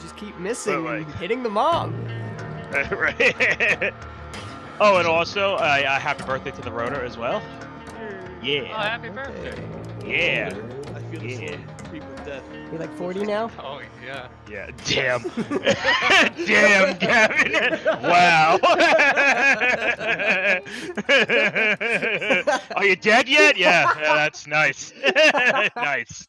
Just keep missing and hitting the mom. Right. Oh, and also, happy birthday to the rotor as well. Yeah. Oh, happy birthday. Yeah. I feel the soul creep of death. You're like 40 now? Oh, yeah. Yeah. Damn. Damn, Gavin. Wow. Are you dead yet? Yeah, that's nice. Nice.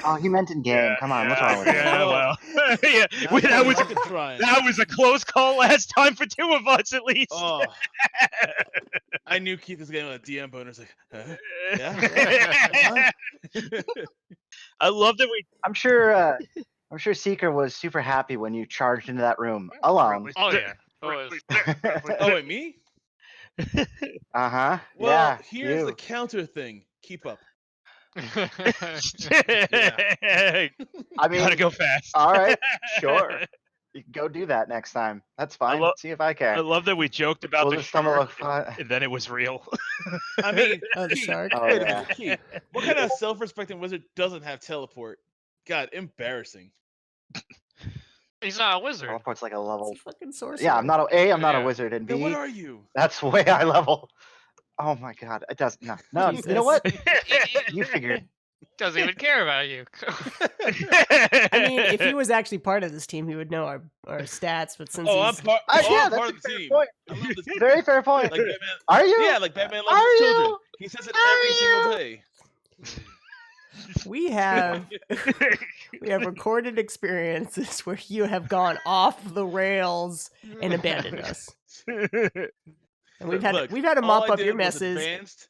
Oh, he meant in game. Come on, what's wrong with you? Yeah, well, yeah. That was a close call last time for two of us, at least. Oh, I knew Keith was getting a DM bonus. Like, yeah. I love that we. I'm sure Seeker was super happy when you charged into that room alone. Oh, yeah. Oh, wait, me? Uh-huh. Well, yeah, here's you. the counter thing. Keep up. Yeah. I mean, gotta go fast. All right, sure. You can go do that next time. That's fine. See if I can. I love that we joked about the shark, fun. and then it was real. I mean, the shark. Oh, yeah. Keith, what kind of self-respecting wizard doesn't have teleport? God, embarrassing. He's not a wizard. Teleport's like a level. It's a fucking sorcerer. Yeah, I'm not I'm not a wizard, and Then B, what are you? that's way high level. Oh my god, it does no. Jesus. You know what? You figured. Doesn't even care about you. I mean, if he was actually part of this team, he would know our stats. But since I'm he's... part, yeah, I'm that's part a of the fair team. point. I love this. Very fair point. Like Batman. Are you? Yeah, like Batman loves Are his you? children. He says it every single day. we have recorded experiences where you have gone off the rails and abandoned us, and we've had to mop up your messes.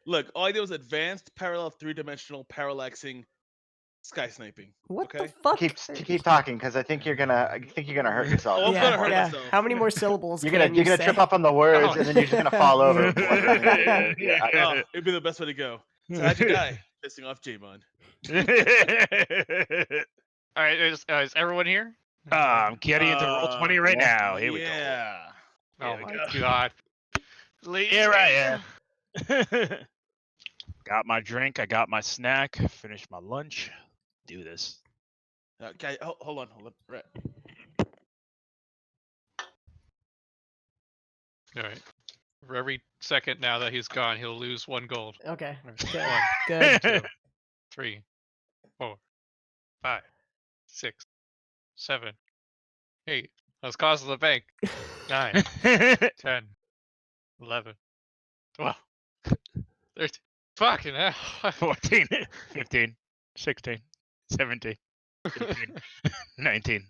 All I did was advanced parallel 3-dimensional parallaxing sky sniping. What okay? the fuck? Keep talking, because I think you're gonna hurt yourself. Oh, I'm gonna hurt myself. How many more syllables? You're gonna trip up on the words, and then you're just gonna fall over. It'd be the best way to go. So how'd you die? Pissing off J-Mon. All right, is everyone here? I'm getting into roll 20 right now. Here we go. Yeah. Oh my god. Here I am. Got my drink. I got my snack. Finished my lunch. Do this. Okay, hold on. Right. All right. For every second now that he's gone, he'll lose 1 gold. Okay. Good. 1, Good. 2, 3, 4, 5, 6, 7, 8. That's cost of the bank. 9, 10, 11, 12, 13. Fucking hell. 14, 15, 16, 17, 18, 19,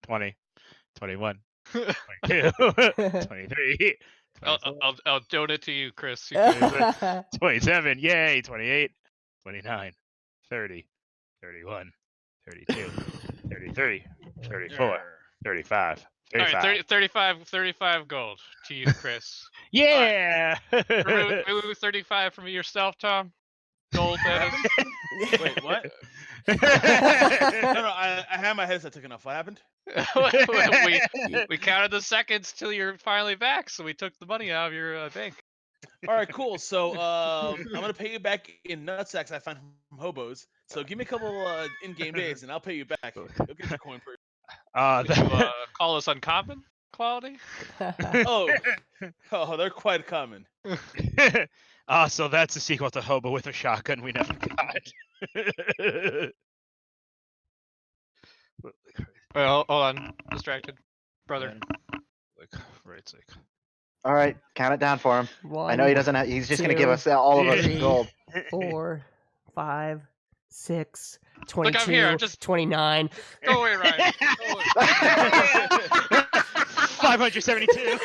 20, 21, 22, 23, I'll donate to you, Chris. 27, yay, 28, 29, 30, 31, 32, 33, 34, 35, 35. 35 gold to you, Chris. Yeah! Remove 35 from yourself, Tom. Gold, that is. Wait, what? No, I had my headset taken off. What happened? we counted the seconds till you're finally back, so we took the money out of your bank. All right, cool. So I'm gonna pay you back in nutsacks I found from hobos. So give me a couple in-game days, and I'll pay you back. You'll get your coin first. Would you call us uncommon quality? Oh, they're quite common. So that's a sequel to Hobo with a shotgun we never got. Well, hold on. Distracted. Brother. Right, All right, count it down for him. 1, I know he doesn't have. He's just gonna 2, give us all of us 3, gold. 4, 5, 6, Look, I'm 22, here. I'm just 29. go away, Ryan. Go away. 572.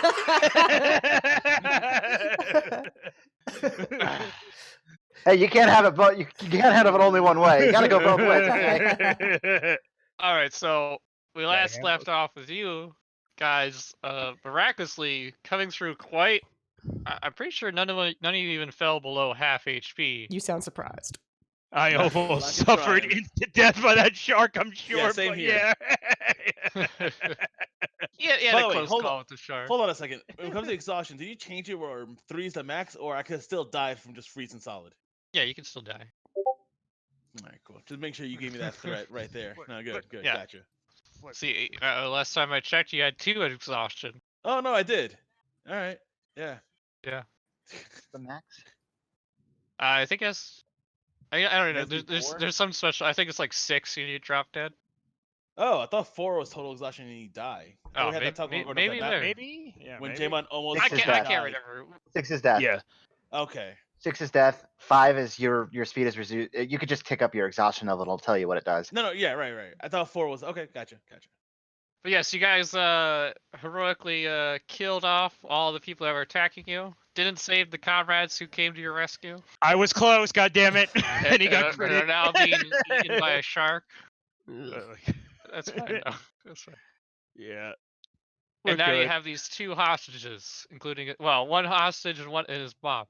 Hey, you can't have it, but you can't have it only one way. You gotta go both ways. Okay? All right, so we last left off with you guys, miraculously coming through quite. I'm pretty sure none of you even fell below half HP. You sound surprised. I almost suffered instant death by that shark, I'm sure. Yeah, same here. Yeah. Yeah, yeah. By A the way, close hold call on. with the shark. Hold on a second. When it comes to exhaustion, did you change it where 3 is the max, or I could still die from just freezing solid? Yeah, you can still die. All right, cool. Just make sure you gave me that threat right there. No, good, Yeah. gotcha. See, last time I checked, you had 2 exhaustion. Oh no, I did. All right, yeah. Yeah. The max. I think it's. I don't know. Has to be 4? There's some special. I think it's like 6 you need to drop dead. Oh, I thought 4 was total exhaustion and you die. Oh, we had that talk when maybe there. Maybe. Yeah. when maybe. Jamon almost. I Six is can't death. remember. 6 is death. Yeah. Okay. 6 is death. 5 is your speed is reduced. You could just tick up your exhaustion level. It'll tell you what it does. No, yeah, right. I thought 4 was okay. Gotcha. But yes, you guys heroically killed off all the people that were attacking you. Didn't save the comrades who came to your rescue. I was close. God damn it! And he got and are now being eaten by a shark. critted. That's fine. Though. That's fine. Yeah. And We're now you good. have these 2 hostages, including one hostage and his mom.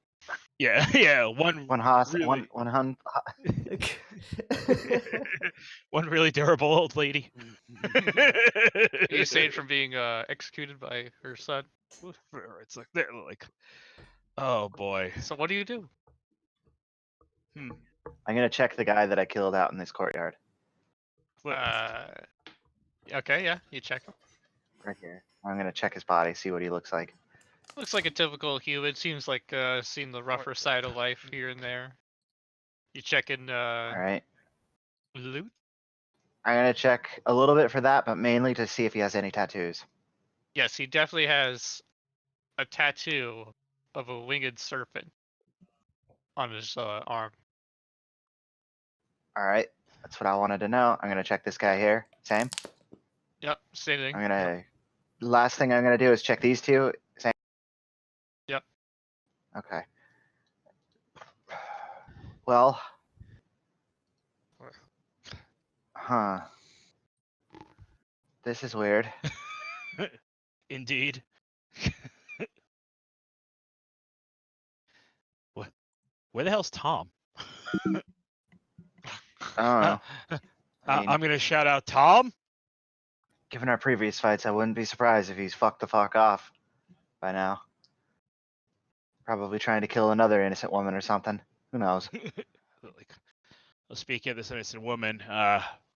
Yeah. One One really, one really durable old lady. You saved from being executed by her son. It's like they're like, oh boy. So what do you do? I'm gonna check the guy that I killed out in this courtyard. Okay, yeah, you check him. Right here. I'm gonna check his body, see what he looks like. Looks like a typical human. Seems like seen the rougher side of life here and there. You check in All right. loot. I'm gonna check a little bit for that, but mainly to see if he has any tattoos. Yes, he definitely has a tattoo of a winged serpent on his arm. All right. That's what I wanted to know. I'm gonna check this guy here. Same. Yep, same thing. I'm gonna. Last thing I'm gonna do is check these 2. Same. Yep. Okay. Well. Huh. This is weird. Indeed. What? Where the hell's Tom? I don't know. I'm gonna shout out Tom. Given our previous fights, I wouldn't be surprised if he's fucked the fuck off by now. Probably trying to kill another innocent woman or something. Who knows? Like, well, speaking of this innocent woman,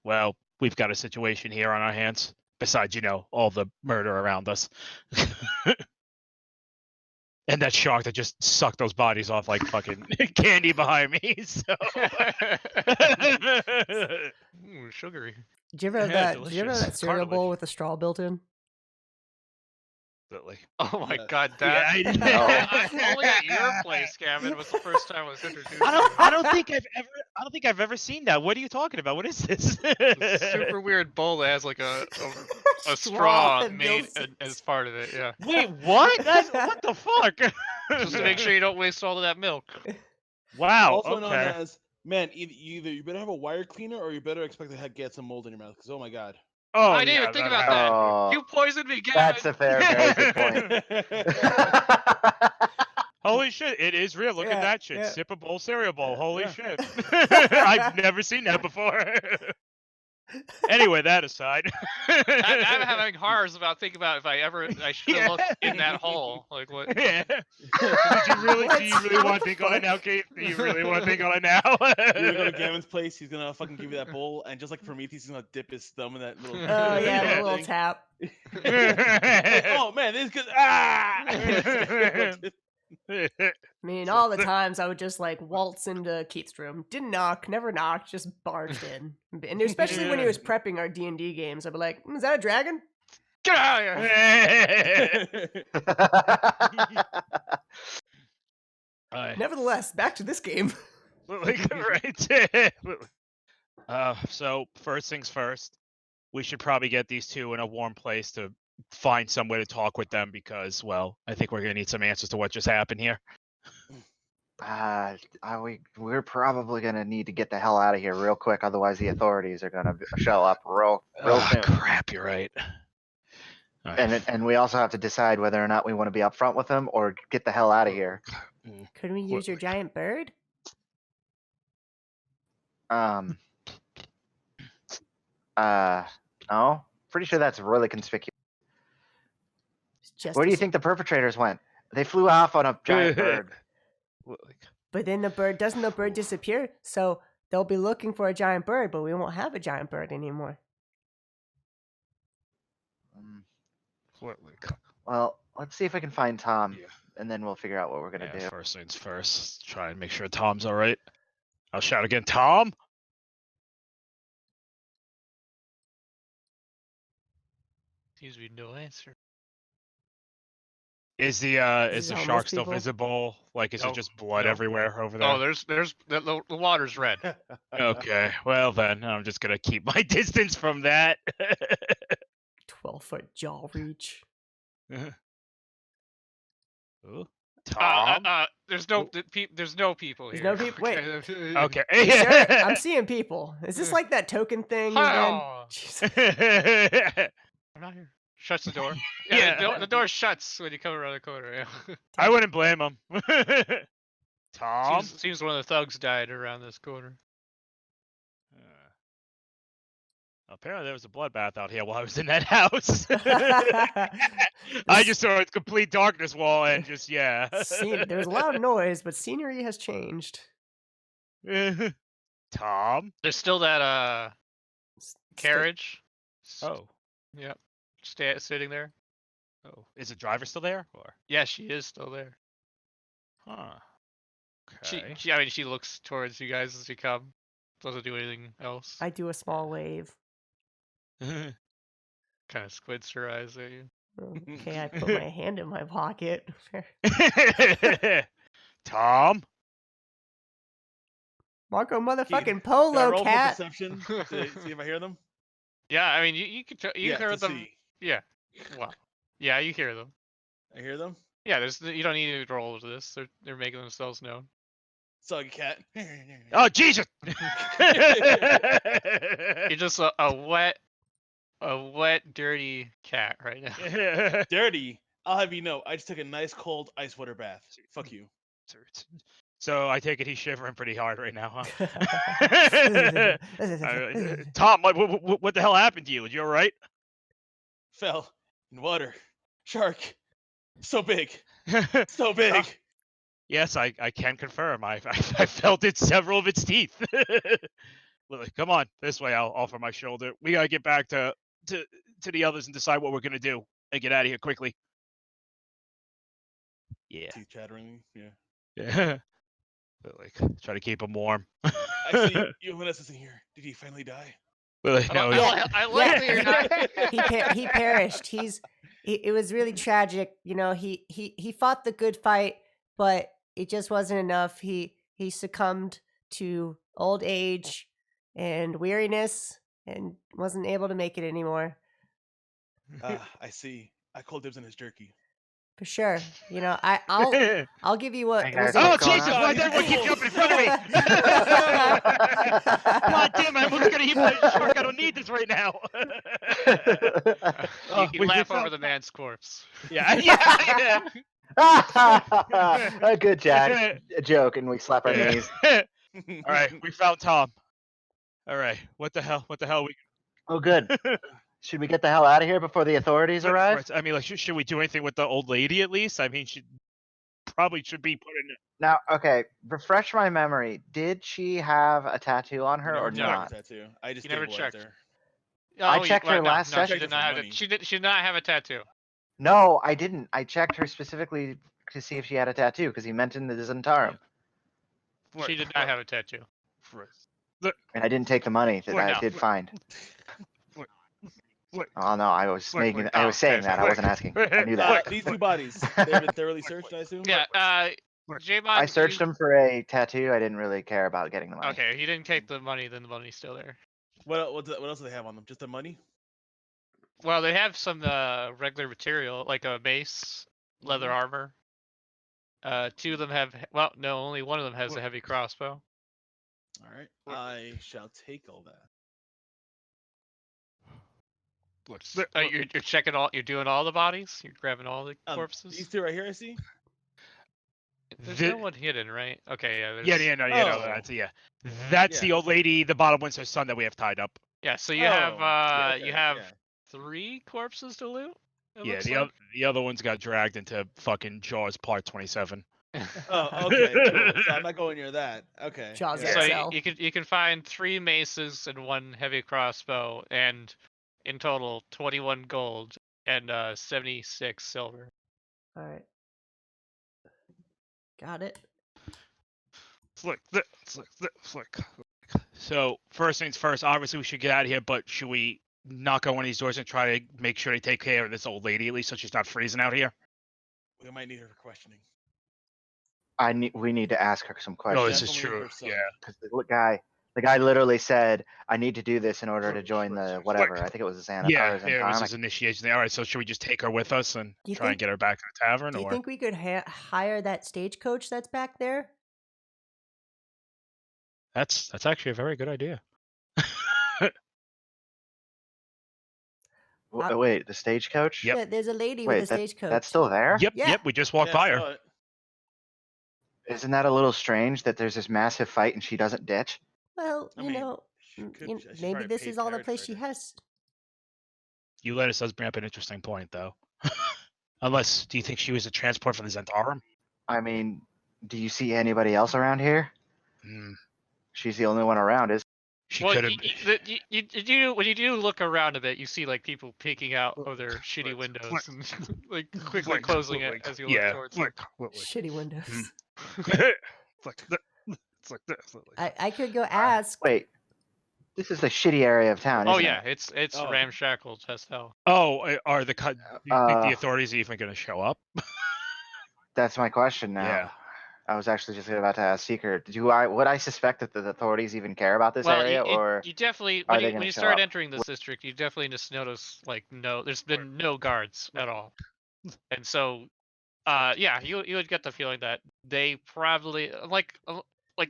well, we've got a situation here on our hands. Besides, all the murder around us. And that shark that just sucked those bodies off like fucking candy behind me. So Sugary. Did you ever have Yeah, that? Did you ever have delicious. that cereal Cartilage. bowl with a straw built in? Absolutely. Oh my Yeah. god, that Yeah, only at your place, Gavin, was the first time I was introduced. I don't think I've ever seen that. What are you talking about? What is this? It's a super weird bowl that has like a straw that made builds- as part of it. Yeah, Wait, what? What the fuck? just to make sure you don't waste all of that milk. Wow. Also known Okay. as, man, either you better have a wire cleaner or you better expect to get some mold in your mouth. Because oh my god. Oh, I didn't even think about that. Oh, You poisoned me, Gavin. that's a very good point. Holy shit! It is real. Look Yeah, at that shit. yeah. Sip a bowl cereal bowl. Holy Yeah. shit! I've never seen that before. Anyway, that aside. I'm having horrors about thinking about if I should have looked in that hole. Like what? Yeah. Do you really What want to the think on it fuck? now, Kate? Do you really want to think on it now? You're gonna go to Gavin's place. He's gonna fucking give you that bowl, and just like Prometheus, he's gonna dip his thumb in that little. Oh yeah, Yeah. the little thing. tap. Like, oh man, this is good. Ah! I mean, all the times I would just like waltz into Keith's room. Didn't knock, never knocked, just barged in. And especially when he was prepping our D&D games, I'd be like, "Is that a dragon?" Get out of here! Nevertheless, back to this game. Right. So first things first, we should probably get these 2 in a warm place to find some way to talk with them because, well, I think we're gonna need some answers to what just happened here. We're probably gonna need to get the hell out of here real quick, otherwise the authorities are gonna show up real soon. Crap, you're right. All right. And we also have to decide whether or not we want to be upfront with them or get the hell out of here. Could we use your giant bird? No, pretty sure that's really conspicuous. Where do you think the perpetrators went? They flew off on a giant bird. But then the bird disappear? So they'll be looking for a giant bird, but we won't have a giant bird anymore. Well, let's see if I can find Tom, and then we'll figure out what we're gonna do. First things first. Try and make sure Tom's all right. I'll shout again, Tom. Seems to be no answer. Is the shark still visible? Like, is it just blood everywhere over there? Oh, there's the water's red. Okay, well then, I'm just gonna keep my distance from that. 12-foot jaw reach. Ooh, Tom. There's no people here. There's no people. Wait. Okay. Sure? I'm seeing people. Is this like that token thing again? I'm not here. Shuts the door. Yeah, the door shuts when you come around the corner. Yeah. I wouldn't blame him. Tom? Seems one of the thugs died around this corner. Apparently there was a bloodbath out here while I was in that house. I just saw its complete darkness wall and just, there was a loud noise, but scenery has changed. Tom? There's still that carriage. Oh. Yep. Sitting there. Oh, is the driver still there? Or? Yeah, she is still there. Huh. Okay. She looks towards you guys as you come. Doesn't do anything else. I do a small wave. Kind of squints her eyes at you. Okay, I put my hand in my pocket. Tom? Marco motherfucking Polo cat. Perception to see if I hear them. Yeah, I mean you can hear them. See. Yeah. Well. Yeah, you hear them. I hear them. Yeah, you don't need to roll to this. They're making themselves known. Soggy cat. Oh Jesus! You're just a wet, dirty cat right now. Dirty. I'll have you know, I just took a nice cold ice water bath. Fuck you. So I take it he's shivering pretty hard right now, huh? Tom, what the hell happened to you? Are you all right? Fell in water. Shark. So big. So big. Yes, I can confirm. I felt it several of its teeth. Lily, come on, this way. I'll offer my shoulder. We gotta get back to the others and decide what we're gonna do and get out of here quickly. Yeah. Teeth chattering. Yeah. Yeah. Like, try to keep him warm. I see you isn't here. Did he finally die? Lily, no, I like that you're not. He perished. It was really tragic. You know, he fought the good fight, but it just wasn't enough. He succumbed to old age and weariness and wasn't able to make it anymore. I see. I called dibs on his jerky. For sure. You know, I'll give you what. Hey guys, oh what's going Jesus! on? Why does everyone keep jumping in front of me? God damn! I'm almost gonna eat my shark. I don't need this right now. You laugh over the man's corpse. Yeah. A good joke, and we slap our knees. All right, we found Tom. All right, what the hell? Oh, good. Should we get the hell out of here before the authorities arrive? I mean, like, should we do anything with the old lady at least? I mean, she probably should be put in. Now, okay, refresh my memory. Did she have a tattoo on her or No, not? tattoo. I just You never stabilized checked. her. I checked her last no, session. She did not have she did not have a tattoo. No, I didn't. I checked her specifically to see if she had a tattoo because he mentioned the Zentarum. She did not have a tattoo. And I didn't take the money that I did find. Oh no, I was saying that. I wasn't asking. I knew that. These two bodies, they've been thoroughly searched, I assume? Yeah, J-Mod, I searched him for a tattoo. I didn't really care about getting the money. Okay, he didn't take the money, then the money's still there. What else do they have on them? Just the money? Well, they have some regular material, like a base, leather armor. Two of them have, well, no, only one of them has a heavy crossbow. Alright, I shall take all that. You're checking you're doing all the bodies? You're grabbing all the corpses? These two right here, I see? There's no one hidden, right? Okay, yeah. That's the old lady, the bottom one's her son that we have tied up. Yeah, so you have 3 corpses to loot Yeah, the other ones got dragged into fucking Jaws Part 27. Oh, okay, cool. So I'm not going near that. Okay. Jaws yeah. So XL. you can find 3 maces and 1 heavy crossbow, and in total 21 gold and 76 silver. All right. Got it. Flick. So first things first, obviously we should get out of here, but should we knock on one of these doors and try to make sure they take care of this old lady at least so she's not freezing out here? We might need her for questioning. We need to ask her some questions. No, this is Definitely true. her son. Yeah. Because the guy literally said, "I need to do this in order to join the whatever." I think it was a Xanatar. Yeah, or it was Xantarm. his initiation thing. All right, so should we just take her with us and Do you try and think- get her back to the tavern? Do you or think we could hire that stagecoach that's back there? That's actually a very good idea. Wait, the stagecoach? Yep. Yeah, there's a lady Wait, with a stagecoach. that's still there? Yep, Yeah. yep, we just walked Yeah, by I her. saw it. Isn't that a little strange that there's this massive fight and she doesn't ditch? Well, I you mean, know, she could- she maybe probably this paid is all the carriage place for she it. has. Ulysses does bring up an interesting point, though. Unless, do you think she was a transport for the Zentarum? I mean, do you see anybody else around here? Hmm. She's the only one around, is She Well, could have. when you do look around a bit, you see like people peeking out of their shitty windows and like quickly closing it as you look towards them. Shitty windows. It's like this. I could go ask. Wait, this is the shitty area of town, Oh isn't yeah, it? it's Oh. ramshackle as hell. Oh, are the do you think the Uh, authorities even going to show up? That's my question now. Yeah. I was actually just about to ask Seeker. Would I suspect that the authorities even care about this Well, area, or you definitely are when they you, gonna when you show start up? entering this district, you definitely just notice like there's been no guards at all, and so yeah, you would get the feeling that they probably like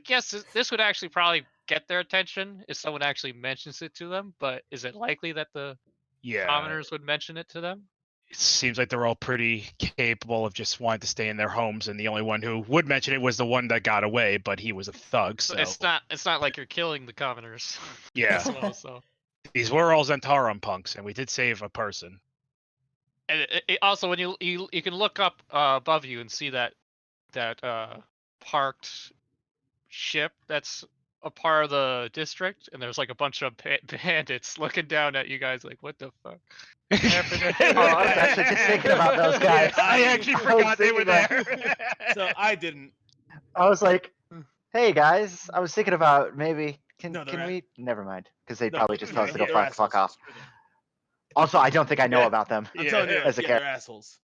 yes, this would actually probably get their attention if someone actually mentions it to them, but is it likely that the Yeah. commoners would mention it to them? It seems like they're all pretty capable of just wanting to stay in their homes, and the only one who would mention it was the one that got away, but he was a thug. So It's not like you're killing the commoners. yeah, as well, so. these were all Zentarum punks, and we did save a person. And also, when you can look up above you and see that parked ship that's a part of the district, and there's like a bunch of bandits looking down at you guys like, what the fuck happened? Oh, I was actually just thinking about those guys. I actually I was forgot they were thinking there. So I didn't. I was like, "Hey guys, I was thinking about maybe can No, they're can we? Never mind, because they'd No, probably just tell us to go they're fuck off." assholes. Screw them. Also, I don't think I know Yeah. about them. I'm Yeah, telling you, as a they're assholes.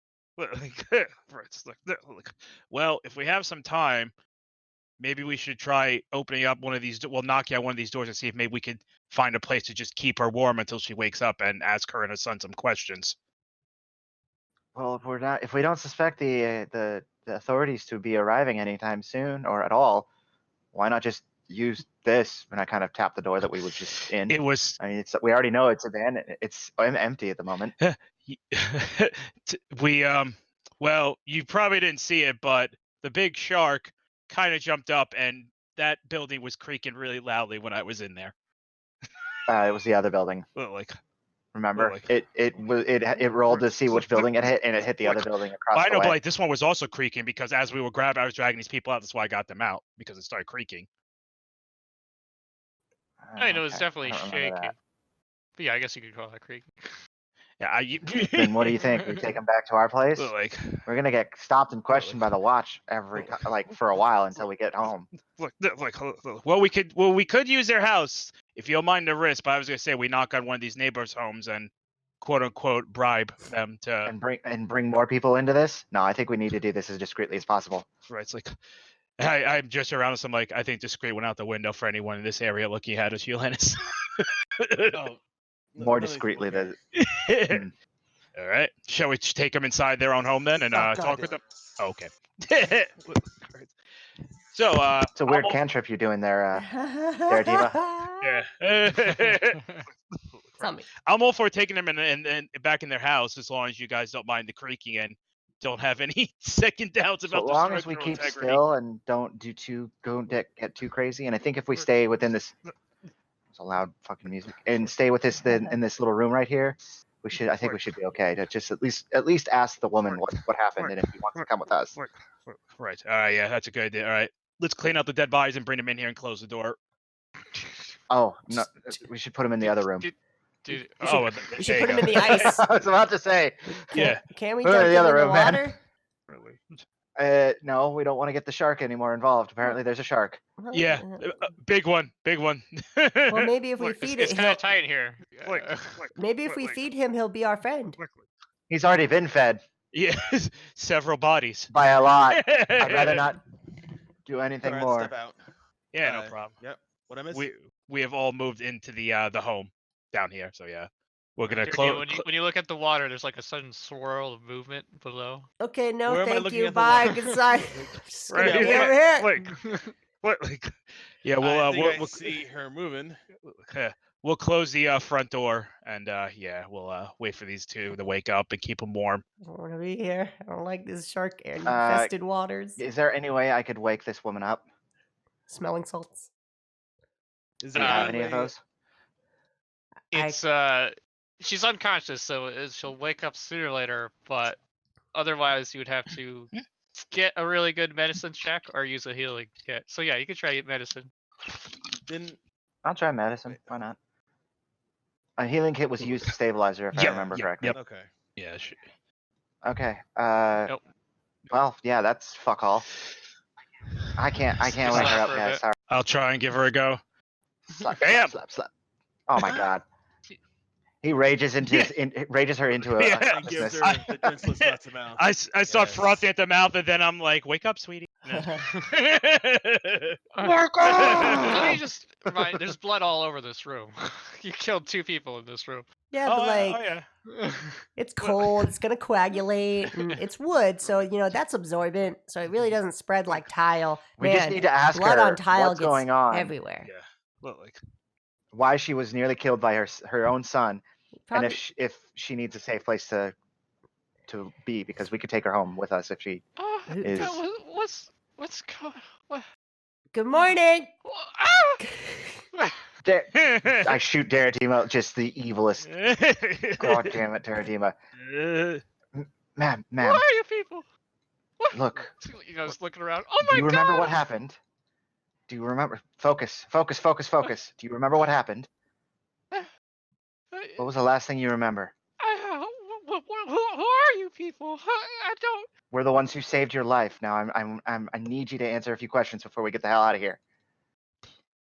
Well, if we have some time, maybe we should try opening up one of these. We'll knock out one of these doors and see if maybe we could find a place to just keep her warm until she wakes up and ask her and her son some questions. Well, if we don't suspect the authorities to be arriving anytime soon or at all, why not just use this? And I kind of tapped the door that we was just in. It was I mean, we already know it's abandoned. It's empty at the moment. we well, you probably didn't see it, but the big shark kind of jumped up, and that building was creaking really loudly when I was in there. It was the other building. Like, Remember, Like- it rolled to see which building it hit, and it hit the other building across I the know, but way. like this one was also creaking because as we were grabbing, I was dragging these people out. That's why I got them out because it started creaking. I know it's Okay, definitely I don't remember shaking. that. But yeah, I guess you could call that creaking. Yeah, Then what do you think? We take them back to our place? like, We're gonna get stopped and questioned by the watch for a while until we get home. well, we could use their house if you don't mind the risk. But I was gonna say we knock on one of these neighbors' homes and quote unquote bribe them to. And bring more people into this? No, I think we need to do this as discreetly as possible. Right, it's like I'm just around us. I'm like, I think discreet went out the window for anyone in this area looking at us, Ulanus. Oh, More none of these discreetly people than All right, shall we take them inside their own home then and Oh, talk God, with yeah. them? Okay. So it's a weird I'm cantrip you're doing there, Dairadeama. yeah. Tell me. I'm all for taking them and back in their house as long as you guys don't mind the creaking and don't have any second doubts So about long as we structural keep integrity. still and don't get too crazy, and I think if we stay within this, it's a loud fucking music, and stay with this in this little room right here, I think we should be okay to just at least ask the woman what happened and if he wants to come with us. Right. Yeah, that's a good idea. All right. Let's clean out the dead bodies and bring them in here and close the door. Oh no, we should put him in the other room. Dude, We should put him in the ice. I was about to say. Can we Put him dunk in the him other in the room, man. water? No, we don't want to get the shark anymore involved. Apparently, there's a shark. Yeah, big one. Well, maybe if we feed it's it, kind of tight here. maybe if we feed him, he'll be our friend. He's already been fed Yeah, several bodies. by a lot. I'd rather not do anything Alright, more. step out. Yeah, no problem. Yep. What I missed? We have all moved into the home down here, so yeah, we're gonna Yeah, close. when you look at the water, there's like a sudden swirl of movement below. Okay, no, Where am I thank looking you. at the Bye. water? Good side. Right, Get yeah, over here. Like, what? Like, yeah, I think I we'll see her moving. we'll close the front door and yeah, we'll wait for these two to wake up and keep them warm. I don't want to be here. I don't like this shark infested waters. Is there any way I could wake this woman up? Smelling salts. Is Do there you have any any of way- those? It's she's unconscious, so she'll wake up sooner or later. But otherwise, you would have to get a really good medicine check or use a healing kit. So yeah, you could try medicine. Then I'll try medicine. Why not? A healing kit was used to stabilize her, if I remember correctly. Yep. okay. Yeah. Okay. Nope. Well, yeah, that's fuck all. I can't wake her slap up, for a guys. bit. Sorry. I'll try and give her a go. Slap, Bam! slap. Oh my god. He rages rages her into a Yeah. And gives unconsciousness. her the grincless nuts amount. I start Yes. frothing at the mouth, and then I'm like, "Wake up, sweetie." Let me just remind. There's blood all over this room. You killed 2 people in this room. Yeah, but like yeah. it's cold. It's gonna coagulate, and it's wood, so that's absorbent. So it really doesn't spread like tile. We Man, just need to ask blood her on tile what's gets going on, everywhere. Yeah. Well, like, why she was nearly killed by her own son, Probably, and if she needs a safe place to be, because we could take her home with us if she is. What's going? What? good morning. I shoot Dairadeama, just the evilest. God damn it, Dairadeama. Ma'am, Who are you people? What? look. You know, just looking around. Oh my god! Do you remember what happened? Do you remember? Focus. Do you remember what happened? What was the last thing you remember? Who are you people? I don't. We're the ones who saved your life. Now I need you to answer a few questions before we get the hell out of here.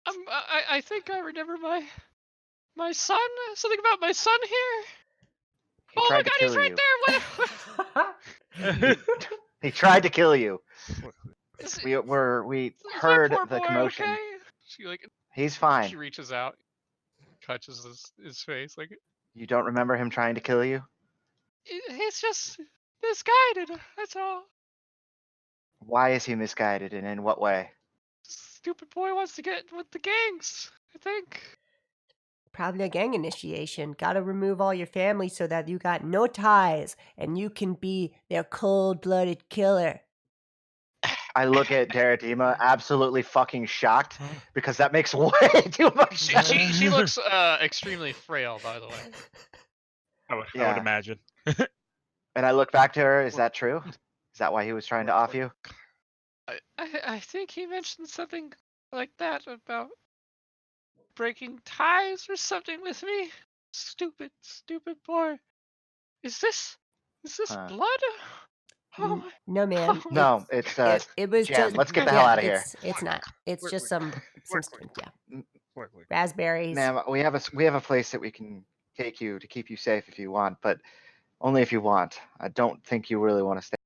I think I remember my son. Something about my son here. He Oh my tried to god, kill he's right you. there. What? He tried to kill you. Is We is my heard poor the boy commotion. okay? She He's she fine. reaches out, touches his face like You don't remember him trying to kill you? he's just misguided. That's all. Why is he misguided, and in what way? Stupid boy wants to get with the gangs. I think. Probably a gang initiation. Gotta remove all your family so that you got no ties and you can be their cold-blooded killer. I look at Dairadeama, absolutely fucking shocked, because that makes way too much sense. She looks extremely frail, by the way. I would Yeah. imagine. And I look back to her. Is that true? Is that why he was trying to off you? I think he mentioned something like that about breaking ties or something with me. Stupid boy. Is this Huh. blood? Oh my. No, man. No, it's It was Jam, just. let's get the hell outta here. It's not. It's Wait, just wait. some Wait. raspberries. ma'am. We have a place that we can take you to keep you safe if you want, but only if you want. I don't think you really want to stay.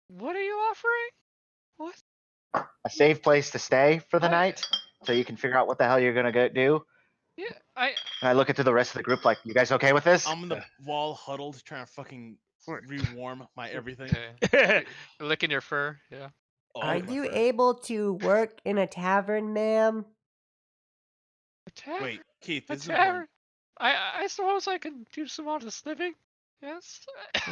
What are you offering? What? A safe place to stay for the I- night, so you can figure out what the hell you're gonna go do. Yeah, And I look into the rest of the group like, you guys okay with this? I'm in the wall huddled trying to fucking rewarm my everything. okay. Licking your fur. Yeah. Oh, Are my you friend. able to work in a tavern, ma'am? A tavern. Wait, Keith, A this is tavern. important. I suppose I can do some honest living. Yes.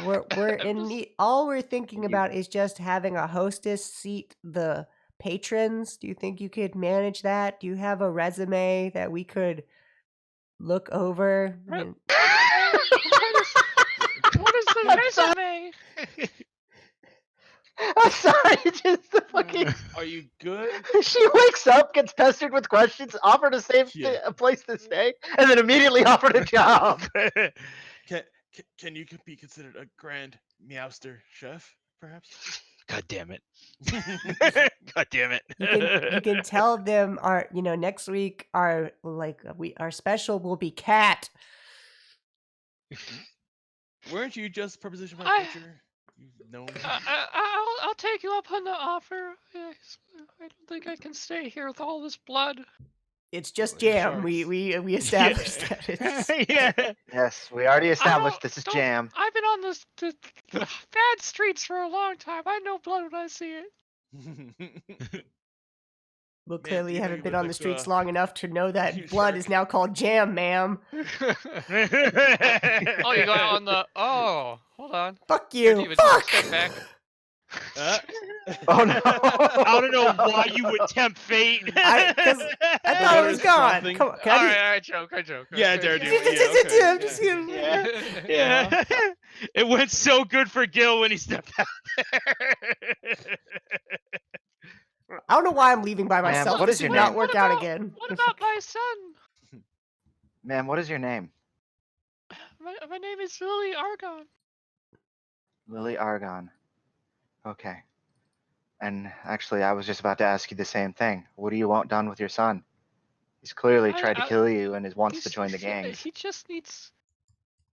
We're I'm in just- need. All we're thinking You- about is just having a hostess seat the patrons. Do you think you could manage that? Do you have a resume that we could look over. What is the resume? I'm sorry, just the fucking. Are you good? She wakes up, gets pestered with questions, offered a safe a place to stay, and then immediately offered a job. Can you be considered a grand meowster chef, perhaps? God damn it! God damn it! You can tell them next week our special will be cat. Weren't you just preposition by picture? No. I'll take you up on the offer. I don't think I can stay here with all this blood. It's just jam. We established that. It's... Yeah. Yes, we already established this is jam. I've been on the bad streets for a long time. I know blood when I see it. Well, clearly you haven't been on the streets long enough to know that blood is now called jam, ma'am. Oh, you go out on the... Oh, hold on. Fuck you. Fuck! Step back. Oh no! I don't know why you would tempt fate. I thought it was gone. Come on, All right, joke. Yeah, Dairadeama. Yeah. It went so good for Gil when he stepped out there. I don't know why I'm leaving by myself. What is your name? Not name? work out again. What about my son? Ma'am, what is your name? My name is Lily Argon. Lily Argon. Okay. And actually, I was just about to ask you the same thing. What do you want done with your son? He's clearly tried to kill you and wants to join the gang. He just needs...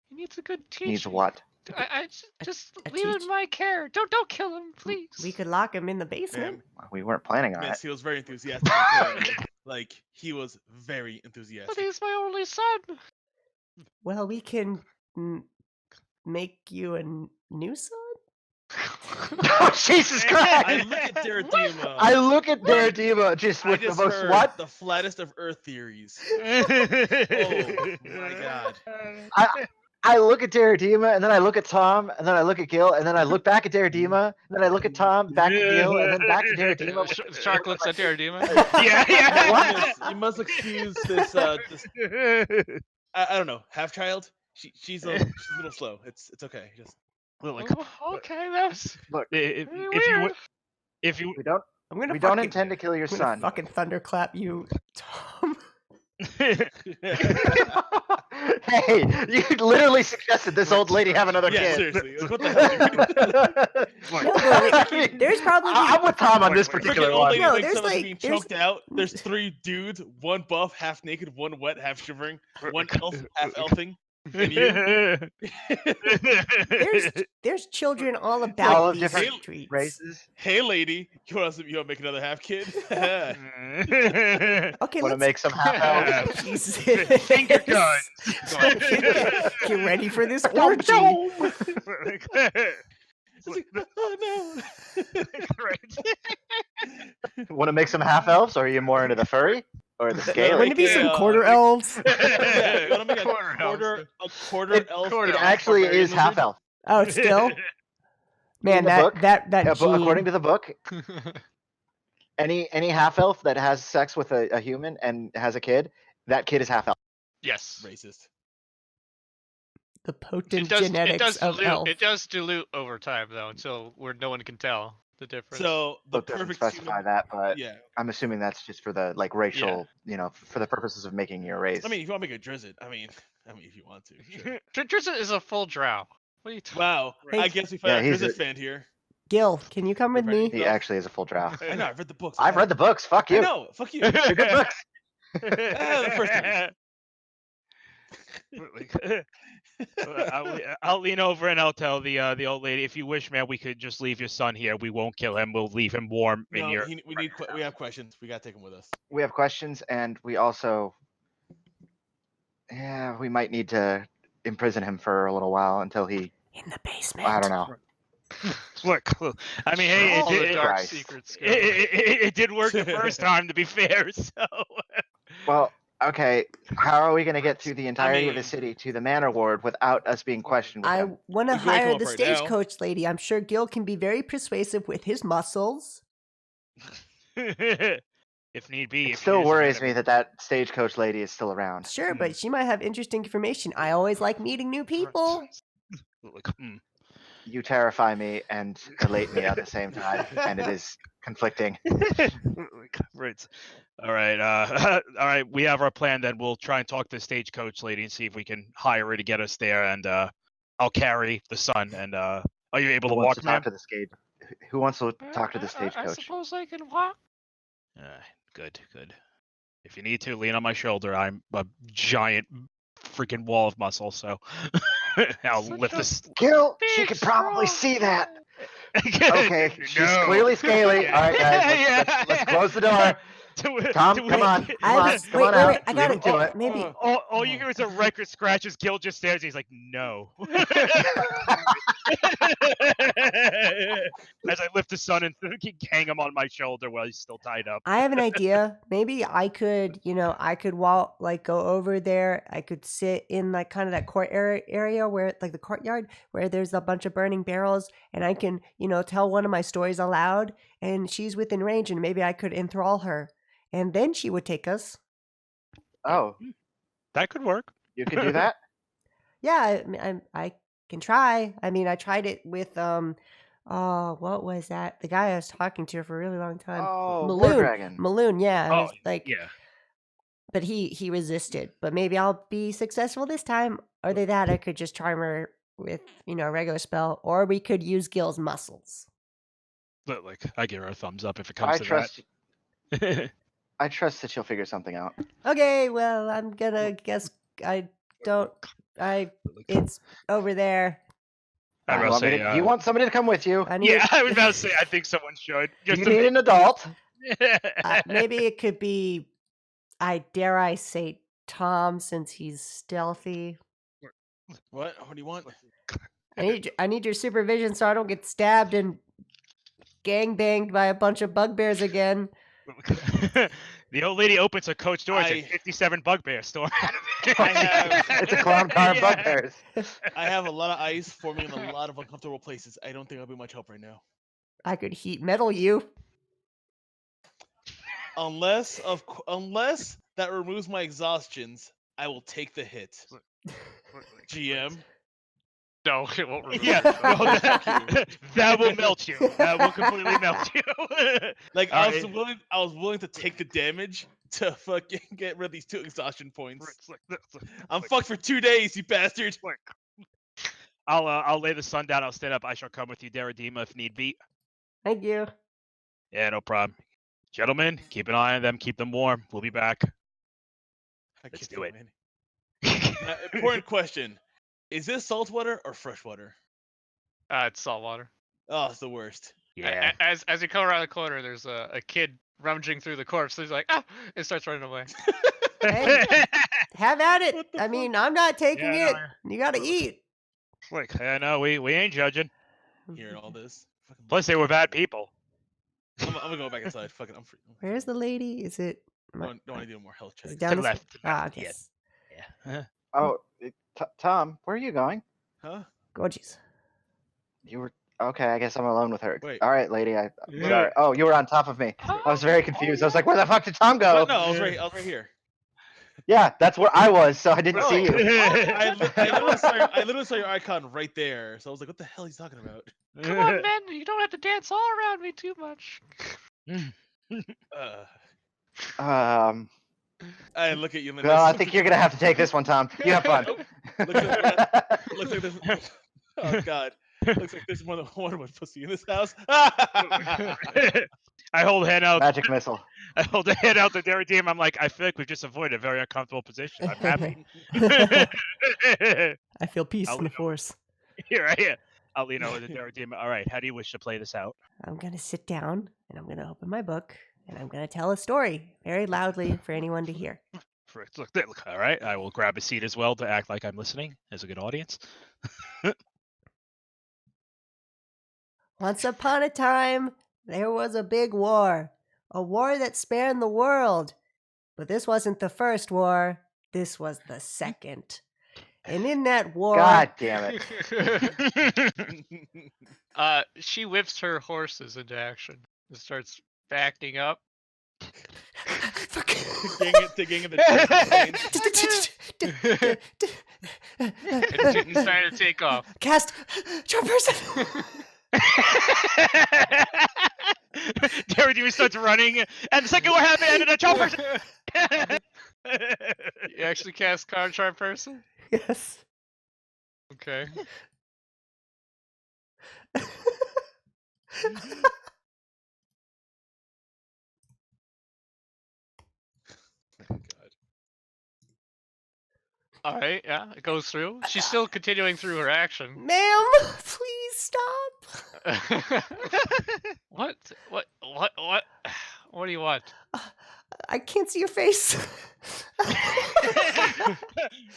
He needs a good teacher. Needs what? I just leave him in my care. Don't kill him, please. We could lock him in the basement. We weren't planning on it. Yes, he was very enthusiastic. He was very enthusiastic. But he's my only son. Well, we can make you a new son? Oh, Jesus Christ! I look at Dairadeama. I look at Dairadeama just with the most what? The flattest of Earth theories. Oh my God. I look at Dairadeama, and then I look at Tom, and then I look at Gil, and then I look back at Dairadeama, and then I look at Tom, back at Gil, and then back to Dairadeama. Shark looks at Dairadeama. Yeah. What? You must excuse this. I don't know. Half child. She's a little slow. It's okay. Just. Okay, that's look. if you we don't intend to kill your son. Fucking thunderclap you, Tom. Hey, you literally suggested this old lady have another kid. Seriously. What the hell? There's probably. I'm with Tom on this particular one. No, there's being choked out. There's 3 dudes, one buff, half naked, one wet, half shivering, one elf, half elfing. And you? there's children all about all of these different streets. Races. Hey, lady, you want to make another half kid? Okay, want to make some half elves? Jesus. Finger guns. Get ready for this orgy. Oh no! Want to make some half elves, or are you more into the furry or the scaly? Wouldn't it be some quarter elves? Yeah, want to make a quarter elf. It actually is half elf. Oh, still. Man, that gene... according to the book, any half elf that has sex with a human and has a kid, that kid is half elf. Yes. Racist. The potent genetics of elf. It does dilute over time, though, until where no one can tell the difference. So the Book doesn't perfect specify that, but yeah. I'm assuming that's just for the racial, for the purposes of making your race. I mean, if you want to make a Drizzt, I mean, if you want to. Sure. Drizzt is a full drow. What are you talking? Wow. Hey, I guess we found a Drizzt fan here. Gil, can you come with me? He actually is a full drow. I know. I've read the books. I've read the books. Fuck you. No, fuck you. They're good books. First I'll lean over and I'll tell the old lady, if you wish, man, we could just leave your son here. We won't kill him. We'll leave him warm in your. We have questions. We gotta take him with us. We have questions, and we also, we might need to imprison him for a little while until he. In the basement. I don't know. Look, I mean, hey, it did work the first time, to be fair. So. Well, okay. How are we going to get through the entirety of the city to the manor ward without us being questioned? I want to hire the right stagecoach lady. I'm sure Gil can be very persuasive with his muscles. if need be. It still worries me that stagecoach lady is still around. Sure, but she might have interesting information. I always like meeting new people. You terrify me and elate me at the same time, and it is conflicting. Right. All right. All right. We have our plan. Then we'll try and talk to the stagecoach lady and see if we can hire her to get us there. And I'll carry the son. And are you able to walk, talk to the stage? Who wants to talk to the I stagecoach? suppose I can walk. Good. If you need to, lean on my shoulder. I'm a giant freaking wall of muscle, so I'll lift this. Gil, she could probably see that. Okay, she's clearly scaly. All right, guys, let's close the door. Tom, come on out. I got it. Maybe. All you hear is a record scratch as Gil just stares. He's like, no. As I lift the son and hang him on my shoulder while he's still tied up. I have an idea. Maybe I could, walk, go over there. I could sit in kind of that court area where, the courtyard where there's a bunch of burning barrels, and I can, tell one of my stories aloud, and she's within range, and maybe I could enthrall her, and then she would take us. Oh, that could work. You could do that. Yeah, I can try. I mean, I tried it with what was that? The guy I was talking to for a really long time. Oh, Maloon, yeah. Yeah. But he resisted. But maybe I'll be successful this time. Or that I could just charm her with, a regular spell. Or we could use Gil's muscles. But I give her a thumbs up if it comes to that. I trust that she'll figure something out. Okay, well, I'm gonna guess it's over there. You want somebody to come with you? I was about to say, I think someone should. You need an adult. Maybe it could be, dare I say, Tom, since he's stealthy. What do you want? I need your supervision so I don't get stabbed and gangbanged by a bunch of bugbears again. The old lady opens her coach doors and 57 bugbears storm out of it. It's a clown car of bugbears. I have a lot of ice forming in a lot of uncomfortable places. I don't think I'll be much help right now. I could heat metal you. Unless that removes my exhaustions, I will take the hit. GM. No, it won't remove. Yeah, that will melt you. That will completely melt you. I was willing to take the damage to fucking get rid of these 2 exhaustion points. I'm fucked for 2 days, you bastard. I'll lay the sun down. I'll stand up. I shall come with you, Dairadeama, if need be. Thank you. Yeah, no problem. Gentlemen, keep an eye on them. Keep them warm. We'll be back. Let's do it. Important question. Is this saltwater or freshwater? It's saltwater. Oh, it's the worst. Yeah. As you come around the corner, there's a kid rummaging through the corpse. He's like, and starts running away. Hey, have at it. I mean, I'm not taking it. You gotta eat. I know we ain't judging. Hearing all this. Plus, they were bad people. I'm gonna go back inside. Fucking, I'm free. Where's the lady? Is it? Don't want to do more health checks. Down to left. Okay. Yeah. Oh, Tom, where are you going? Huh? Gorgeous. You were okay. I guess I'm alone with her. Wait. All right, lady. Sorry. Oh, you were on top of me. I was very confused. I was like, where the fuck did Tom go? No, I was right here. Yeah, that's where I was, so I didn't see you. I literally saw your icon right there, so I was like, what the hell are you talking about? Come on, man. You don't have to dance all around me too much. I look at you. Well, I think you're gonna have to take this one, Tom. You have fun. Looks like this. Oh God. Looks like there's more than one pussy in this house. I hold a hand out. Magic missile. I hold a hand out to Dairadeama. I'm like, I feel like we've just avoided a very uncomfortable position. I'm happy. I feel peace in the force. Here I am. I'll lean over to Dairadeama. All right, how do you wish to play this out? I'm gonna sit down and I'm gonna open my book and I'm gonna tell a story very loudly for anyone to hear. Look, all right, I will grab a seat as well to act like I'm listening as a good audience. Once upon a time, there was a big war. A war that spanned the world. But this wasn't the first war. This was the second. And in that war... God damn it. She whips her horses into action and starts backing up. Digging in the He's trying to take off. Cast charm person. Dairadeama starts running, and the second what happened ended a charm person. You actually cast charm person? Yes. Okay. All right, yeah, it goes through. She's still continuing through her action. Ma'am, please stop. What? What do you want? I can't see your face.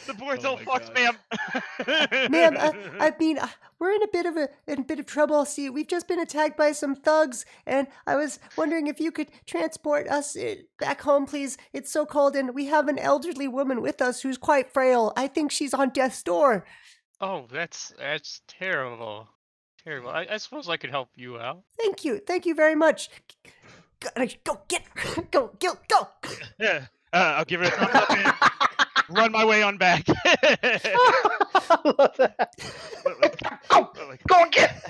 The board's Oh all my fucked, God. ma'am. Ma'am, I mean, we're in a bit of trouble. See, we've just been attacked by some thugs, and I was wondering if you could transport us back home, please. It's so cold, and we have an elderly woman with us who's quite frail. I think she's on death's door. Oh, that's terrible. Terrible. I suppose I could help you out. Thank you very much. Go get, go. Yeah. I'll give it a thumbs up and run my way on back. Go and get.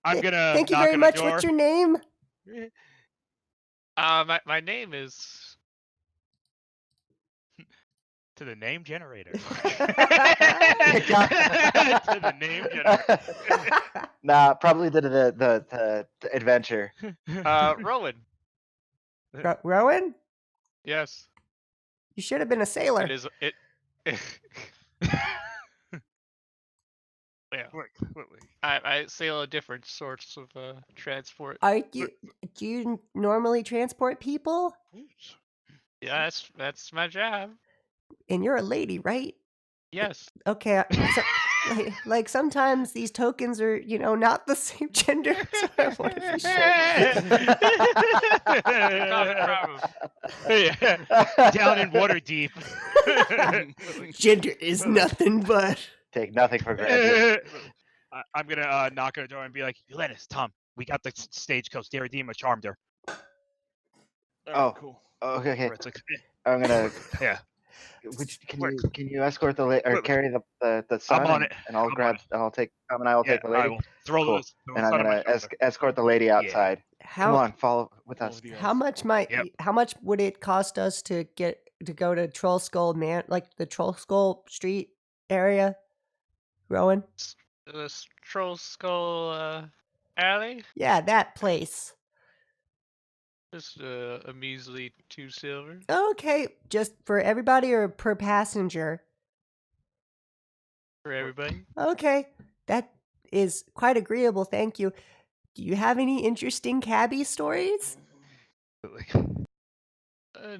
I'm gonna. Thank you knock very on the much. door. What's your name? My name is. To the name generator. To To the name generator. Nah, probably the adventure. Rowan. Rowan? Yes. You should have been a sailor. It is. Yeah. I sail a different sorts of transport. Do you normally transport people? Yeah, that's my job. And you're a lady, right? Yes. Okay. Like sometimes these tokens are, not the same gender. So I wanted to be sure. Yeah. Down in water deep. Gender is nothing but. Take nothing for granted. I'm gonna knock on the door and be like, Ulysses, Tom, we got the stagecoach. Dairadeama charmed her. Oh. Cool. Okay. Where it's like, I'm gonna. yeah. Can you escort the or carry the son? I'm on it. And I'll I'm grab. I'll take Tom and I will take the I lady. will throw Cool. those. And I'm gonna escort the lady outside. Come on, follow with us. How much would it cost us to go to Troll Skull like the Troll Skull Street area? Rowan? The Troll Skull alley. Yeah, that place. Just a measly 2 silver. Okay, just for everybody or per passenger? For everybody. Okay, that is quite agreeable, thank you. Do you have any interesting cabbie stories?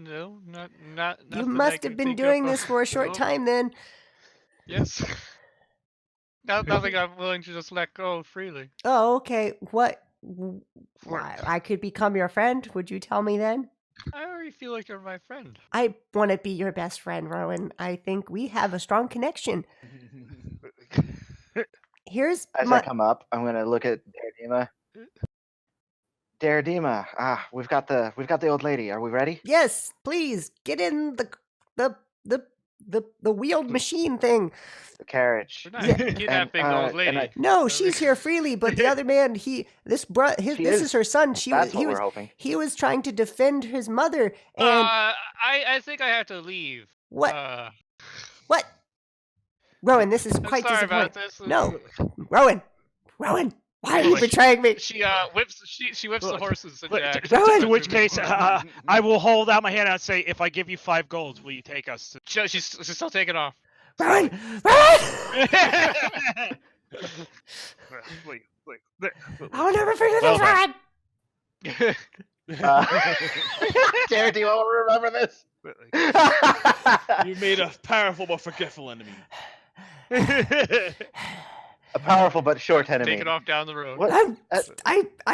No, not. You must have been doing this for a short time then. Yes. Nothing I'm willing to just let go freely. Oh, okay. Why, I could become your friend? Would you tell me then? I already feel like you're my friend. I want to be your best friend, Rowan. I think we have a strong connection. As I come up, I'm gonna look at Dairadeama. Dairadeama, we've got the old lady. Are we ready? Yes, please get in the wheeled machine thing. The carriage. We're not kidnapping the old lady. No, she's here freely, but the other man, this is her son. We're hoping. He was trying to defend his mother, and I think I have to leave. What? What? Rowan, this is quite sorry disappointing. about this. No, Rowan, why are you betraying me? She whips the horses. Rowan! In which case, I will hold out my hand and say, if I give you 5 golds, will you take us? She's still taking off. Rowan! I'll never forget this, Rowan! Dairadeama will remember this. You made a powerful but forgetful enemy. A powerful but short enemy. Take it off down the road. What? I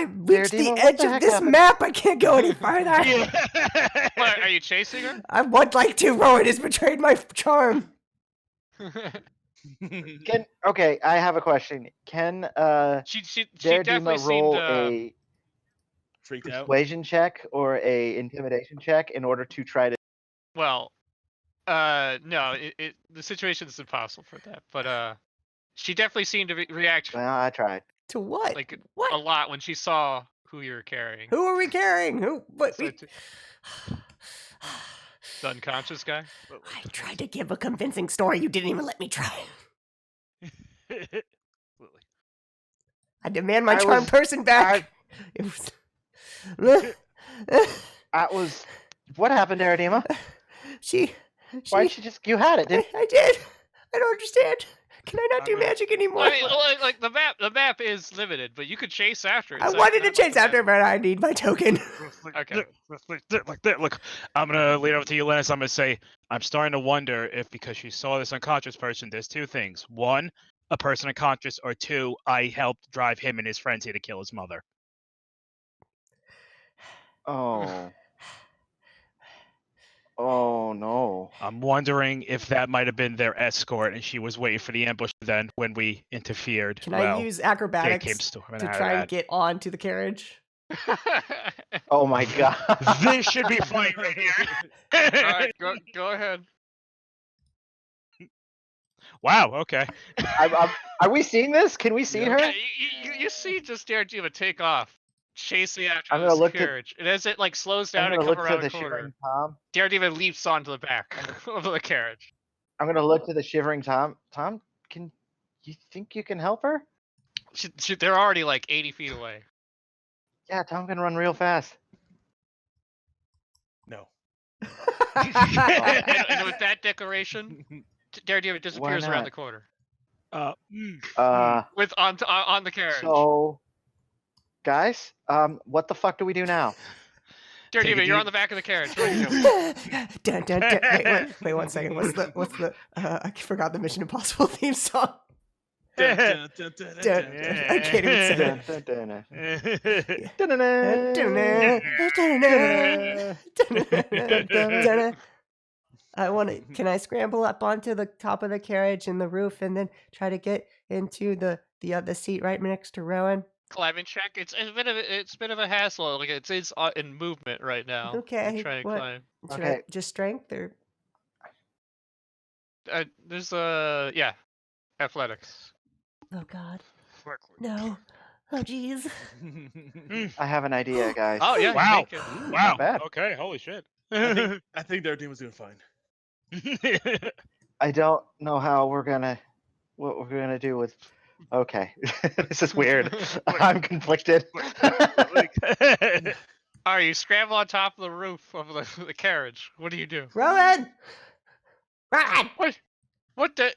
reached the Dairadeama, edge what the of heck this happened? map. I can't go any farther. What, are you chasing her? I would like to. Rowan has betrayed my charm. Okay, I have a question. Can she Dairadeama definitely roll seemed freaked out. persuasion check or a intimidation check in order to try to. Well, no, the situation is impossible for that. But she definitely seemed to react Well, I tried. To what? like What? a lot when she saw who you were carrying. Who are we carrying? Who? What? So the unconscious guy. I tried to give a convincing story. You didn't even let me try. I demand my charmed person back. It was. That was. What happened, Dairadeama? Why'd she just? You had it, didn't I did. I don't understand. Can I not do magic anymore? I mean, like the map is limited, but you could chase after it. I wanted to chase after it, but I need my token. Okay. Look, I'm gonna lead over to you, Lennis. I'm gonna say I'm starting to wonder if because she saw this unconscious person, there's two things: one, a person unconscious, or two, I helped drive him and his friends here to kill his mother. Oh. Oh no. I'm wondering if that might have been their escort, and she was waiting for the ambush. Then, when we interfered, Can I use acrobatics to try and get onto the carriage? Oh my god. This should be funny right here. All right, go ahead. Wow. Okay. Are we seeing this? Can we see her? Yeah, you see just Dairadeama take off, chasing after I'm gonna look this carriage, and as it like slows down I'm and gonna comes look to around the the corner, shivering Tom. Dairadeama leaps onto the back of the carriage. I'm gonna look to the shivering Tom. Tom, can you think you can help her? They're already like 80 feet away. Yeah, Tom can run real fast. No. And with that declaration, Dairadeama disappears around not? the corner. With on the carriage. So, guys, what the fuck do we do now? Dairadeama, you're on the back of the carriage. What are you doing? Wait 1 second. What's the? I forgot the Mission Impossible theme song. I can't even say it. I want to. Can I scramble up onto the top of the carriage and the roof, and then try to get into the other seat right next to Rowan? Climbing check. It's a bit of a hassle. Like it's in movement right now. Okay, You're trying to what? climb. Okay. Just strength or? There's athletics. Oh God. No. Oh jeez. I have an idea, guys. Oh yeah. Wow. Make it. Wow. Not bad. Okay. Holy shit. I think Dairadeama's doing fine. I don't know what we're gonna do with. Okay, this is weird. I'm conflicted. All right, you scramble on top of the roof of the carriage. What do you do? Rowan. Rowan. What the?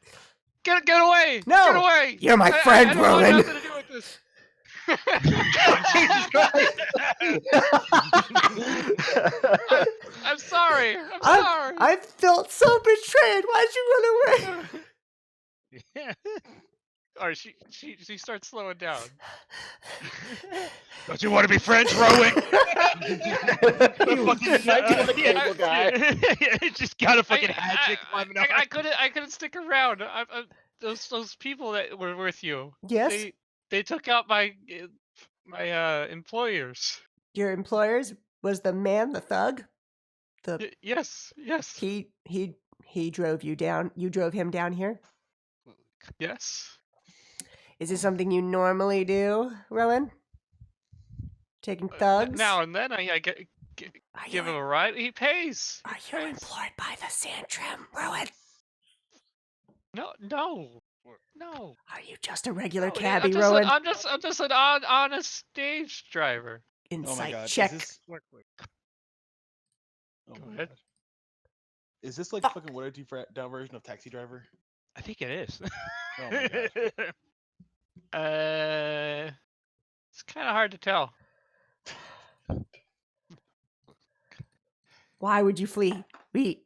Get away! No! Get away! You're my friend, I don't Rowan. want nothing to do with this. Jesus Christ! I'm sorry. I'm sorry. I felt so betrayed. Why'd you run away? Or she starts slowing down. Don't you want to be friends, Rowan? Just got a fucking hatchet climbing up. I couldn't stick around. Those people that were with you. Yes. They took out my employers. Your employers was the man, the thug. Yes. He drove you down. You drove him down here. Yes. Is this something you normally do, Rowan? Taking thugs? Now and then I give him a ride. He pays. Are you employed by the Sandtram, Rowan? No. Are you just a regular No, cabbie, Rowan? I'm just an honest stage driver. Insight check. Go ahead. Is this like fucking what I do for down version of Taxi Driver? I think it is. Oh my gosh. It's kind of hard to tell. Why would you flee? We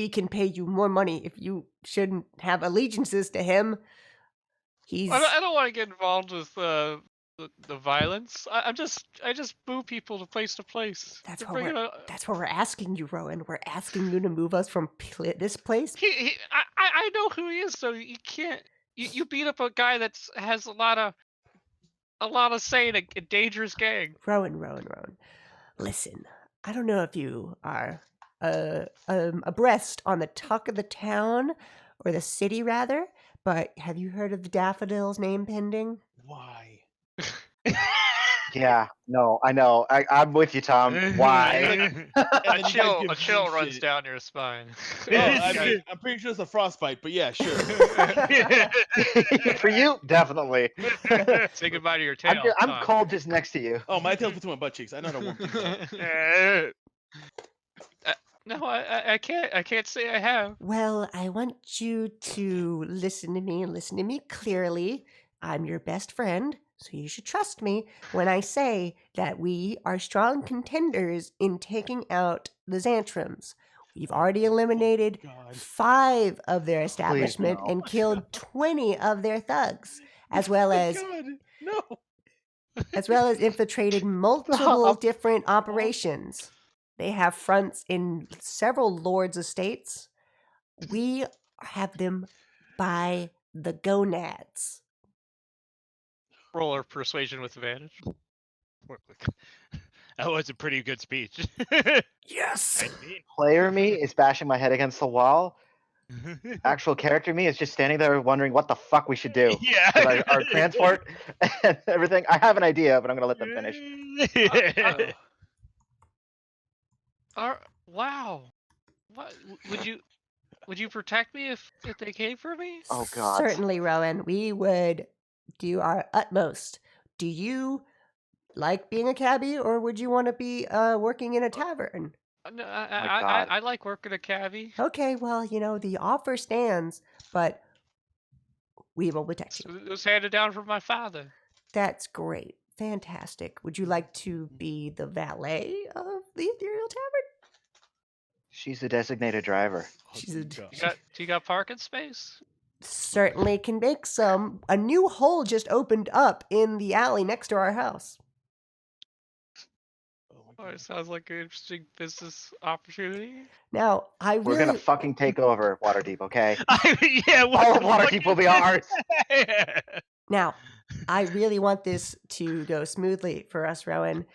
can pay you more money if you shouldn't have allegiances to him. I don't want to get involved with the violence. I just move people to place. That's what we're asking you, Rowan. We're asking you to move us from this place. I know who he is, so you can't. You beat up a guy that has a lot of a lot of saying a dangerous gang. Rowan. Listen, I don't know if you are abreast on the talk of the town, or the city rather, but have you heard of the Daffodils name pending? Why? Yeah, no, I know. I'm with you, Tom. Why? A chill runs down your spine. I'm pretty sure it's a frostbite, but yeah, sure. For you, definitely. Say goodbye to your tail. I'm cold just next to you. Oh, my tail's between my butt cheeks. I know how to warm things up. No, I can't say I have. Well, I want you to listen to me and listen to me clearly. I'm your best friend, so you should trust me when I say that we are strong contenders in taking out the Zantrums. We've already eliminated 5 of their establishment no. and killed 20 of their thugs, as well as infiltrated multiple different operations. They have fronts in several lords' estates. We have them by the gonads. Roll or persuasion with advantage. That was a pretty good speech. Yes. Player me is bashing my head against the wall. Actual character me is just standing there wondering what the fuck we should do. Yeah. Our transport and everything. I have an idea, but I'm gonna let them finish. Wow. What would you protect me if they came for me? Oh God. Certainly, Rowan. We would do our utmost. Do you like being a cabbie, or would you want to be working in a tavern? No, I like working a cabbie. Okay, well, the offer stands, but we will protect you. It was handed down from my father. That's great. Fantastic. Would you like to be the valet of the Ethereal Tavern? She's the designated driver. Do you got parking space? Certainly can make some. A new hole just opened up in the alley next to our house. Oh, it sounds like an interesting business opportunity. Now, We're gonna fucking take over Waterdeep, okay? Yeah, all of Waterdeep will be ours. Now, I really want this to go smoothly for us, Rowan.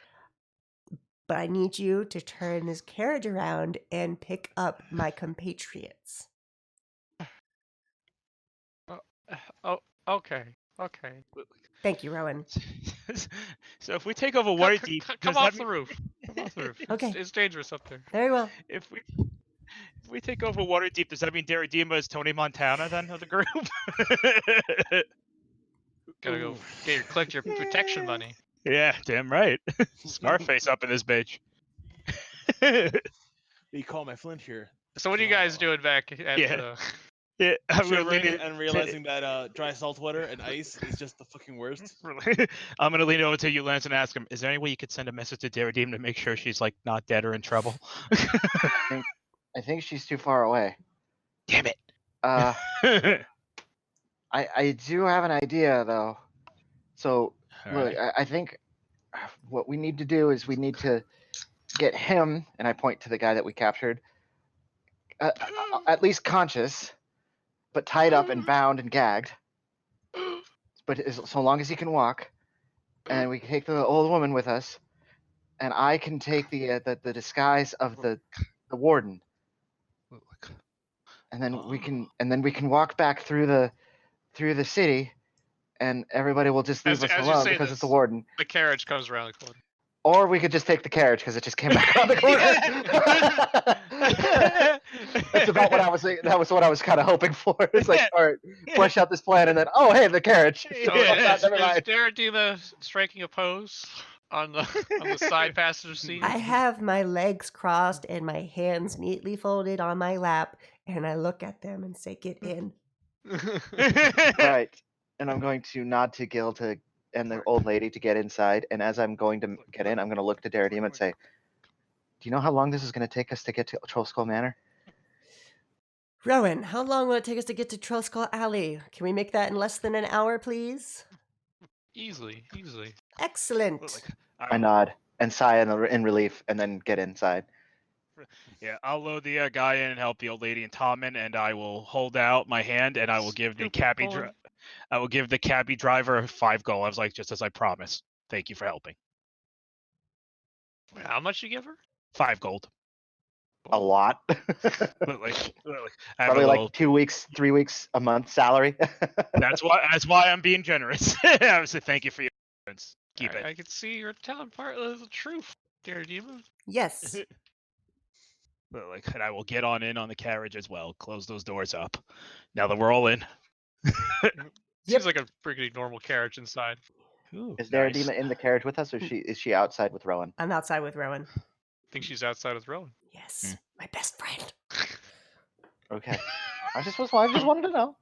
But I need you to turn this carriage around and pick up my compatriots. Oh, okay. Thank you, Rowan. So if we take over Waterdeep, come off the roof. Okay. It's dangerous up there. Very well. If we take over Waterdeep, does that mean Dairadeama is Tony Montana then of the group? Gotta go collect your protection money. Yeah, damn right. Scarface up in this bitch. You call my Flint here. So what are you guys doing back at Yeah, I'm shivering and realizing that dry salt water and ice is just the fucking worst. I'm gonna lean over to you, Lance, and ask him: is there any way you could send a message to Dairadeama to make sure she's like not dead or in trouble? I think she's too far away. Damn it. I do have an idea though. So look, I think what we need to do is we need to get him, and I point to the guy that we captured, at least conscious, but tied up and bound and gagged. But so long as he can walk, and we can take the old woman with us, and I can take the disguise of the warden, and then we can walk back through the city, and everybody will just leave us alone because it's the warden. The carriage comes around the corner. Or we could just take the carriage because it just came back around the corner. That's about what I was saying. That was what I was kind of hoping for. It's like, all right, flesh out this plan, and then, oh, hey, the carriage. So is Dairadeama striking a pose on the side passenger seat? I have my legs crossed and my hands neatly folded on my lap, and I look at them and say, "Get in." Right. And I'm going to nod to Gil and the old lady to get inside. And as I'm going to get in, I'm going to look to Dairadeama and say, "Do you know how long this is going to take us to get to Trollskull Manor?" Rowan, how long will it take us to get to Trollskull Alley? Can we make that in less than an hour, please? Easily. Excellent. I nod and sigh in relief, and then get inside. Yeah, I'll load the guy in and help the old lady and Tom in, and I will hold out my hand and I will give the cabbie driver 5 gold. I was like, just as I promised. Thank you for helping. How much you give her? 5 gold. A lot. Probably like 2 weeks, 3 weeks, a month salary. That's why I'm being generous. I would say thank you for your influence. Keep it. I can see you're telling part of the truth, Dairadeama. Yes. And I will get on in on the carriage as well. Close those doors up. Now that we're all in. Seems like a pretty normal carriage inside. Ooh, Is nice. Dairadeama in the carriage with us, or is she outside with Rowan? I'm outside with Rowan. I think she's outside with Rowan. Yes, my best friend. Okay. I just wanted to know.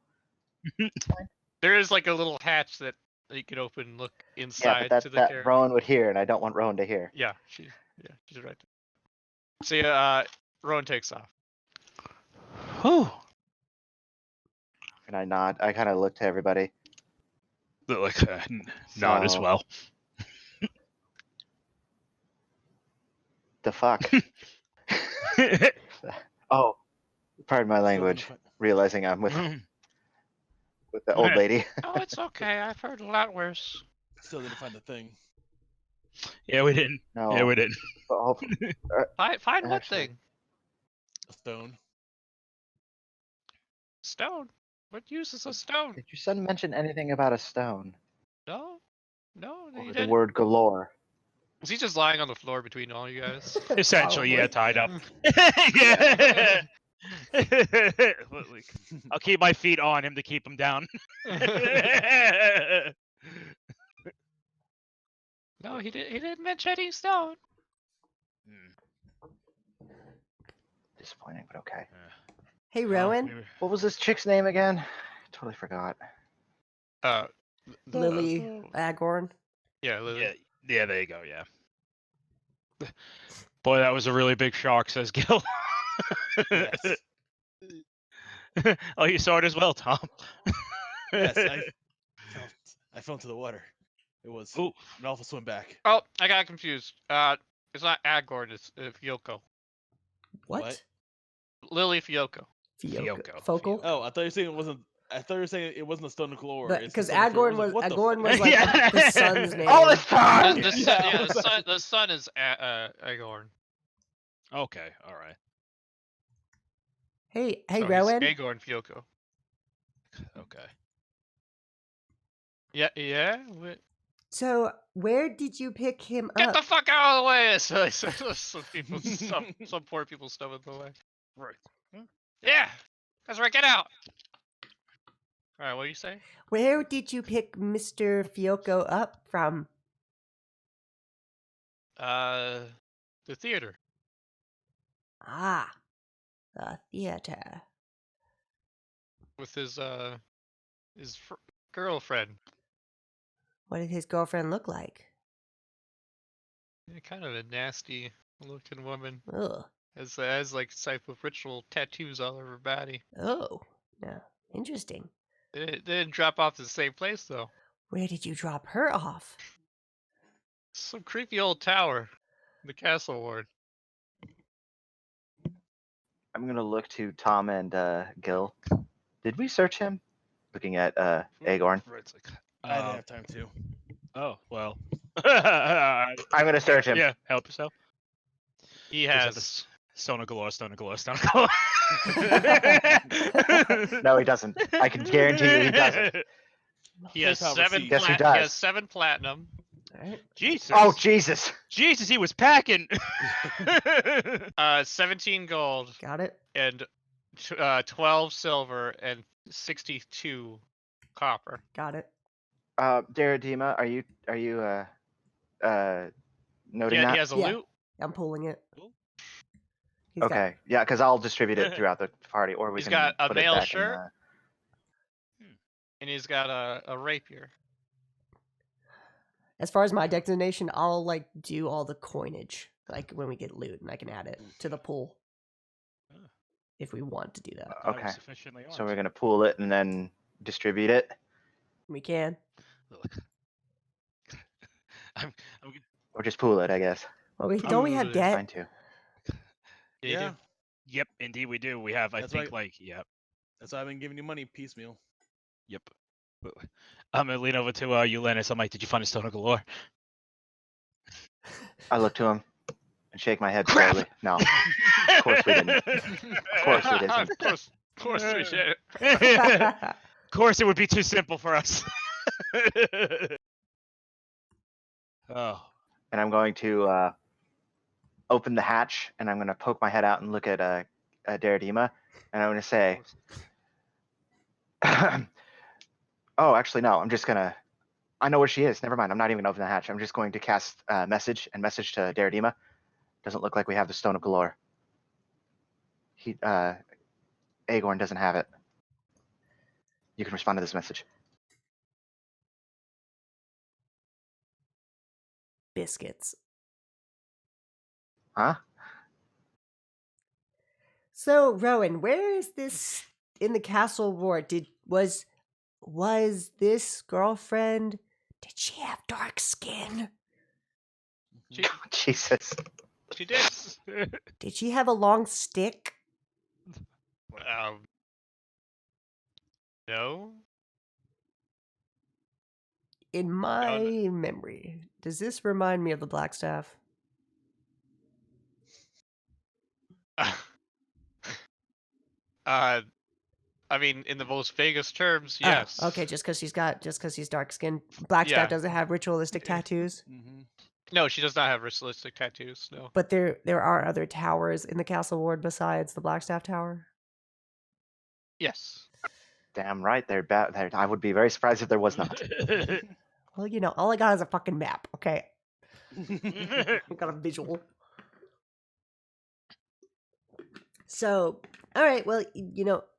There is like a little hatch that you can open and look inside Yeah, to the but that carriage. Rowan would hear, and I don't want Rowan to hear. Yeah, she's right there. See, Rowan takes off. Whew. And I nod. I kind of look to everybody. Not as So- well. The fuck? Oh, pardon my language. Realizing I'm with the old lady. Oh, it's okay. I've heard a lot worse. Still didn't find the thing. Yeah, we didn't. No. Yeah, we didn't. But hopefully, Find what Actually- thing? A stone. Stone. What use is a stone? did your son mention anything about a stone? No, he Or the didn't. word galore? Is he just lying on the floor between all you guys? Essentially, yeah, Probably. tied up. Yeah. I'll keep my feet on him to keep him down. No, he didn't mention any stone. Disappointing, but okay. Hey, Rowan. What was this chick's name again? Totally forgot. Lily Agorn. Yeah, Lily. Yeah, there you go. Yeah. Boy, that was a really big shock, says Gil. Yes. Oh, you saw it as well, Tom. Yes, I fell into the water. It was an awful swim back. Oh, I got confused. It's not Agorn. It's Fyoko. What? Lily Fyoko. Fyoko. Focal. Oh, I thought you were saying it wasn't. I thought you were saying it wasn't a stone of galore. Because Agorn was what the Agorn fuck? was like Yeah. the son's name. All this time. The sun is Agorn. Okay, all right. Hey, So he's Rowan. Agorn Fyoko. Okay. Yeah. So where did you pick him Get up? the fuck out of the way! Some poor people stuff in the way. Right. Yeah, that's right. Get out. All right, what do you say? Where did you pick Mr. Fyoko up from? The theater. Ah, the theater. With his girlfriend. What did his girlfriend look like? Yeah, kind of a nasty looking woman. Ugh. Has like type of ritual tattoos all over her body. Oh, no. Interesting. They didn't drop off to the same place though. Where did you drop her off? Some creepy old tower. The castle ward. I'm gonna look to Tom and Gil. Did we search him? Looking at Agorn. I didn't have time to. Oh, well. I'm gonna search him. Yeah, help yourself. He Just have has. this Stone of galore, stone of galore, stone of galore. No, he doesn't. I can guarantee you he doesn't. He has PayPal seven. receipt. Yes, he He does. has 7 platinum. Alright. Jesus. Oh Jesus! Jesus, he was packing. 17 gold Got it? and 12 silver and 62 copper. Got it. Dairadeama, are you noting Yeah, that? he has a Yeah. loot. I'm pulling it. Cool. He's got- Okay, yeah, because I'll distribute it throughout the party, or we He's can got a put it mail back shirt. in. And he's got a rapier. As far as my destination, I'll like do all the coinage, like when we get loot, and I can add it to the pool if we want to do that. I was Okay. sufficiently So we're armed. gonna pool it and then distribute it, We can. I'm or just pool it, I guess. Well, don't we have Ooh, debt? Fine too. Yeah. You do. Yep, indeed we do. We have, I That's think, right. yep. That's why I've been giving you money piecemeal. Yep. I'm gonna lean over to Ulanus. I'm like, did you find a stone of galore? I look to him and shake my head Crap! slowly. No, of course we didn't. Of course we didn't. Of course we did. Of course it would be too simple for us. Oh. And I'm going to open the hatch, and I'm going to poke my head out and look at Dairadeama, and I'm going to say, oh, actually, no, I'm just going to, I know where she is. Never mind. I'm not even going to open the hatch. I'm just going to cast message to Dairadeama. Doesn't look like we have the Stone of Galore. Agorn doesn't have it. You can respond to this message. Biscuits. Huh? So, Rowan, where is this in the castle ward? Was this girlfriend? Did she have dark skin? Jesus. She did. Did she have a long stick? No. In my memory, does this remind me of the Blackstaff? I mean, in the most vaguest terms, yes. Okay, just because she's dark skinned. Blackstaff doesn't have ritualistic tattoos. Mm-hmm. No, she does not have ritualistic tattoos. No. But there are other towers in the castle ward besides the Blackstaff Tower. Yes. Damn right, they're bad. I would be very surprised if there was not. Well, all I got is a fucking map. Okay, I got a visual. So, all right. Well,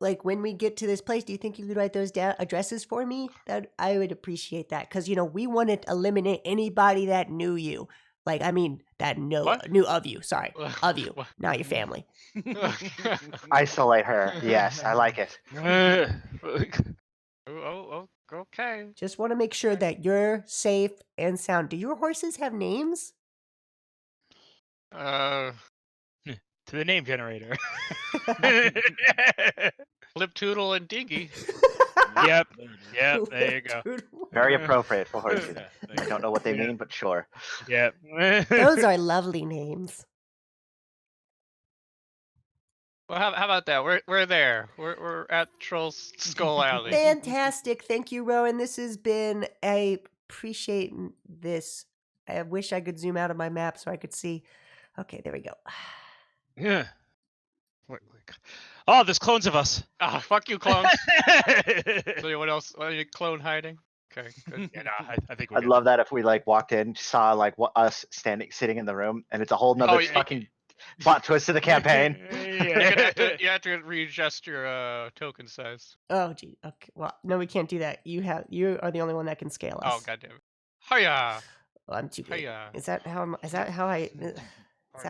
like when we get to this place, do you think you could write those addresses for me? That I would appreciate that, because we want to eliminate anybody that knew you. Like, I mean, that knew of you. Sorry, of you, not your family. Isolate her. Yes, I like it. Oh, okay. Just want to make sure that you're safe and sound. Do your horses have names? To the name generator. Flip Toodle and Dingy. Yep, there you go. Very appropriate for horses. I don't know what they mean, but sure. Yep. Those are lovely names. Well, how about that? We're there. We're at Troll's Skull Alley. Fantastic. Thank you, Rowan. This has been, I appreciate this. I wish I could zoom out of my map so I could see. Okay, there we go. Yeah. Oh, there's clones of us. Ah, fuck you, clones. So what else? What are you clone hiding? Okay, good. Yeah, no, I think we're I'd good. love that if we walked in, saw us sitting in the room, and it's a whole nother fucking plot twist to the campaign. You have to readjust your token size. Oh, gee. Okay. Well, no, we can't do that. You are the only one that can scale us. Oh, goddamn it. Hiya! Well, I'm too big. Hiya. Is that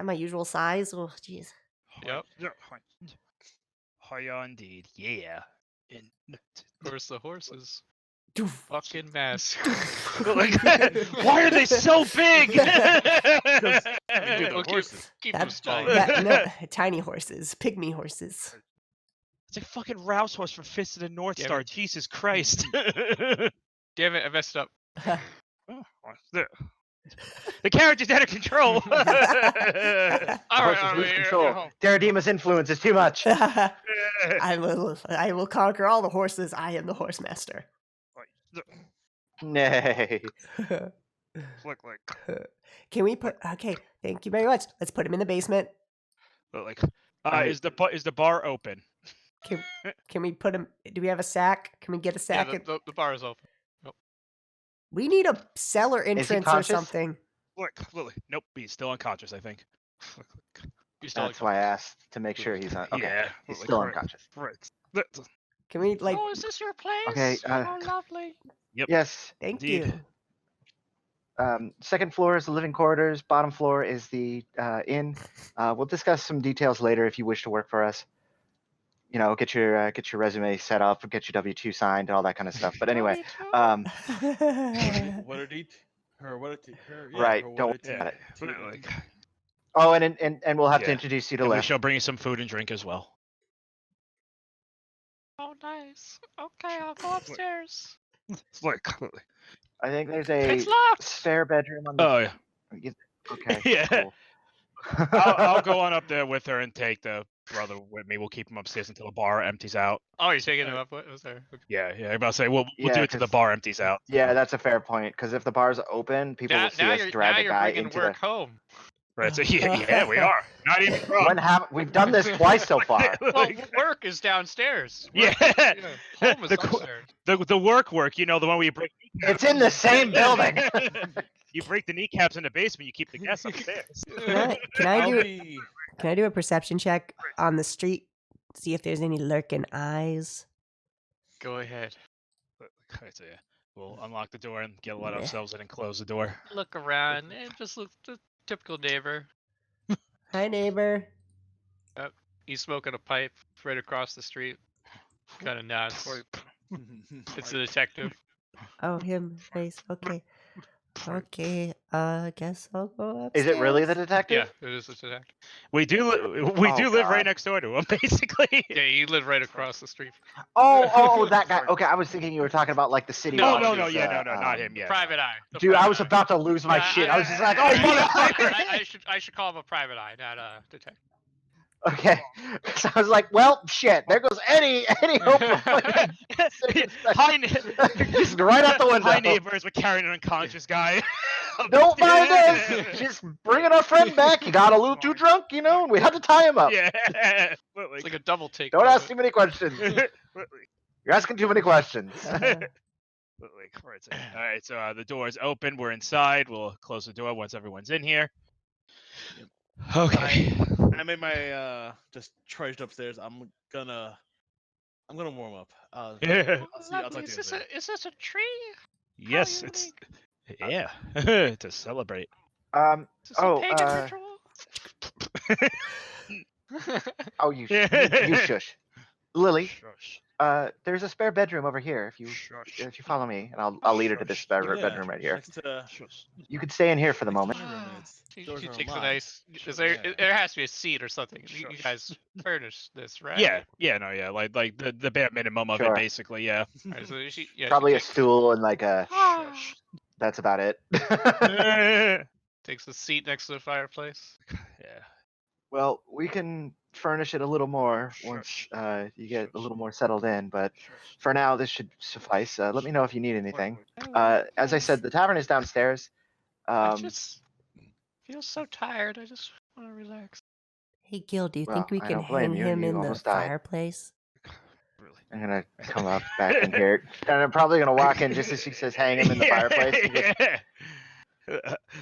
my usual size? Oh, jeez. Yep. Hiya, indeed. Yeah. Of course, the horses. Doof. Fucking mess. Why are they so big? Keep them small. Tiny horses, pygmy horses. It's a fucking Rouse horse from Fist of the North Star. Jesus Christ. Damn it, I messed up. The character's out of control. Horses lose control. Dairadeama's influence is too much. I will conquer all the horses. I am the horse master. Nay. Can we put? Okay, thank you very much. Let's put him in the basement. Is the bar open? Can we put him? Do we have a sack? Can we get a sack? Yeah, the bar is open. Nope. We need a cellar entrance or something. Look, Lily. Nope, he's still unconscious, I think. That's why I asked to make sure he's not. Okay, yeah, he's still unconscious. Can we Oh, is this your place? Okay. Oh, lovely. Yep. Yes. Thank Indeed. you. Second floor is the living quarters. Bottom floor is the inn. We'll discuss some details later if you wish to work for us. Get your resume set up, get your W-2 signed, and all that kind of stuff. But anyway, What are they? Her. Right, her don't what worry about it. Oh, and we'll have to Yeah. introduce you to And we Liv. shall bring you some food and drink as well. Oh, nice. Okay, I'll go upstairs. I think there's a It's locked. spare bedroom on the. Oh yeah. Okay. Yeah. Cool. I'll go on up there with her and take the brother with me. We'll keep him upstairs until the bar empties out. Oh, you're taking him up? What was there? Okay. Yeah. I'm about to say we'll Yeah, do it till the 'cause- bar empties out. Yeah, that's a fair point. Because if the bar's open, people will see us drag a you're guy bringing into work the. home. Right. So yeah, we are. Not even drunk. We've done this twice so far. Well, work is downstairs. Yeah. Home is The upstairs. The work, you know, the one where you break. It's in the same building. You break the kneecaps in the basement. You keep the guests upstairs. Can I do a perception check on the street? See if there's any lurking eyes. Go ahead. Right, so yeah, we'll unlock the door and get let ourselves in and close the door. Look around and just look the typical neighbor. Hi, neighbor. He's smoking a pipe right across the street. Kind of nods. It's a detective. Oh, him. Nice. Okay. Okay. Guess I'll go Is upstairs. it really the detective? Yeah, it is a detective. We do live right next door to him, basically. Yeah, you live right across the street. Oh, that guy. Okay, I was thinking you were talking about like the city. No, No, watchers, not him. Yeah, Private eye. The Dude, I private was eye. about to lose my shit. I was just like, oh, motherfucker. I should call him a private eye, not a detective. Okay, so I was like, well, shit. There goes any hope of fucking Hi, just right out the window. Hi, neighbors. We're carrying an unconscious guy. Don't mind us. Just bringing our friend back. He got a little too drunk, you know, and we had to tie him up. Yeah. It's like a double take. Don't of ask it. too many questions. You're asking too many questions. All right, so the door is open. We're inside. We'll close the door once everyone's in here. Okay. I made my just trudged upstairs. I'm gonna warm up. I'll talk to you Is later. this a tree? Yes, How it's unique. yeah to celebrate. Is this a Oh, pagan ritual? oh, you shush, Lily. Shush. There's a spare bedroom over here. Shush. If you follow me, and I'll lead her to this spare Yeah, bedroom right here. Next to Shush. You could stay in here for the moment. She Doors are takes a unlocked. nice. Sure, There yeah. there has to be a seat or something. You Shush. guys furnish this, right? Yeah, like the bare minimum of Sure. it, basically. Yeah. Alright, so she Probably a takes, stool and like a. Shush. That's about it. takes the seat next to the fireplace. Yeah. Well, we can furnish it a little more once Shush. you get a little more settled in, but for now, this should suffice. Let me know if you need anything. Oh, As I said, the tavern is downstairs. I just feel so tired. I just want to relax. Hey, Gil, do you Well, think we I can don't blame hang you, him you in the almost died. fireplace? Really. I'm gonna come up back in here, and I'm probably gonna walk in just as she says, "Hang him in the fireplace." And just, Yeah.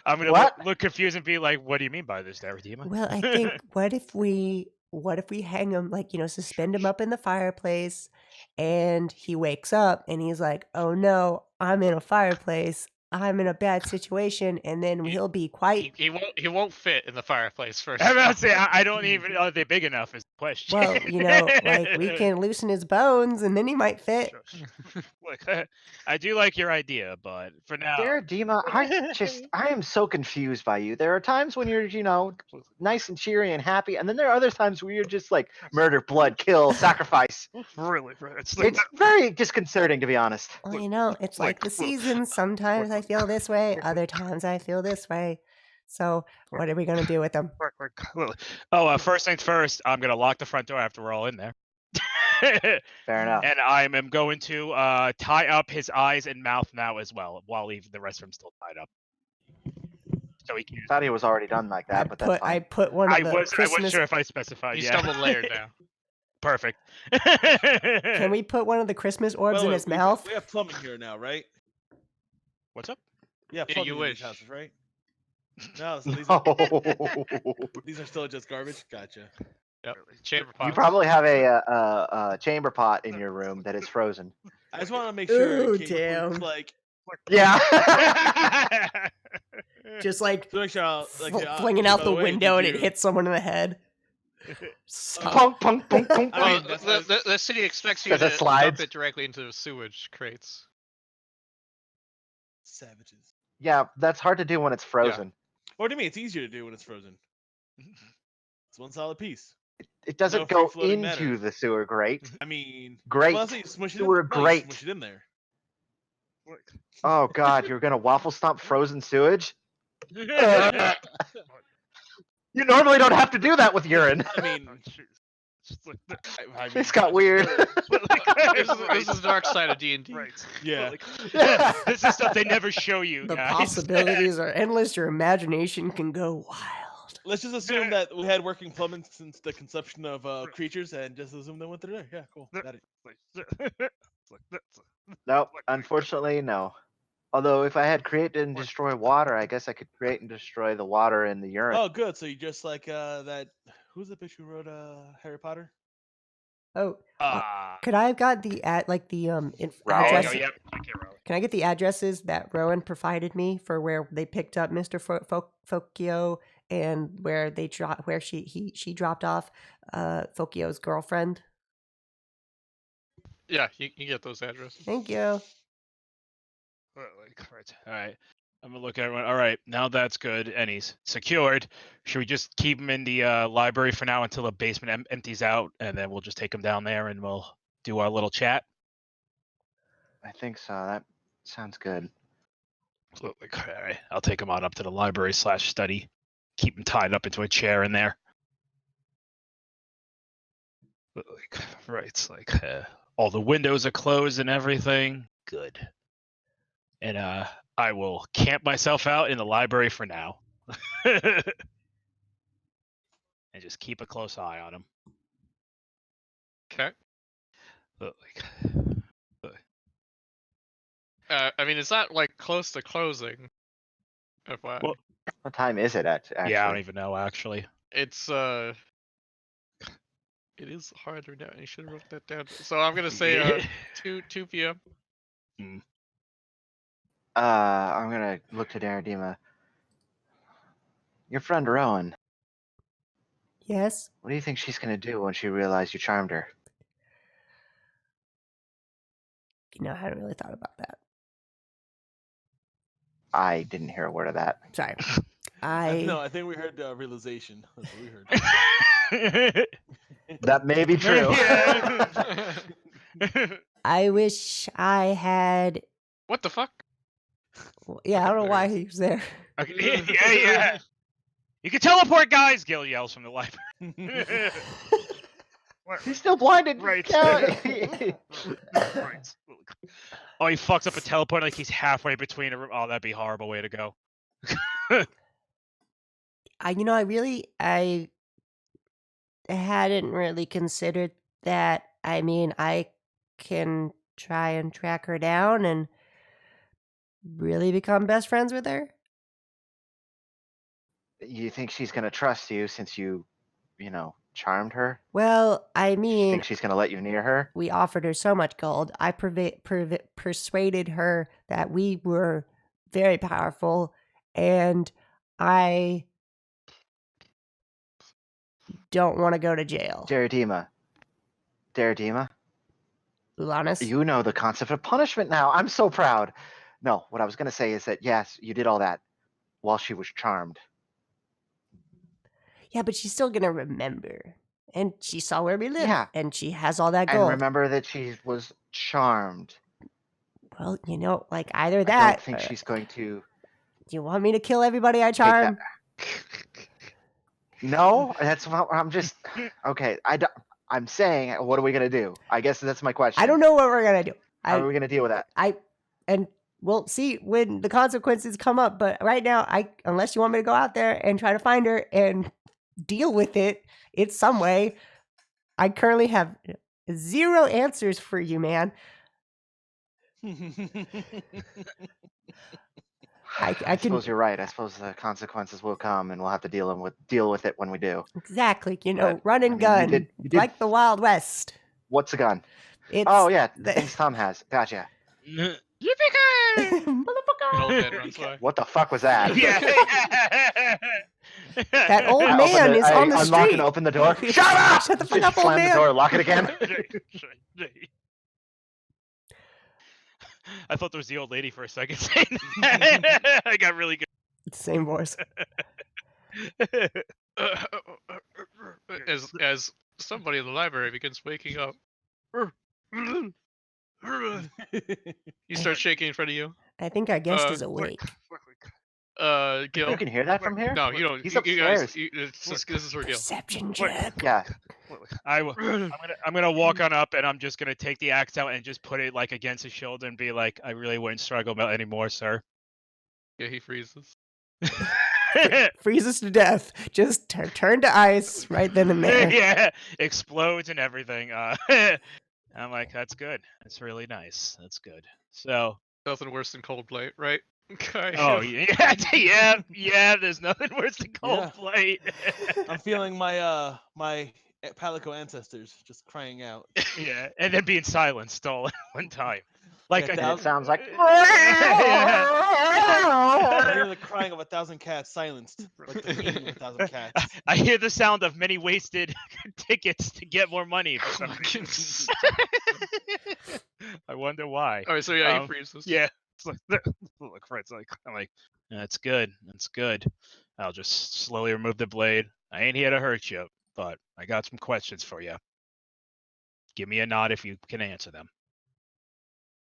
I'm gonna What? look confused and be like, "What do you mean by this, Dairadeama?" Well, I think what if we hang him, like, suspend him up in the fireplace, and he wakes up and he's like, "Oh no, I'm in a fireplace. I'm in a bad situation," and then he'll be quite He won't fit in the fireplace first. I'm about to say I don't even know if they're big enough is the question. well, like we can loosen his bones and then he might fit. Look, I do like your idea, but for now, Dairadeama, I am so confused by you. There are times when you're, nice and cheery and happy, and then there are other times where you're just like murder, blood, kill, sacrifice. really, it's like It's very disconcerting, to be honest. Well, it's like the seasons. Sometimes I feel this way, other times I feel this way. So what are we gonna do with them? First things first, I'm gonna lock the front door after we're all in there. Fair enough. And I am going to tie up his eyes and mouth now as well, while leaving the rest of him still tied up. So he can't. I thought he was already done like that, but that's I fine. put one of I the wasn't Christmas. sure if I specified. He's Yeah. double layered now. Perfect. Can we put one of the Christmas orbs By the in way, his mouth? We have plumbing here now, right? What's up? Yeah, Yeah, plumbing you in wish. these houses, right? No, so No. these are still just garbage. Gotcha. Yep. Chamber pot. You probably have a chamber pot in your room that is frozen. I just want to make sure. Ooh, in case damn. it's like, Yeah. Just like to make sure, flinging out by the way, window and did it you- hits someone in the head. So- Punk, punk, punk, punk, I Well, mean, that's- the city expects you Because it to slides. dump it directly into the sewage crates. Savages. Yeah, that's hard to do when it's frozen. Or to me, it's easier to do when it's frozen. It's one solid piece. It doesn't No go free-floating into matter. the sewer grate. I mean, Grate. Well, you smush it Sewer in. No, you grate. smush it in there. Oh God, you're gonna waffle stomp frozen sewage? You normally don't have to do that with urine. I mean, This got weird. This is the dark side of D&D. Right. Yeah. This is stuff they never show you. The guys. possibilities are endless. Your imagination can go wild. Let's just assume that we had working plumbing since the conception of creatures, and just assume they went through there. Yeah, cool. Got it. Nope, unfortunately, no. Although if I had create and destroy water, I guess I could create and destroy the water in the urine. Oh, good. So you just like that. Who's the bitch who wrote Harry Potter? Oh, could I have got the Rowan. address? Oh, yep. Okay, Rowan. Can I get the addresses that Rowan provided me for where they picked up Mr. Fokio and where they where she dropped off Fokio's girlfriend? Yeah, you get those addresses. Thank you. Right. All right. I'm gonna look at everyone. All right, now that's good, and he's secured. Should we just keep him in the library for now until the basement empties out, and then we'll just take him down there and we'll do our little chat? I think so. That sounds good. All right, I'll take him on up to the library/study. Keep him tied up into a chair in there. Right, all the windows are closed and everything. Good. And I will camp myself out in the library for now. And just keep a close eye on him. Okay. I mean, it's not like close to closing. FYI. Well, What time is it at? Actually? yeah, I don't even know actually. It's it is hard to know. You should have wrote that down. So I'm gonna say 2 p.m. I'm gonna look to Dairadeama. Your friend Rowan. Yes. What do you think she's gonna do when she realizes you charmed her? You know, I hadn't really thought about that. I didn't hear a word of that. Sorry. No, I think we heard realization. That's what we heard. That may be true. I wish I had. What the fuck? Yeah, I don't know why he was there. Okay, yeah. You can teleport, guys! Gil yells from the library. He's still blinded. Right. Right. Right. Oh, he fucks up a teleport like he's halfway between a room. Oh, that'd be a horrible way to go. I hadn't really considered that. I mean, I can try and track her down and really become best friends with her. You think she's gonna trust you since you charmed her? Well, I You mean, think she's gonna let you near her? we offered her so much gold. I persuaded her that we were very powerful, and I don't want to go to jail. Dairadeama. Ulanis? You know the concept of punishment now. I'm so proud. No, what I was gonna say is that yes, you did all that while she was charmed. Yeah, but she's still gonna remember. And she saw where we live. Yeah. And she has all that And gold. remember that she was charmed. Well, either I that. don't think she's going to. Do you want me to kill everybody I charm? No, that's what I'm just. Okay, I'm saying, what are we gonna do? I guess that's my question. I don't know what we're gonna do. How are we gonna deal with that? And we'll see when the consequences come up. But right now, unless you want me to go out there and try to find her and deal with it in some way, I currently have 0 answers for you, man. I suppose you're right. I suppose the consequences will come, and we'll have to deal with it when we do. Exactly. But, run and gun, you did. like the Wild West. What's a gun? It's Yeah, the things Tom has. Gotcha. Yippee-ki! Motherfucker! Old man runs by. What the fuck was that? Yeah. That old I man is on the unlock street. and open the door. Shut up! Shut the fuck Just up, old slam man. the door, lock it again. I thought there was the old lady for a second saying that. I got really good. Same voice. As somebody in the library begins waking up, you start shaking in front of you. I think our guest is awake. Gil. You can hear that from here? No, you don't. He's You guys, upstairs. this is for Gil. Perception check. Yeah. I'm gonna walk on up and I'm just gonna take the axe out and just put it like against his shoulder and be like, I really wouldn't struggle about anymore, sir. Yeah, he freezes. Freezes to death. Just turn to ice right then and there. Yeah, explodes and everything. I'm like, that's good. That's really nice. That's good. So. Nothing worse than Coldplay, right? Okay. Oh yeah. There's nothing worse than Coldplay. I'm feeling my my Palico ancestors just crying out. Yeah, and then being silenced all at one time. Like Yeah, It sounds like. I hear the crying of 1,000 cats silenced. Like the screaming of 1,000 cats. I hear the sound of many wasted tickets to get more money for some reason. I wonder why. All right, so yeah, he freezes. Yeah. It's like, look, Fred's like, I'm like, that's good. That's good. I'll just slowly remove the blade. I ain't here to hurt you, but I got some questions for you. Give me a nod if you can answer them.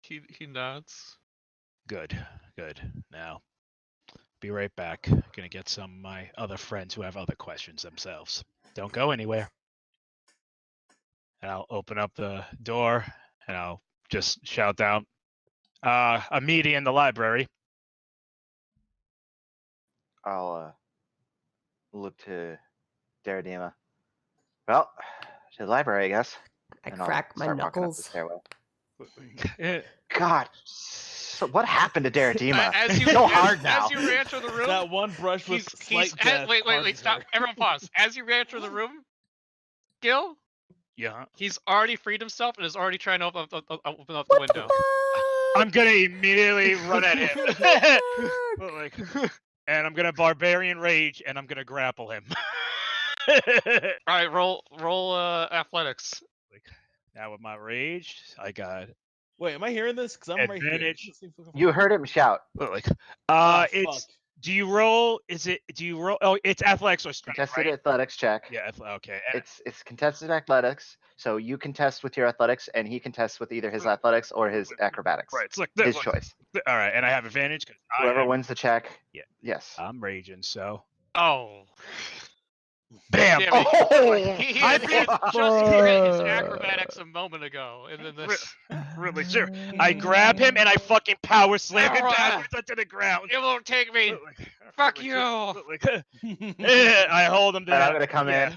He nods. Good. Now, be right back. Gonna get some of my other friends who have other questions themselves. Don't go anywhere. And I'll open up the door and I'll just shout down, a meeting in the library. I'll look to Dairadeama. Well, to the library, I guess. I And I'll crack my start walking up the knuckles. stairwell. God, what happened to Dairadeama? As you, so hard now. As you re-enter the room, That one brush was slight death. Wait, harms stop. her. Everyone pause. As you re-enter the room, Gil, Yeah. he's already freed himself and is already trying to open up the window. I'm gonna immediately run at him. And I'm gonna barbarian rage and I'm gonna grapple him. All right, roll athletics. Now with my rage, I got Wait, am I hearing this? Because I'm right advantage. here. You heard him shout. it's fuck. do you roll? Oh, it's athletics or strength, Contested right? athletics check. Yeah, okay. And It's contested athletics. So you contest with your athletics, and he contests with either his athletics or his acrobatics. right, it's like His look, choice. All right, and I have advantage because Whoever wins the check. Yeah. Yes. I'm raging, so Oh. bam! Damn it. Oh! He had just hit his acrobatics a moment ago, and then this. Really sure. I grab him and I fucking power slam him Alright. backwards onto the ground. It won't take me. Fuck you. I hold him down. And I'm gonna come in.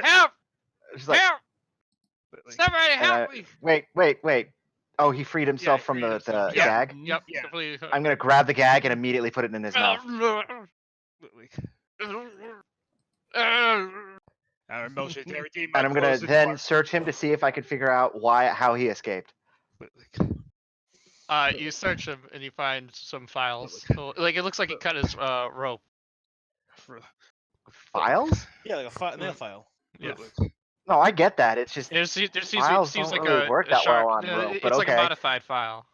Help! It's like, Help! Somebody and help me! wait. Oh, he freed himself he from freed the himself. gag. Yep. Yeah. Completely. I'm gonna grab the gag and immediately put it in his mouth. Our emotions, And I'm gonna then search him to see if I can figure out how he escaped. You search him and you find some files. So, like it looks like he cut his rope. Files? Yeah, like a nail file. Yeah. No, I get that. It's just There files seems don't like really work that well on rope, it's but like a okay. modified file.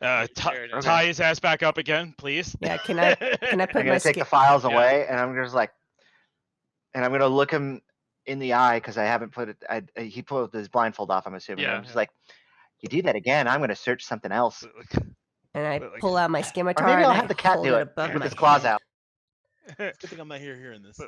tie his ass back up again, please. Yeah, can I put I'm my gonna take the skin? files away, and I'm just like, and I'm gonna look him in the eye because I haven't put it. He pulled his blindfold off. I'm assuming. Yeah, I'm just like, you do that again, I'm gonna search something else. And I pull out my scimitar. Or maybe and I'll I have the cat hold do it it above with my his claws head. out. Good thing I'm not hearing this.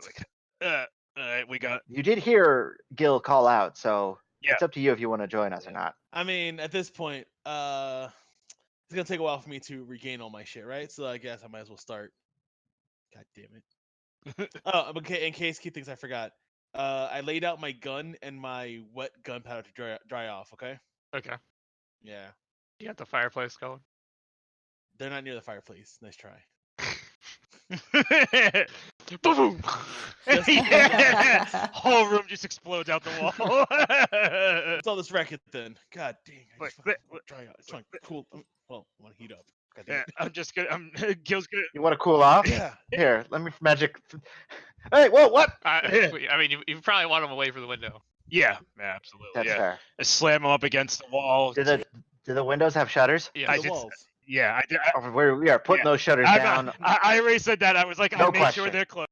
Alright, we got. You did hear Gil call out, so Yeah. it's up to you if you want to join us or not. I mean, at this point, it's gonna take a while for me to regain all my shit, right? So I guess I might as well start. God damn it. Oh, okay. In case Keith thinks I forgot, I laid out my gun and my wet gunpowder to dry off. Okay. Okay. Yeah. You got the fireplace going. They're not near the fireplace. Nice try. Boom! Yeah. Whole room just explodes out the wall. It's all this racket then. God dang. I just Look, fucking dry out. It's fine. Cool. Well, I want to heat up. God damn Yeah, it. I'm just gonna. Gil's gonna. You want to cool off? Yeah. Here, let me magic. Hey, whoa, what? I mean, you probably want him away from the window. Yeah, absolutely. That's yeah. fair. I slam him up against the wall. Do the windows have shutters? Yeah. I The just- walls. Yeah, I did. We are putting those shutters down. I already said that. I was like, No I made sure question. they're closed.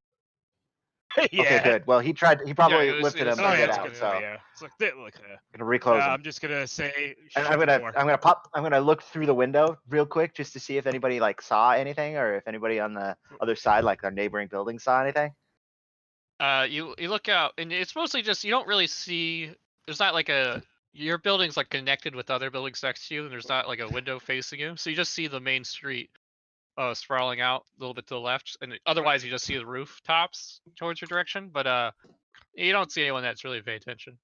Yeah. Okay, good. Well, he probably it was- lifted it was him Oh, to yeah, get it's out. good. So Yeah. It's like, look. gonna reclose him. I'm just gonna say. And shut the door. I'm gonna look through the window real quick just to see if anybody like saw anything or if anybody on the other side, like their neighboring building, saw anything. You look out, and it's mostly just you don't really see. There's not like your building's like connected with other buildings next to you, and there's not like a window facing you, so you just see the main street, sprawling out a little bit to the left, and otherwise you just see the rooftops towards your direction. But you don't see anyone that's really paying attention.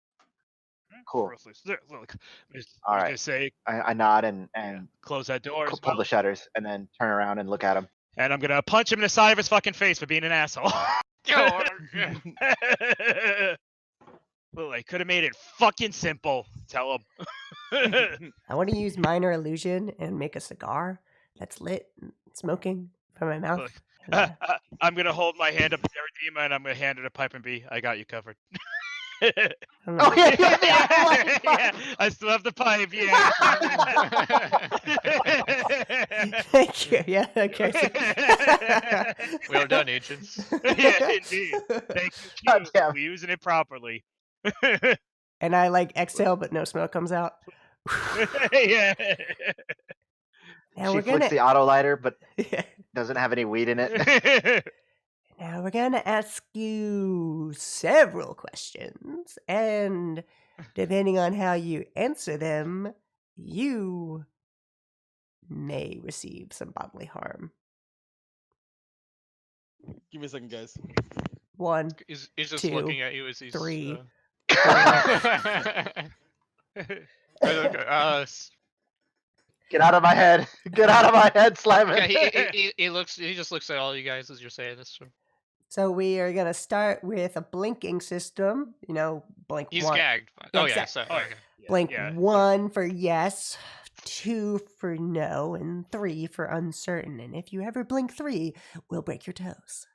Cool. Look, All I was right. gonna say, I nod and close that door. as pull well. the shutters and then turn around and look at him. And I'm gonna punch him in the side of his fucking face for being an asshole. Well, I could have made it fucking simple. Tell him. I want to use minor illusion and make a cigar that's lit and smoking from my mouth. Look, And, I'm gonna hold my hand up to Dairadeama and I'm gonna hand it a pipe and be. I got you covered. I don't know. Oh yeah, you have the acolyte. Yeah, I still have the pipe. Yeah. Thank you. Yeah. Okay. Well done, agents. Yeah, indeed. Thank you. God Q. damn. We're using it properly. And I like exhale, but no smoke comes out. Yeah. Now She we're flicks gonna. the auto lighter, but doesn't have any weed in it. Now we're gonna ask you several questions, and depending on how you answer them, you may receive some bodily harm. Give me a second, guys. 1, He's just 2, looking at you as he's 3. Get out of my head! Get out of my head, Simon! Yeah, he just looks at all you guys as you're saying this. So we are gonna start with a blinking system. You know, blink He's 1. gagged. Yeah, Oh yeah, exactly. so, okay. Blink yeah. 1 for yes, 2 for no, and 3 for uncertain. And if you ever blink 3, we'll break your toes.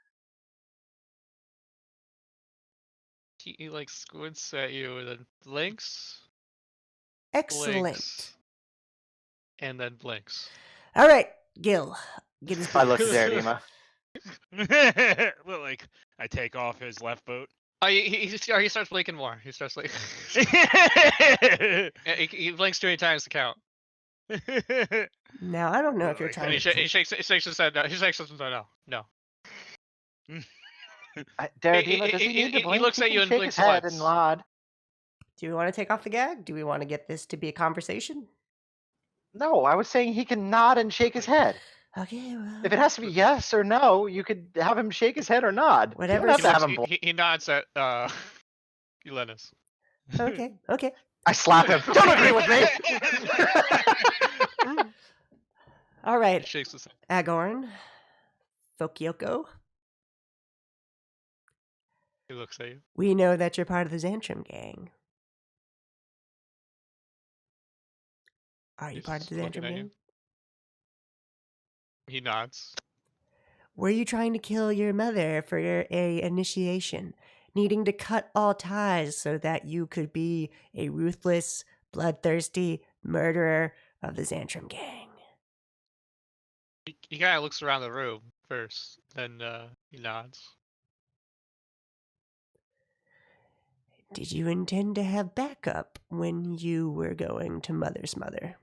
He like squints at you and then blinks, Excellent. blinks, and then blinks. All right, Gil, get his I look at boots. Dairadeama. Well, like I take off his left boot. Oh, he starts blinking more. He starts like he blinks 20 times to count. Now I don't know if you're Like, trying And to. he shakes his head. No. He shakes his head. No. Dairadeama, does he need to he blink? looks He at you can and shake blinks his head once. and nod. Do we want to take off the gag? Do we want to get this to be a conversation? No, I was saying he can nod and shake his head. Okay, well. If it has to be yes or no, you could have him shake his head or nod. Whatever You don't have to have him. He nods at Ulenus. Okay. I slap him. Don't agree with me. All right, He shakes his head. Agorn, Fokyoko, He looks at you. we know that you're part of the Zantrum gang. Are you He's part of the just looking Zantrum at you. gang? He nods. Were you trying to kill your mother for a initiation, needing to cut all ties so that you could be a ruthless, bloodthirsty murderer of the Zantrum gang? He kind of looks around the room first, then he nods. Did you intend to have backup when you were going to Mother's mother?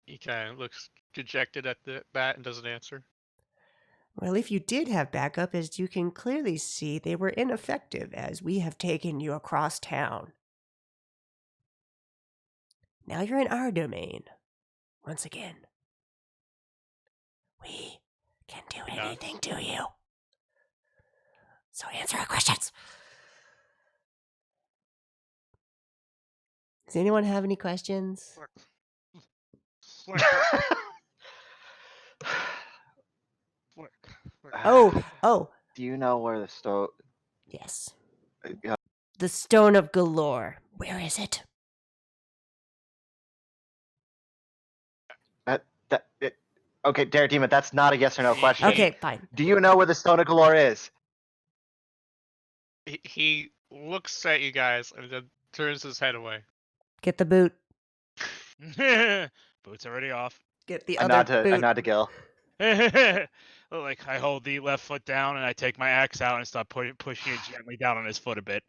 He kind of looks dejected at that and doesn't answer. Well, if you did have backup, as you can clearly see, they were ineffective as we have taken you across town. Now you're in our domain. Once again. We can do anything to you. So answer our questions. Does anyone have any questions? Oh, Do you know where the stove? yes. The Stone of Galore. Where is it? Okay, Dairadeama, that's not a yes or no question. Okay, fine. Do you know where the Stone of Galore is? He looks at you guys and then turns his head away. Get the boot. Boots already off. Get the I other boot. nod to Gil. Like I hold the left foot down and I take my axe out and start pushing it gently down on his foot a bit.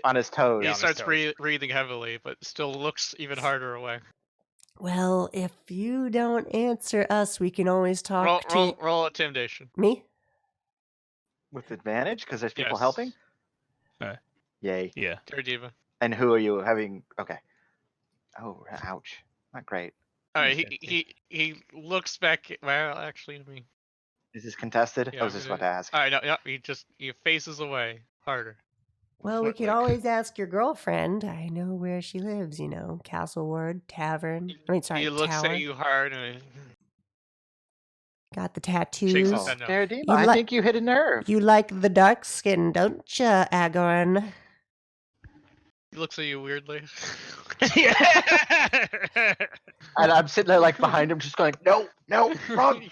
On his toes. He on his starts toes. breathing heavily, but still looks even harder away. Well, if you don't answer us, we can always talk to Roll intimidation. me. With advantage, because there's people Yes. helping? Uh, Yay. Yeah. Dairadeama. And who are you having? Okay. Oh, ouch. Not great. All right, he looks back. Well, actually, I mean, Is this contested? yeah, I was just about to ask. All right, no, he faces away harder. Well, we could always ask your girlfriend. I know where she lives, Castleward Tavern. He looks tower. at you hard and Got the Shakes tattoos. his Oh, head no. Dairadeama, You I li- think you hit a nerve. You like the dark skin, don't ya, Agorn? he looks at you weirdly. And I'm sitting there like behind him, just going, no, wrong,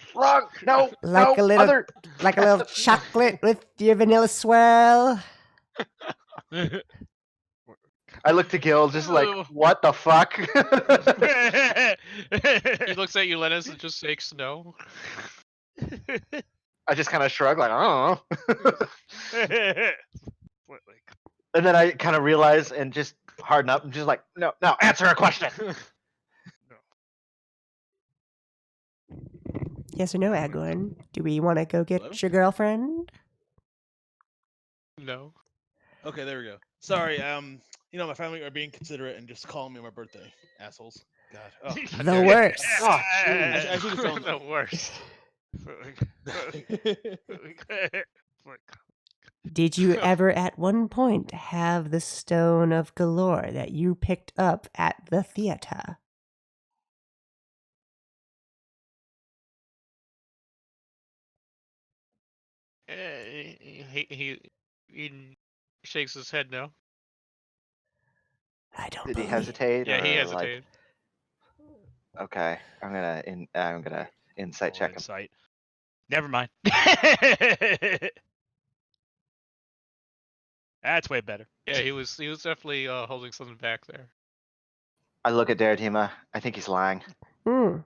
no, Like no, a little- other. Like a little chocolate with your vanilla swirl. I look to Gil, just like, Ew. what the fuck? He looks at you, Lennis, and just shakes no. I just kind of shrug, like, I don't know. And then I kind of realize and just harden up and just like, no, answer a question. Yes or no, Agorn? Do we want to go get Hello? your girlfriend? No. Okay, there we go. Sorry, my family are being considerate and just calling me on my birthday, assholes. God. Oh. The worst. Oh, I should have known The worst. Did you ever at one point have the Stone of Galore that you picked up at the theater? He shakes his head no. I don't Did he believe. hesitate? Yeah, he or, hesitated. Like, okay, I'm gonna insight check him. Insight. Never mind. That's way better. Yeah, he was definitely holding something back there. I look at Dairadeama. I think he's lying. Hmm.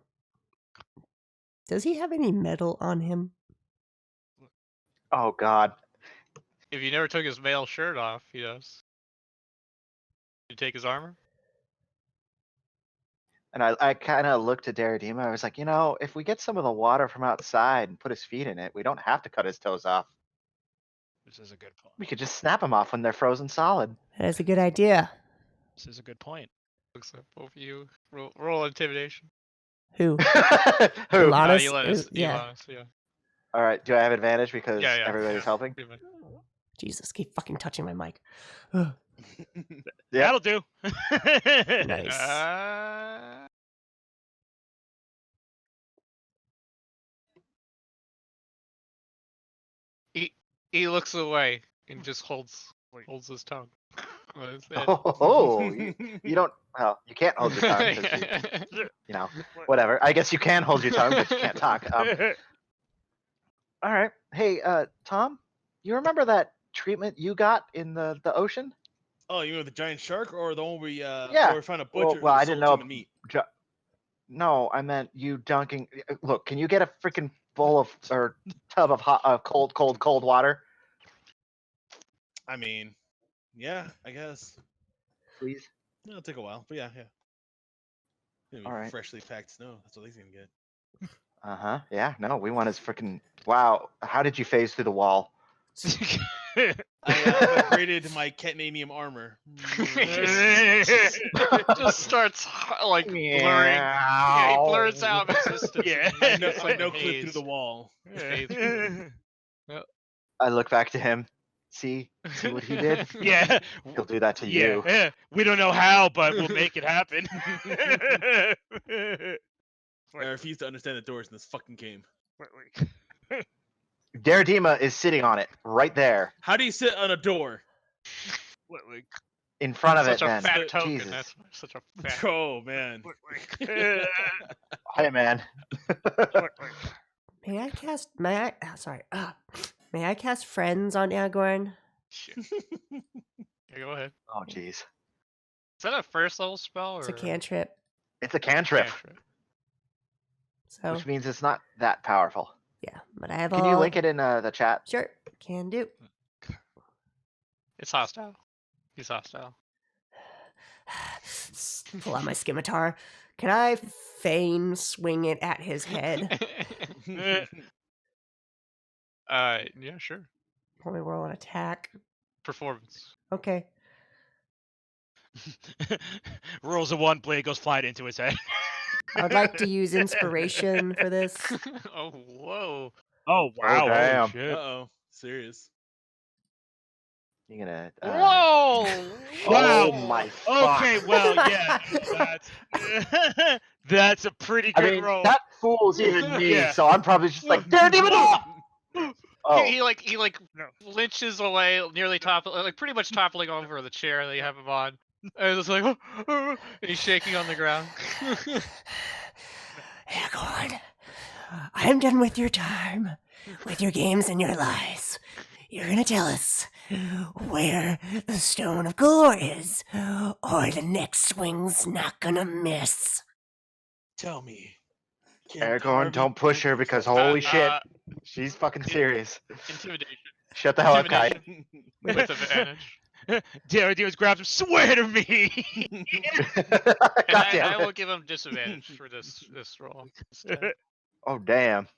Does he have any metal on him? Oh God. If you never took his male shirt off, he does. You take his armor? And I kind of looked at Dairadeama. I was like, if we get some of the water from outside and put his feet in it, we don't have to cut his toes off. This is a good point. We could just snap them off when they're frozen solid. That is a good idea. This is a good point. Looks like both of you. Roll intimidation. Who? Who? Elanus? Elanus, Yeah. Elanus, yeah. All right. Do I have advantage because Yeah, everybody's helping? Pretty much. Jesus, keep fucking touching my mic. Yeah. That'll do. Nice. He looks away and just holds his tongue. Oh, you don't. Well, you can't hold your tongue. 'Cause whatever. I guess you can hold your tongue, but you can't talk. All right. Hey, Tom, you remember that treatment you got in the ocean? Oh, you mean the giant shark or the one we Yeah. where we found a butcher? Well, who I didn't sold know. human meat? No, I meant you dunking. Look, can you get a freaking bowl of or tub of hot, cold water, I mean, yeah, I guess. please? It'll take a while, but yeah. Maybe All right. freshly packed snow. That's what he's gonna get. Yeah. No, we want his freaking. Wow. How did you phase through the wall? I upgraded my Ketnanium armor. Just starts like blurring. Yeah, he blurs out of existence. Yeah. It's I no clip haze. through the wall. Haze. I look back to him. See what he did? Yeah. He'll do that to you. Yeah. We don't know how, but we'll make it happen. I refuse to understand the doors in this fucking game. Dairadeama is sitting on it right there How do you sit on a door? in front of Such it. a Then fat token. Jesus. That's such a fat. Oh man. Hey man. May I cast? May I cast friends on Agorn? Shit. Yeah, go ahead. Oh jeez. Is that a first level spell or It's a cantrip. It's a cantrip. cantrip? So which means it's not that powerful. yeah, but I have Can you link it in the chat? Sure, can do. It's hostile. He's hostile. Pull out my scimitar. Can I feign swing it at his head? Yeah, sure. Let me roll an attack. Performance. Okay. Rolls a 1, blade goes flying into his head. I would like to use inspiration for this. Oh, whoa. Oh wow! Holy damn. shit. Uh-oh. Serious. You're gonna. Whoa! Wow. Oh my fuck. Okay, well, yeah, that's a pretty good I mean, roll. that fools even me, Yeah. so I'm probably just like, Dairadeama! Oh, He flinches away, nearly pretty much toppling over the chair that you have him on. And it's like, and he's shaking on the ground. Aragorn, I'm done with your time, with your games and your lies. You're gonna tell us where the Stone of Glory is, or the next swing's not gonna miss. Tell me. Aragorn, don't push her because holy shit, she's fucking serious. Intimidation. Shut the hell up, Kai. With advantage. Dairadeama grabs him. Swear to me. God And damn I it. will give him disadvantage for this roll. instead. Oh, damn.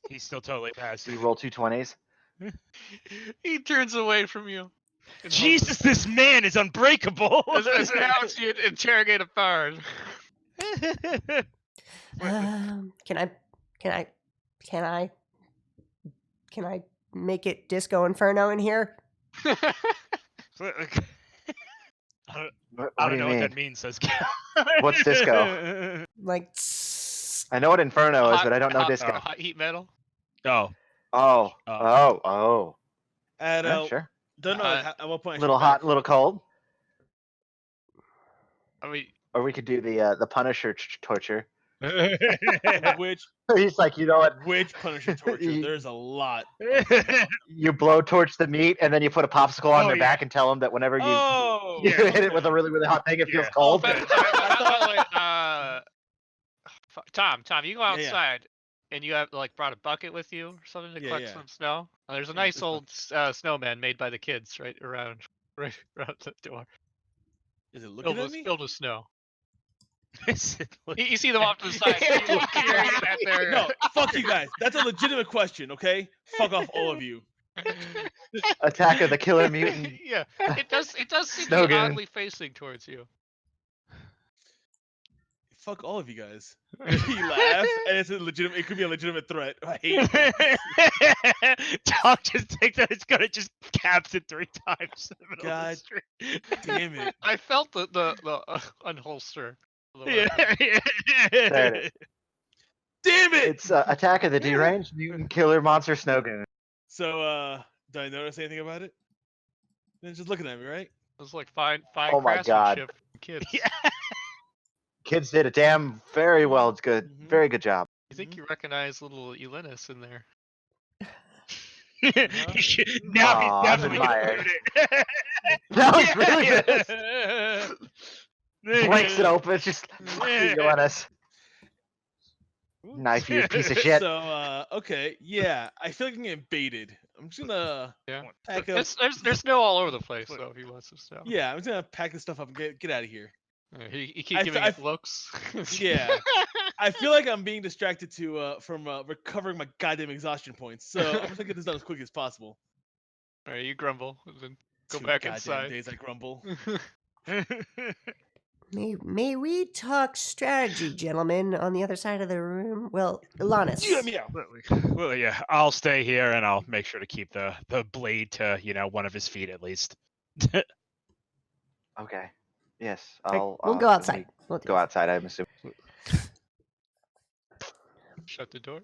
He's still totally You passive. roll 2 20s. He turns away from you. and Jesus, this man is unbreakable. As now it's you interrogate a bard. Can I make it Disco Inferno in here? I What don't do you know mean? what that means, says Cal. What's disco? Like, I know what Inferno is, but I don't know disco. Hot heat metal. Oh. Oh. At Yeah, sure. don't know at what point. A little hot, a little cold. I mean, Or we could do the Punisher torture. Which He's like, you know what? Punisher torture? There's a lot. You blow torch the meat, and then you put a popsicle on their back and tell them that whenever you, you hit it with a really, really hot thing, it feels cold. Tom, you go outside, and you have brought a bucket with you or something to collect some snow. There's a nice old snowman made by the kids right around the door. Is it looking at me? Filled with snow. You see them off to the side. At their... No, fuck you guys. That's a legitimate question, okay? Fuck off, all of you. Attack of the Killer Mutant. Yeah, it does seem to be oddly facing towards you. Fuck all of you guys. You laugh, and it's a legitimate. It could be a legitimate threat. I hate it. Tom just thinks that it's gonna just caps it 3 times. In the middle God of the street. damn it! I felt the unholster. Yeah. There it is. Damn it! It's Attack of the Deranged Mutant Killer Monster Snowgoon. So, did I notice anything about it? Then just looking at me, right? It was like fine Oh my God. craftsmanship. Kids. Yeah. Kids did a very well. It's good. Mhm. Very good job. You think you recognize little Elenus in there? Now Aw, he's I'm definitely admired. doing it. That was really good. Breaks it open. It's just you let us knife you, piece of shit. So, okay, yeah. I feel like I'm getting baited. I'm just gonna pack up. There's snow all over the place, though. If he wants some snow. Yeah, I'm just gonna pack this stuff up and get out of here. He keeps giving it looks. Yeah, I feel like I'm being distracted from recovering my goddamn exhaustion points. So I'm just gonna get this done as quickly as possible. All right, you grumble, and then go 2 back goddamn inside. days I grumble. May we talk strategy, gentlemen, on the other side of the room? Well, Elanus. Well, yeah, I'll stay here and I'll make sure to keep the blade to one of his feet at least. Okay. Yes, We'll go outside. We'll Go outside, I'm assuming. Shut the door.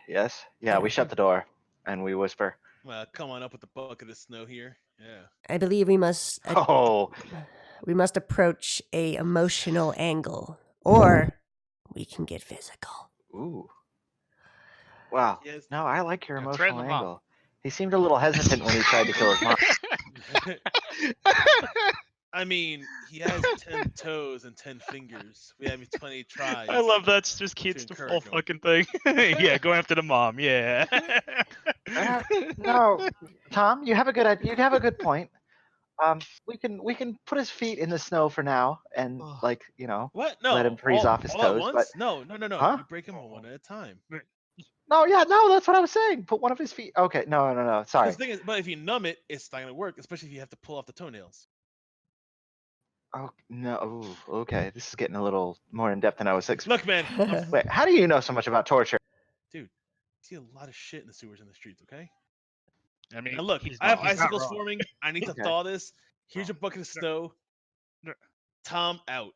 Yes. Yeah, we shut the door and we whisper. Come on up with the bucket of snow here. Yeah. I believe we must Oh, approach a emotional angle, or we can get physical. ooh. Wow. Yes. No, I like your Yeah, threaten emotional the mom. angle. He seemed a little hesitant when he tried to kill his mom. I mean, he has 10 toes and 10 fingers. We have 20 tries. I love that. Just keeps the whole fucking thing. Yeah, go after the mom. Yeah. No, Tom, you have a good point. We can put his feet in the snow for now, and What? No. let him freeze off his all toes. At once? No. Huh? You break him one at a time. No, that's what I was saying. Put one of his feet. Okay, no. Sorry. The thing is, but if you numb it, it's not gonna work, especially if you have to pull off the toenails. Oh no. Ooh, okay, this is getting a little more in depth than I was expecting. Look, man. Wait, how do you know so much about torture? Dude, I see a lot of shit in the sewers and the streets. Okay. I mean, Now look, I have icicles forming. I need to thaw this. Here's your bucket of snow. Tom out.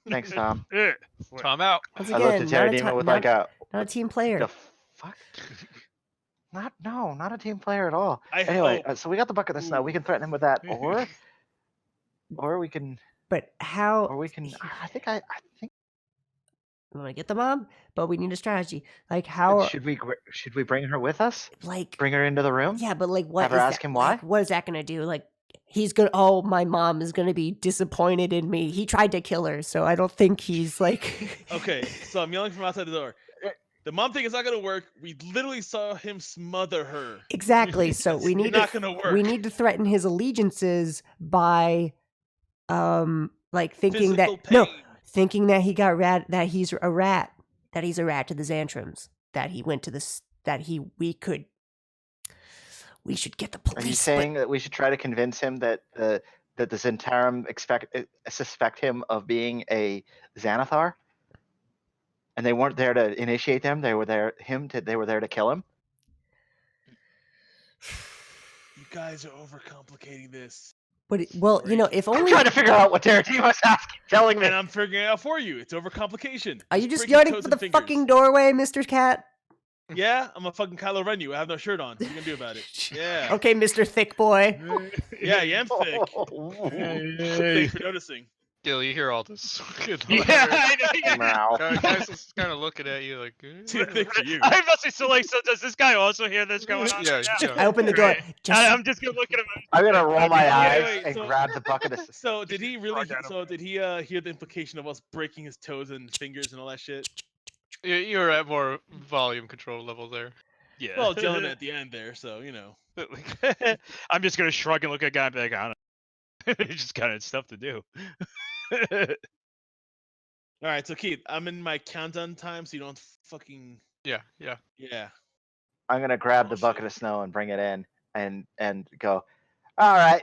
Thanks, Tom. Tom out. Once I looked again, at Dairadeama with like a not a team player. the fuck. Not a team player at all. I Anyway, hope. so we got the bucket of snow. We can threaten him with that, or we can, But how? or we can. I think We want to get the mom, but we need a strategy. Like how? should we bring her with us? Like Bring her into the room? yeah, but like what? Have her is ask that, him why? Like, what is that gonna do? Like he's gonna. Oh, my mom is gonna be disappointed in me. He tried to kill her, so I don't think he's like. Okay, so I'm yelling from outside the door. The mom thing is not gonna work. We literally saw him smother her. Exactly. So we need not gonna work. We need to threaten his allegiances by, like thinking Physical that no, pain. thinking that he got rat, that he's a rat, that he's a rat to the Zantrums, that he went to this, that we should get the police. Are you saying that we should try to convince him that the Zentarum suspect him of being a Xanathar? And they weren't there to initiate them. They were there to kill him. You guys are overcomplicating this. But well, you know, if I'm only trying to figure out what Dairadeama's telling me. And I'm figuring it out for you. It's overcomplication. are you just break his yelling toes for and the fingers. fucking doorway, Mr. Cat? Yeah, I'm a fucking Kylo Ren. You. I have no shirt on. What are you gonna do about it? Yeah. Okay, Mr. Thick Boy. Yeah, I am thick. Thanks for noticing. Gil, you hear all this? Yeah, I know. Meow. Guys just kind of looking at you like. Too thick for you. I must be so like. So does this guy also hear this going on? Yeah, yeah. I opened the door. Just, I'm just gonna look at him. I'm gonna roll my eyes wait, and so- grab the bucket of. So did he really? Fuck, I don't So did he hear the implication of us breaking his toes and fingers and all that shit? You're at more volume control level there. Yeah. Well, yelling at the end there, so you know. I'm just gonna shrug and look at the guy and be like, I don't know. It's just kind of stuff to do. All right, so Keith, I'm in my countdown time, so you don't fucking Yeah. yeah. I'm gonna grab the Oh, bucket shit. of snow and bring it in and go. All right,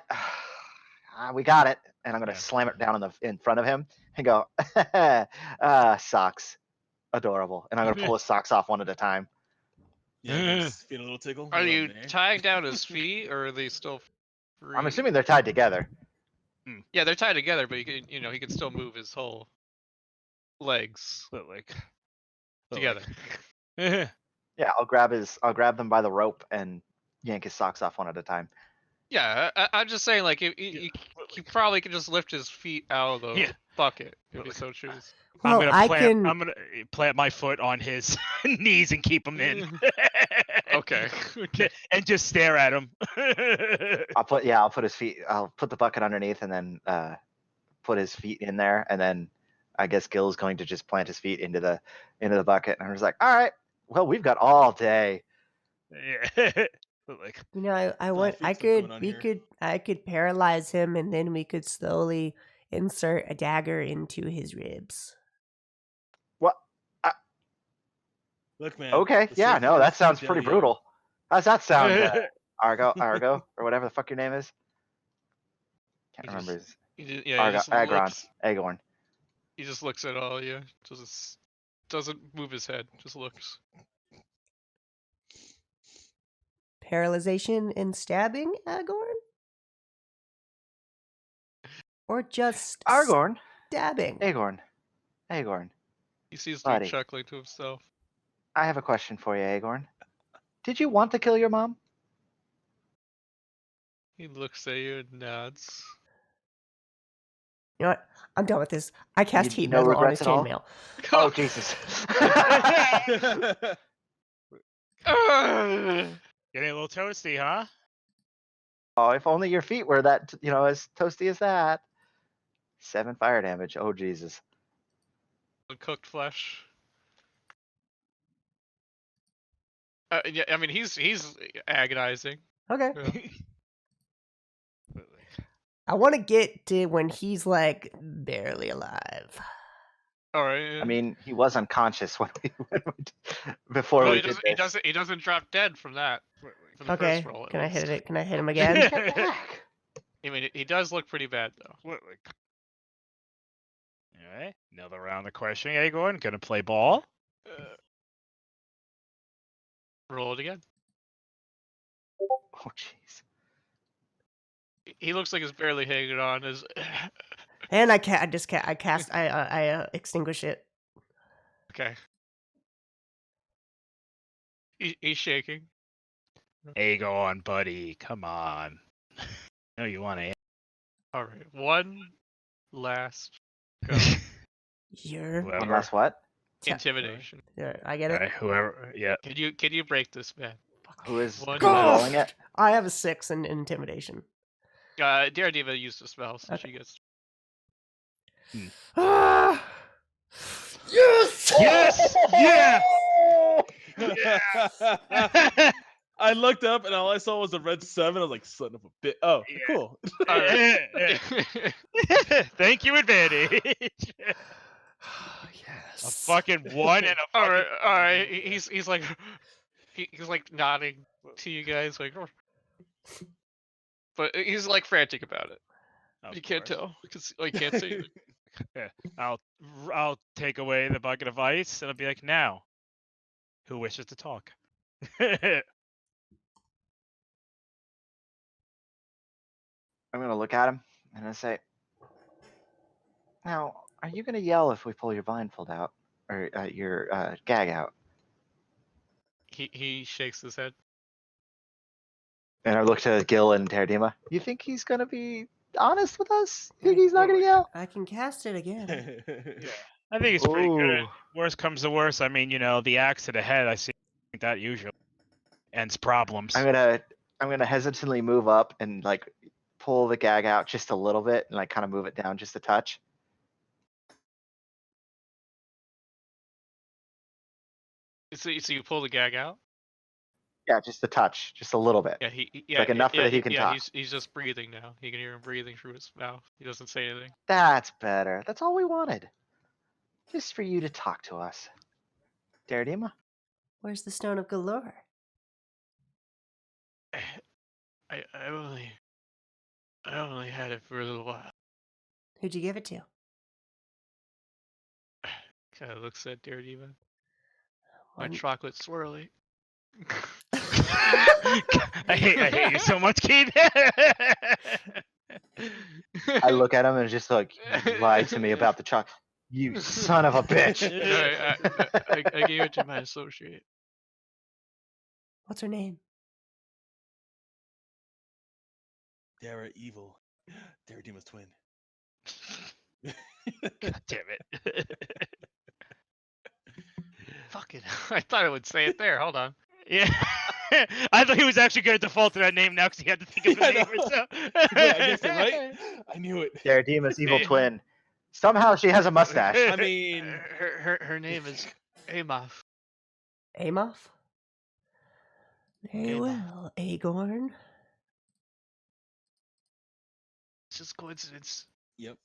we got it. And I'm gonna Yeah. slam it down in front of him and go. Socks, adorable. And I'm gonna pull his socks off one at a time. Yeah, just feeling a little tickle. Are Hello you there. tying down his feet, or are they still free? I'm assuming they're tied together. Yeah, they're tied together, but he can still move his whole legs But like together. Yeah, I'll grab them by the rope and yank his socks off one at a time. Yeah, I'm just saying, like, you probably could just lift his feet out of the Yeah. bucket if you so choose. well, I'm gonna plant my foot on his knees and keep him in. Okay. And just stare at him. I'll put the bucket underneath and then put his feet in there, and then I guess Gil's going to just plant his feet into the bucket, and I was like, all right, well, we've got all day. Yeah. But like, you know, I could paralyze him, and then we could slowly insert a dagger into his ribs. What? Look, man. Okay, the yeah, safety no, of that the sounds Sith pretty Jedi. brutal. How's that sound, Argo, or whatever the fuck your name is? Can't He remember just- his Agorn. Agorn. He just looks at all you. Just doesn't move his head. Just looks. Paralyzation and stabbing, Agorn? Or just Argorn, stabbing? Agorn. He sees Buddy. Luke chuckling to himself. I have a question for you, Agorn. Did you want to kill your mom? He looks at you and nods. You know what? I'm done with this. I cast heat no metal on his regrets at all? chainmail. Oh Jesus! getting a little toasty, huh? Oh, if only your feet were that, as toasty as that. 7 fire damage. Oh, Jesus. Cooked flesh. Yeah, I mean he's agonizing. Okay. Yeah. I want to get to when he's like barely alive. All right. I mean, he was unconscious before well, we he did doesn't. this. He doesn't drop dead from that. From the Okay. first roll. Can I hit least. it? Can I hit him again? Get back. I mean, he does look pretty bad though. All right, another round of questioning. Agorn, gonna play ball. Roll it again. Oh, jeez. He looks like he's barely hanging on. And I extinguish it. Okay. He's shaking. Agorn, buddy, come on. No, you want to. All right. One last go. You're One last what? Intimidation. Yeah, I get it. Okay, whoever. Yeah. Can you break this, man? Who is One rolling it? I have a 6 in intimidation. Dairadeama used the spell, so Okay. she gets. Ah! Yes! Yes! Yeah! I looked up and all I saw was a red 7. I was like, son of a bit. Oh, Yeah. cool. Thank you, advantage. Yes. A fucking 1 and a all fucking. right. He's like he's like nodding to you guys, like. But he's like frantic about it. Of You can't course. tell because you can't say anything. Yeah. I'll take away the bucket of ice and I'll be like, now, who wishes to talk? I'm going to look at him and I say, now, are you going to yell if we pull your blindfold out? Or your gag out? He shakes his head. And I look to Gil and Dairadeama. You think he's going to be honest with us? You think he's not going to yell? I can cast it again. Yeah. I think it's pretty good. Ooh. Worst comes to worst. I mean, the axe to the head, I see that usually ends problems. I'm gonna hesitantly move up and like pull the gag out just a little bit and like kind of move it down just a touch. So you pull the gag out? Yeah, just a touch, just a little bit. Yeah, Like enough that he can talk. He's just breathing now. You can hear him breathing through his mouth. He doesn't say anything. That's better. That's all we wanted. Just for you to talk to us. Dairadeama? Where's the Stone of Galore? I only had it for a little while. Who'd you give it to? Kind of looks at Dairadeama. My One- chocolate swirly. I hate you so much, Keith. I look at him and just like, you lied to me about the chocolate. You son of a bitch. I gave it to my associate. What's her name? Dara evil. Dairadeama's twin. God damn it. Fucking, I thought I would say it there. Hold on. Yeah. I thought he was actually going to default to that name now because he had to think of the I name know. or so. Yeah, I guessed it right. I knew it. Dairadeama's evil Yeah. twin. Somehow she has a mustache. I mean, Her name is Amoth. Amoth? Very Amoth. well, Agorn. It's just coincidence. yep.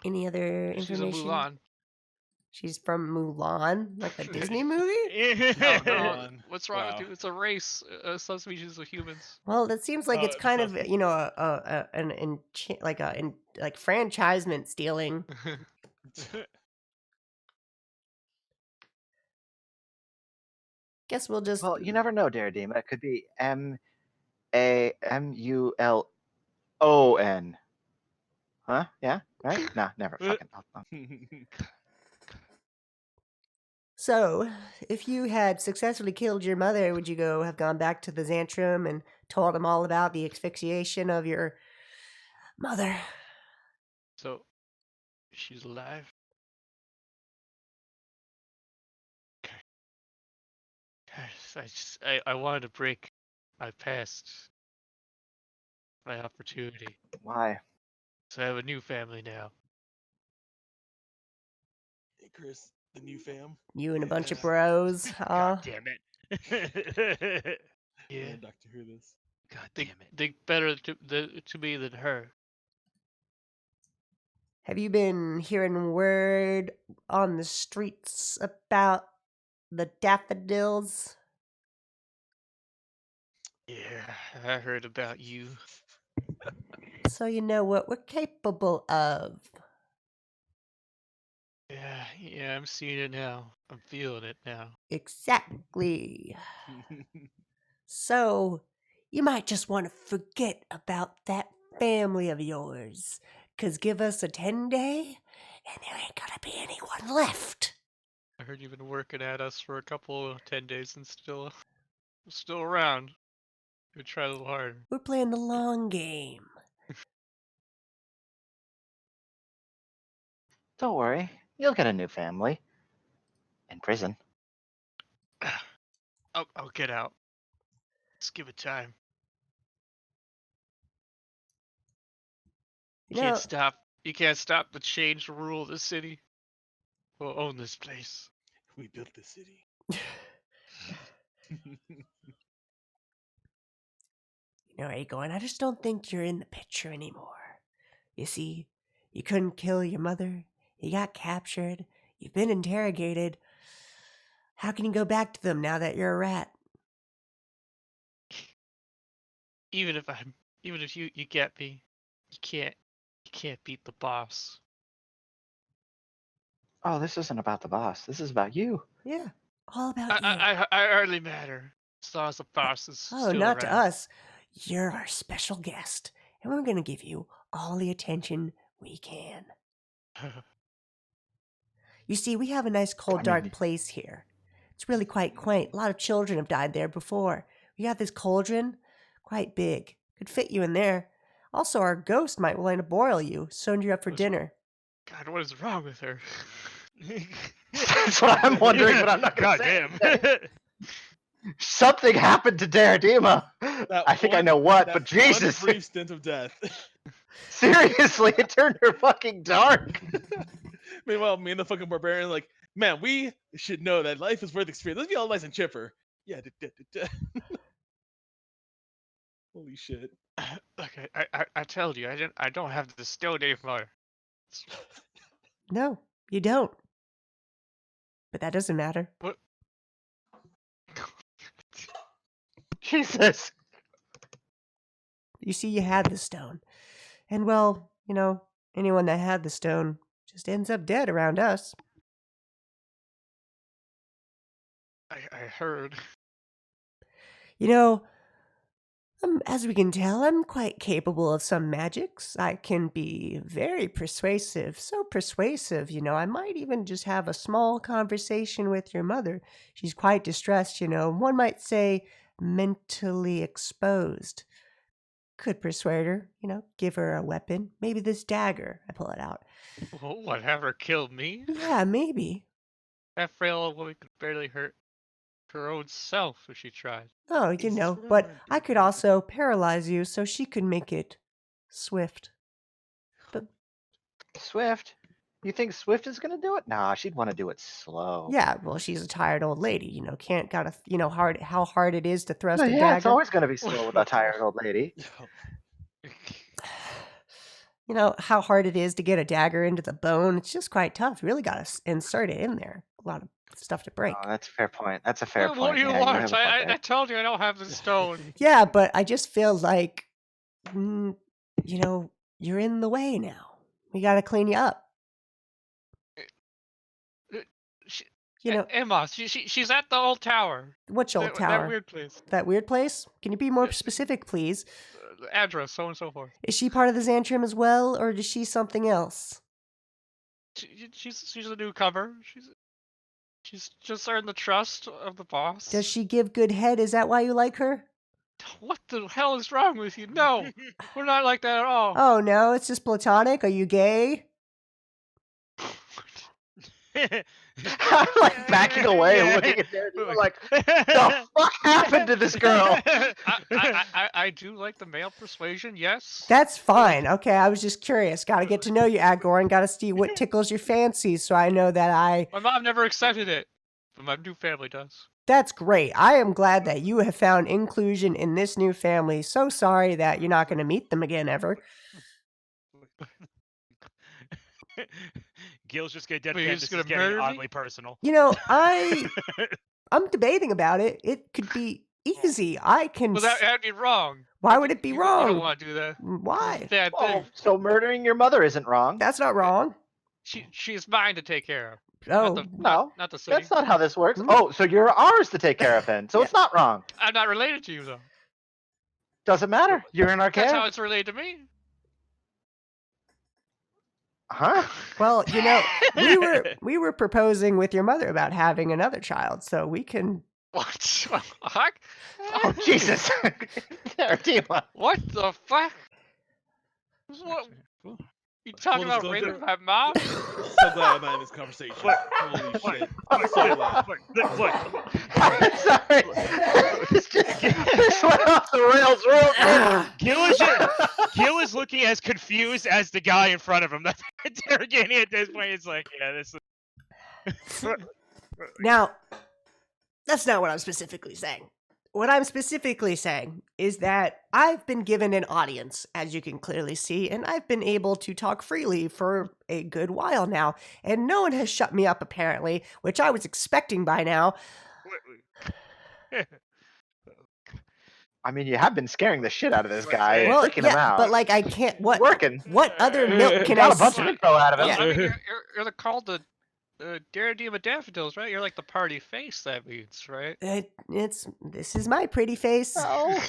Any other She's a information? Mulan. She's from Mulan, like the Disney movie? No, Mulan. what's wrong Wow. with you? It's a race, a subspecies of humans. Well, that seems like Oh, it's kind it's of like franchisement stealing. Guess we'll just. Well, you never know, Dairadeama. It could be Mulon. Huh? Yeah? Right? Nah, never. Fucking. So, if you had successfully killed your mother, would you have gone back to the Xantrum and told him all about the asphyxiation of your mother? So, she's alive. I wanted to break my past, my opportunity. Why? So I have a new family now. Hey, Chris, the new fam. You and a bunch of Yeah. bros, huh? God damn it. Yeah. Doctor Who this. God Think, damn it. think better to me than her. Have you been hearing word on the streets about the Daffodils? Yeah, I heard about you. So you know what we're capable of. Yeah, I'm seeing it now. I'm feeling it now. Exactly. So you might just want to forget about that family of yours. 'Cause give us a 10-day and there ain't gonna be anyone left. I heard you've been working at us for a couple of 10 days and still around. You try a little harder. We're playing the long game. Don't worry. You'll get a new family. In prison. I'll get out. Let's give it time. You know, You can't stop the change to rule the city. We'll own this place. We built the city. Aegon, I just don't think you're in the picture anymore. You see, you couldn't kill your mother. You got captured. You've been interrogated. How can you go back to them now that you're a rat? Even if you get me, you can't beat the boss. Oh, this isn't about the boss. This is about you. Yeah, all about you. I hardly matter. As long as the boss is Oh, still not around. to us. You're our special guest, and we're going to give you all the attention we can. You see, we have a nice cold, dark place here. It's really quite quaint. A lot of children have died there before. We got this cauldron, quite big. Could fit you in there. Also, our ghost might want to boil you, sewn you up for dinner. God, what is wrong with her? That's what I'm wondering, but I'm not God gonna damn. say. Something happened to Dairadeama. I think I know what, but Jesus. One brief stint of death. Seriously, it turned her fucking dark. Meanwhile, me and the fucking barbarian like, man, we should know that life is worth experience. Let's be all nice and chipper. Yeah. Holy shit. Okay, I told you I don't have the stone anymore. No, you don't. But that doesn't matter. What? Jesus. You see, you had the stone. And well, anyone that had the stone just ends up dead around us. I heard. As we can tell, I'm quite capable of some magics. I can be very persuasive. So persuasive, I might even just have a small conversation with your mother. She's quite distressed, One might say mentally exposed. Could persuade her, give her a weapon. Maybe this dagger. I pull it out. Well, what, have her kill me? Yeah, maybe. That frail woman could barely hurt her own self if she tried. Oh, but I could also paralyze you so she could make it swift. But Swift? You think Swift is gonna do it? Nah, she'd want to do it slow. yeah, well, she's a tired old lady. How hard it is to thrust a Yeah, dagger. it's always gonna be slow with a tired old lady. How hard it is to get a dagger into the bone. It's just quite tough. You really got to insert it in there. A lot of stuff to break. Oh, that's a fair point. That's a fair point. What do you Yeah, want? have a point I there. told you I don't have the stone. Yeah, but I just feel like, you're in the way now. We got to clean you up. Emma, she's at the old tower. Which old tower? That weird place. That weird place? Can you be more specific, please? The address, so on and so forth. Is she part of the Xantrim as well, or is she something else? She's a newcomer. She's just earned the trust of the boss. Does she give good head? Is that why you like her? What the hell is wrong with you? No, we're not like that at all. Oh, no, it's just platonic? Are you gay? I'm like backing away and looking at Daredevil like, the fuck happened to this girl? I do like the male persuasion, yes. That's fine. Okay, I was just curious. Got to get to know you, Agorn. Got to see what tickles your fancy, so I know that My mom never accepted it, but my new family does. That's great. I am glad that you have found inclusion in this new family. So sorry that you're not going to meet them again ever. Gil's just gonna Wait, you're deadpan. just This is gonna getting murder me? oddly personal. You know, I'm debating about it. It could be easy. I can. Well, that'd be wrong. Why would it be You wrong? don't want to do that. Why? It's a bad Oh, thing. so murdering your mother isn't wrong. That's not wrong. She's mine to take care of. Oh, No, Not the city. that's not how this works. Hmm? Oh, so you're ours to take care of then. So it's not wrong. I'm not related to you though. Doesn't matter. You're in our That's how care. it's related to me. Huh? well, you know, we were proposing with your mother about having another child, so we can. What? Fuck? Oh, Jesus. Dairadeama. What the fuck? What? You talking about disclosure. raping my mom? So glad I'm not in this conversation. Holy shit. I'm so glad. I'm sorry. This went off the rails real quick. Gil is looking as confused as the guy in front of him. That's interrogating at this point. It's like, yeah, this is. Now, that's not what I'm specifically saying. What I'm specifically saying is that I've been given an audience, as you can clearly see, and I've been able to talk freely for a good while now, and no one has shut me up apparently, which I was expecting by now. I mean, you have been scaring the shit out of this guy, and Well, freaking him out. but like I can't. It's working. What other milk can I? Got a bunch of info out of him. Yeah. I mean, you're called the Dairadeama Daffodils, right? You're like the party face. That means, right? This is my pretty face. Oh,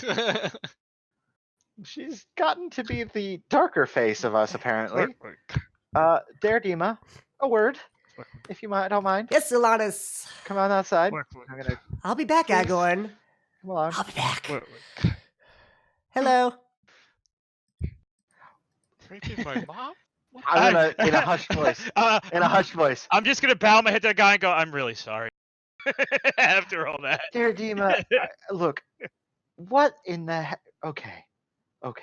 she's gotten to be the darker face of us, apparently. Dairadeama, a word, if you don't mind. Yes, Alanis. Come on outside. I'm gonna I'll be back, Please. Agorn. come along. I'll be back. Hello. Raping my mom? I'm gonna in a hushed voice. In a hushed voice. I'm just gonna bow my head to the guy and go, "I'm really sorry." After all that, Dairadeama, look, what in the heck? Okay. What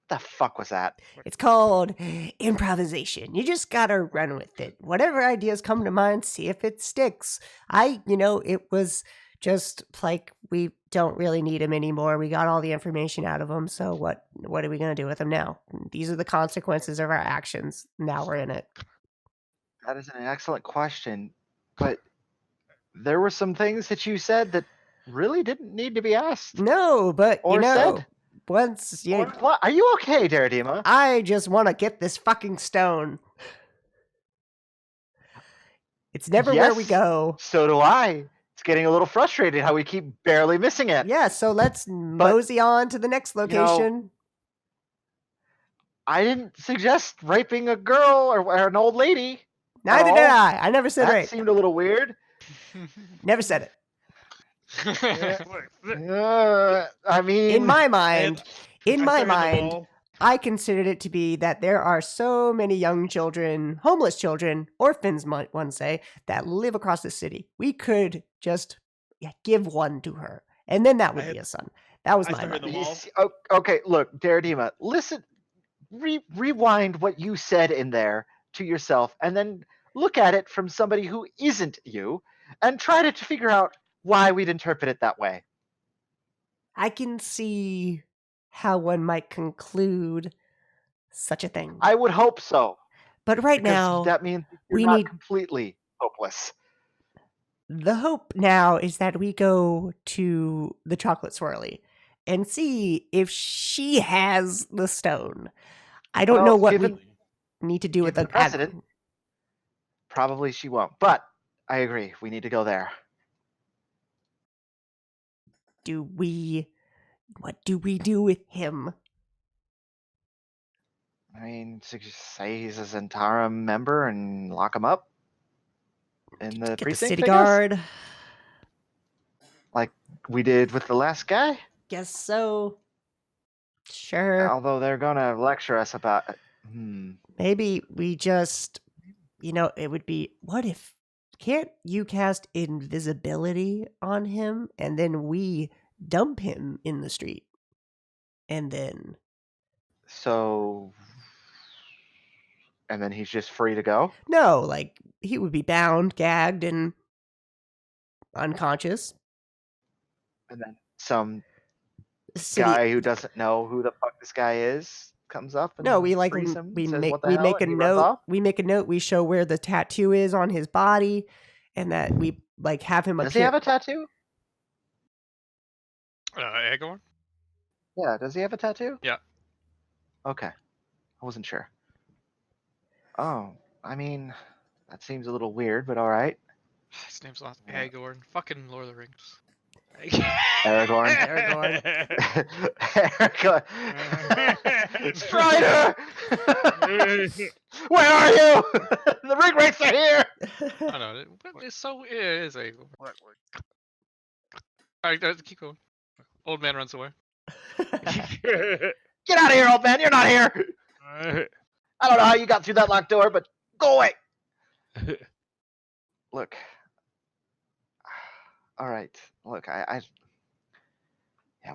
the fuck was that? It's called improvisation. You just gotta run with it. Whatever ideas come to mind, see if it sticks. It was just like we don't really need him anymore. We got all the information out of him. So what are we gonna do with him now? These are the consequences of our actions. Now we're in it. That is an excellent question, but there were some things that you said that really didn't need to be asked. No, but Or said. once you, What? Are you okay, Dairadeama? I just want to get this fucking stone. It's never where we Yes. go. So do I. It's getting a little frustrated how we keep barely missing it. Yeah, so let's mosey on to the next location. I didn't suggest raping a girl or an old lady. Neither all. did I. I never said That rape. seemed a little weird. Never said it. I mean, In my mind, I threw in the wall. I considered it to be that there are so many young children, homeless children, orphans, might one say, that live across the city. We could just give one to her, and then that would be a son. That was I my started mind. the wall. Okay, look, Dairadeama, listen, rewind what you said in there to yourself, and then look at it from somebody who isn't you, and try to figure out why we'd interpret it that way. I can see how one might conclude such a thing. I would hope so. But right Because now, that means you're we not need- completely hopeless. the hope now is that we go to the chocolate swirly and see if she has the stone. I don't know Well, what given- we need to do with given the the precedent. Probably she won't, but I agree. We need to go there. What do we do with him? I mean, say he's a Zentarum member and lock him up in the Get the precinct, city I guess? guard. Like we did with the last guy. Guess so. Sure. Although they're gonna lecture us about. Maybe we just it would be, what if, can't you cast invisibility on him and then we dump him in the street? And then... So... And then he's just free to go? No, like, he would be bound, gagged, and unconscious. And then some City... guy who doesn't know who the fuck this guy is comes up and No, we like frees him, we says, make "What the we hell?" make a and he runs note. off? We make a note. We show where the tattoo is on his body, and that we like have him. Does he have a tattoo? Agor? Yeah, does he have a tattoo? Yeah. Okay. I wasn't sure. Oh, I mean, that seems a little weird, but all right. His name's not Agor. Fucking Lord of the Rings. Aragorn. Aragorn. Strider! Where are you? The ring rates are here! I know. It's so... It is Agor. Alright, keep going. Old man runs away. Get out of here, old man. You're not here. I don't know how you got through that locked door, but go away. Look. All right. Look, yeah,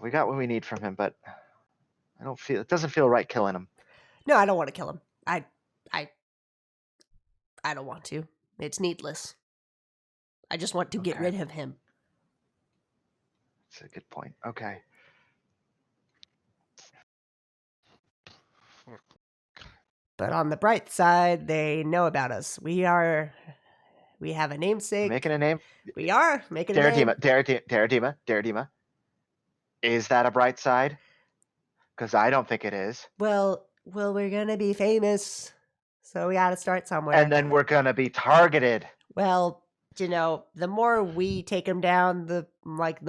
we got what we need from him, but it doesn't feel right killing him. No, I don't want to kill him. I don't want to. It's needless. I just want to get rid of him. That's a good point. Okay. But on the bright side, they know about us. We have a namesake. Making a name. We are making a name. Dairadeama. Is that a bright side? Because I don't think it is. Well, we're gonna be famous, so we gotta start somewhere. And then we're gonna be targeted. Well, the more we take him down, the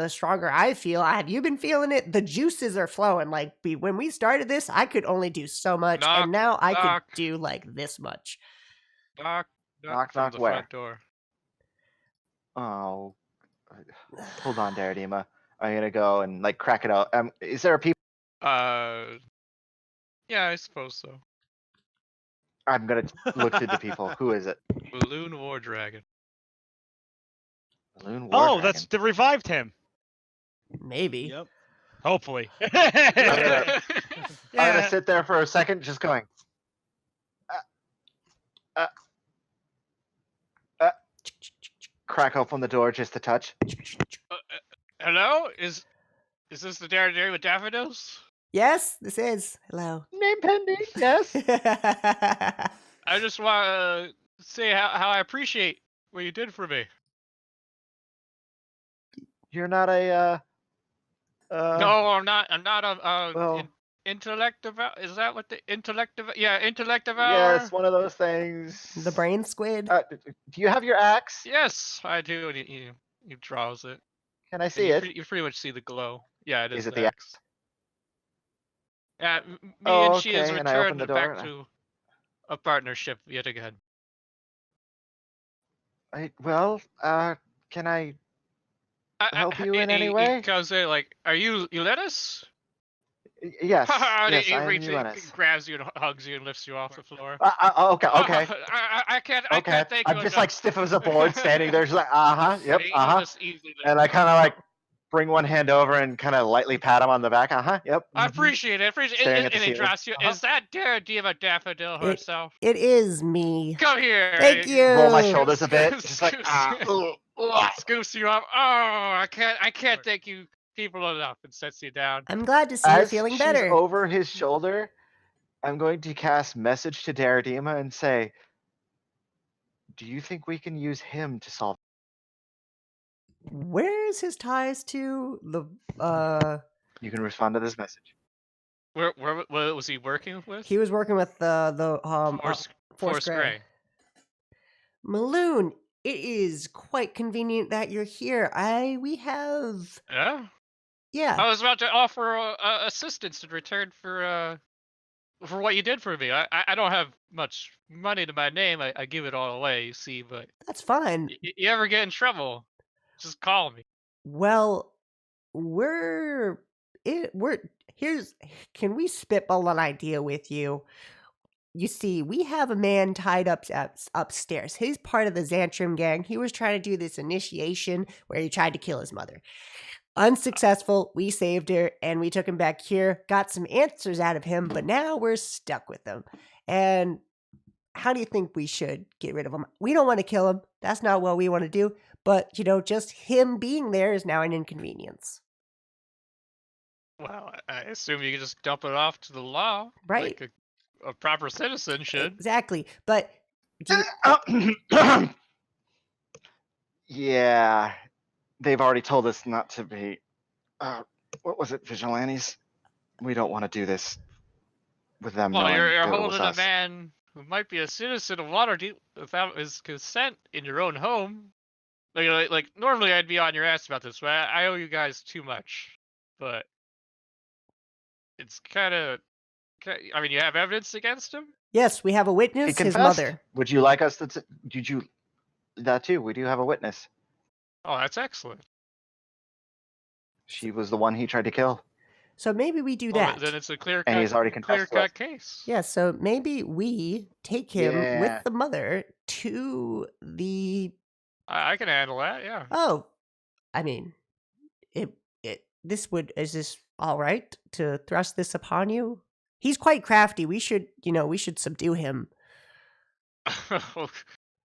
stronger I feel. Have you been feeling it? The juices are flowing. Like when we started this, I could only do so much, and now I could do like this much. Knock where? Front door. Oh, hold on, Dairadeama. I'm gonna go and crack it out. Is there a people? Yeah, I suppose so. I'm gonna look through the people. Who is it? Balloon War Dragon. Balloon War Dragon. That's they revived him. Maybe. Yep. Hopefully. I'm gonna sit there for a second, just going. Crack open the door just a touch. Hello? Is this the Dairadeama with Daffodils? Yes, this is. Hello. Name pending. Yes. I just want to say how I appreciate what you did for me. You're not a. No, I'm not. I'm not a. Well, intellect devour. Is that what the intellect devour? Yeah, intellect devour. Yes, one of those things. The brain squid. Do you have your axe? Yes, I do. He draws it. Can I see it? You pretty much see the glow. Yeah, it is. Is it the axe? Yeah, me and she has and I open returned the door. back to a partnership yet again. Can I help you in any way? Because are you Lettuce? Yes. Yes, I am he Uranus. grabs you and hugs you and lifts you off the floor. Okay. I can't thank you. I'm just stiff as a board, standing there, just yep, Easily. And I kind of bring one hand over and kind of lightly pat him on the back. Yep. I appreciate it. Staring at the And he ceiling. drops you. Is that Dairadeama Daffodil herself? It is me. Come here. Thank you. Roll my shoulders a bit, just Scoops you up. Oh, I can't thank you people enough, and sets you down. I'm glad to see you feeling better. She's over his shoulder, I'm going to cast message to Dairadeama and say, do you think we can use him to solve? Where's his ties to the You can respond to this message. Where was he working with? He was working with the Force Gray. Maloon, it is quite convenient that you're here. We have. Yeah. I was about to offer assistance in return for what you did for me. I don't have much money to my name. I give it all away, you see, but that's fine. You ever get in trouble, just call me. Well, can we spitball an idea with you? you see, we have a man tied up upstairs. He's part of the Xantrum gang. He was trying to do this initiation where he tried to kill his mother. Unsuccessful. We saved her and we took him back here, got some answers out of him, but now we're stuck with him. And how do you think we should get rid of him? We don't want to kill him. That's not what we want to do. But, just him being there is now an inconvenience. Well, I assume you can just dump it off to the law. Right. Like a proper citizen should. Exactly. But yeah, they've already told us not to be. What was it, vigilantes? We don't want to do this with them. Well, knowing you're that it was holding a us. man who might be a citizen of Waterdeep without his consent in your own home. Like normally I'd be on your ass about this, but I owe you guys too much. But it's kind of. I mean, you have evidence against him? yes, we have a He witness, his confessed. mother. Would you like us to? Did you? That too. We do have a witness. Oh, that's excellent. She was the one he tried to kill, So maybe we do Well, that. then it's a clear and he's already confessed to us. cut case. Yeah, so maybe we take him Yeah. with the mother to the. I can handle that. Yeah. Oh, I mean, is this all right to thrust this upon you? He's quite crafty. We should subdue him.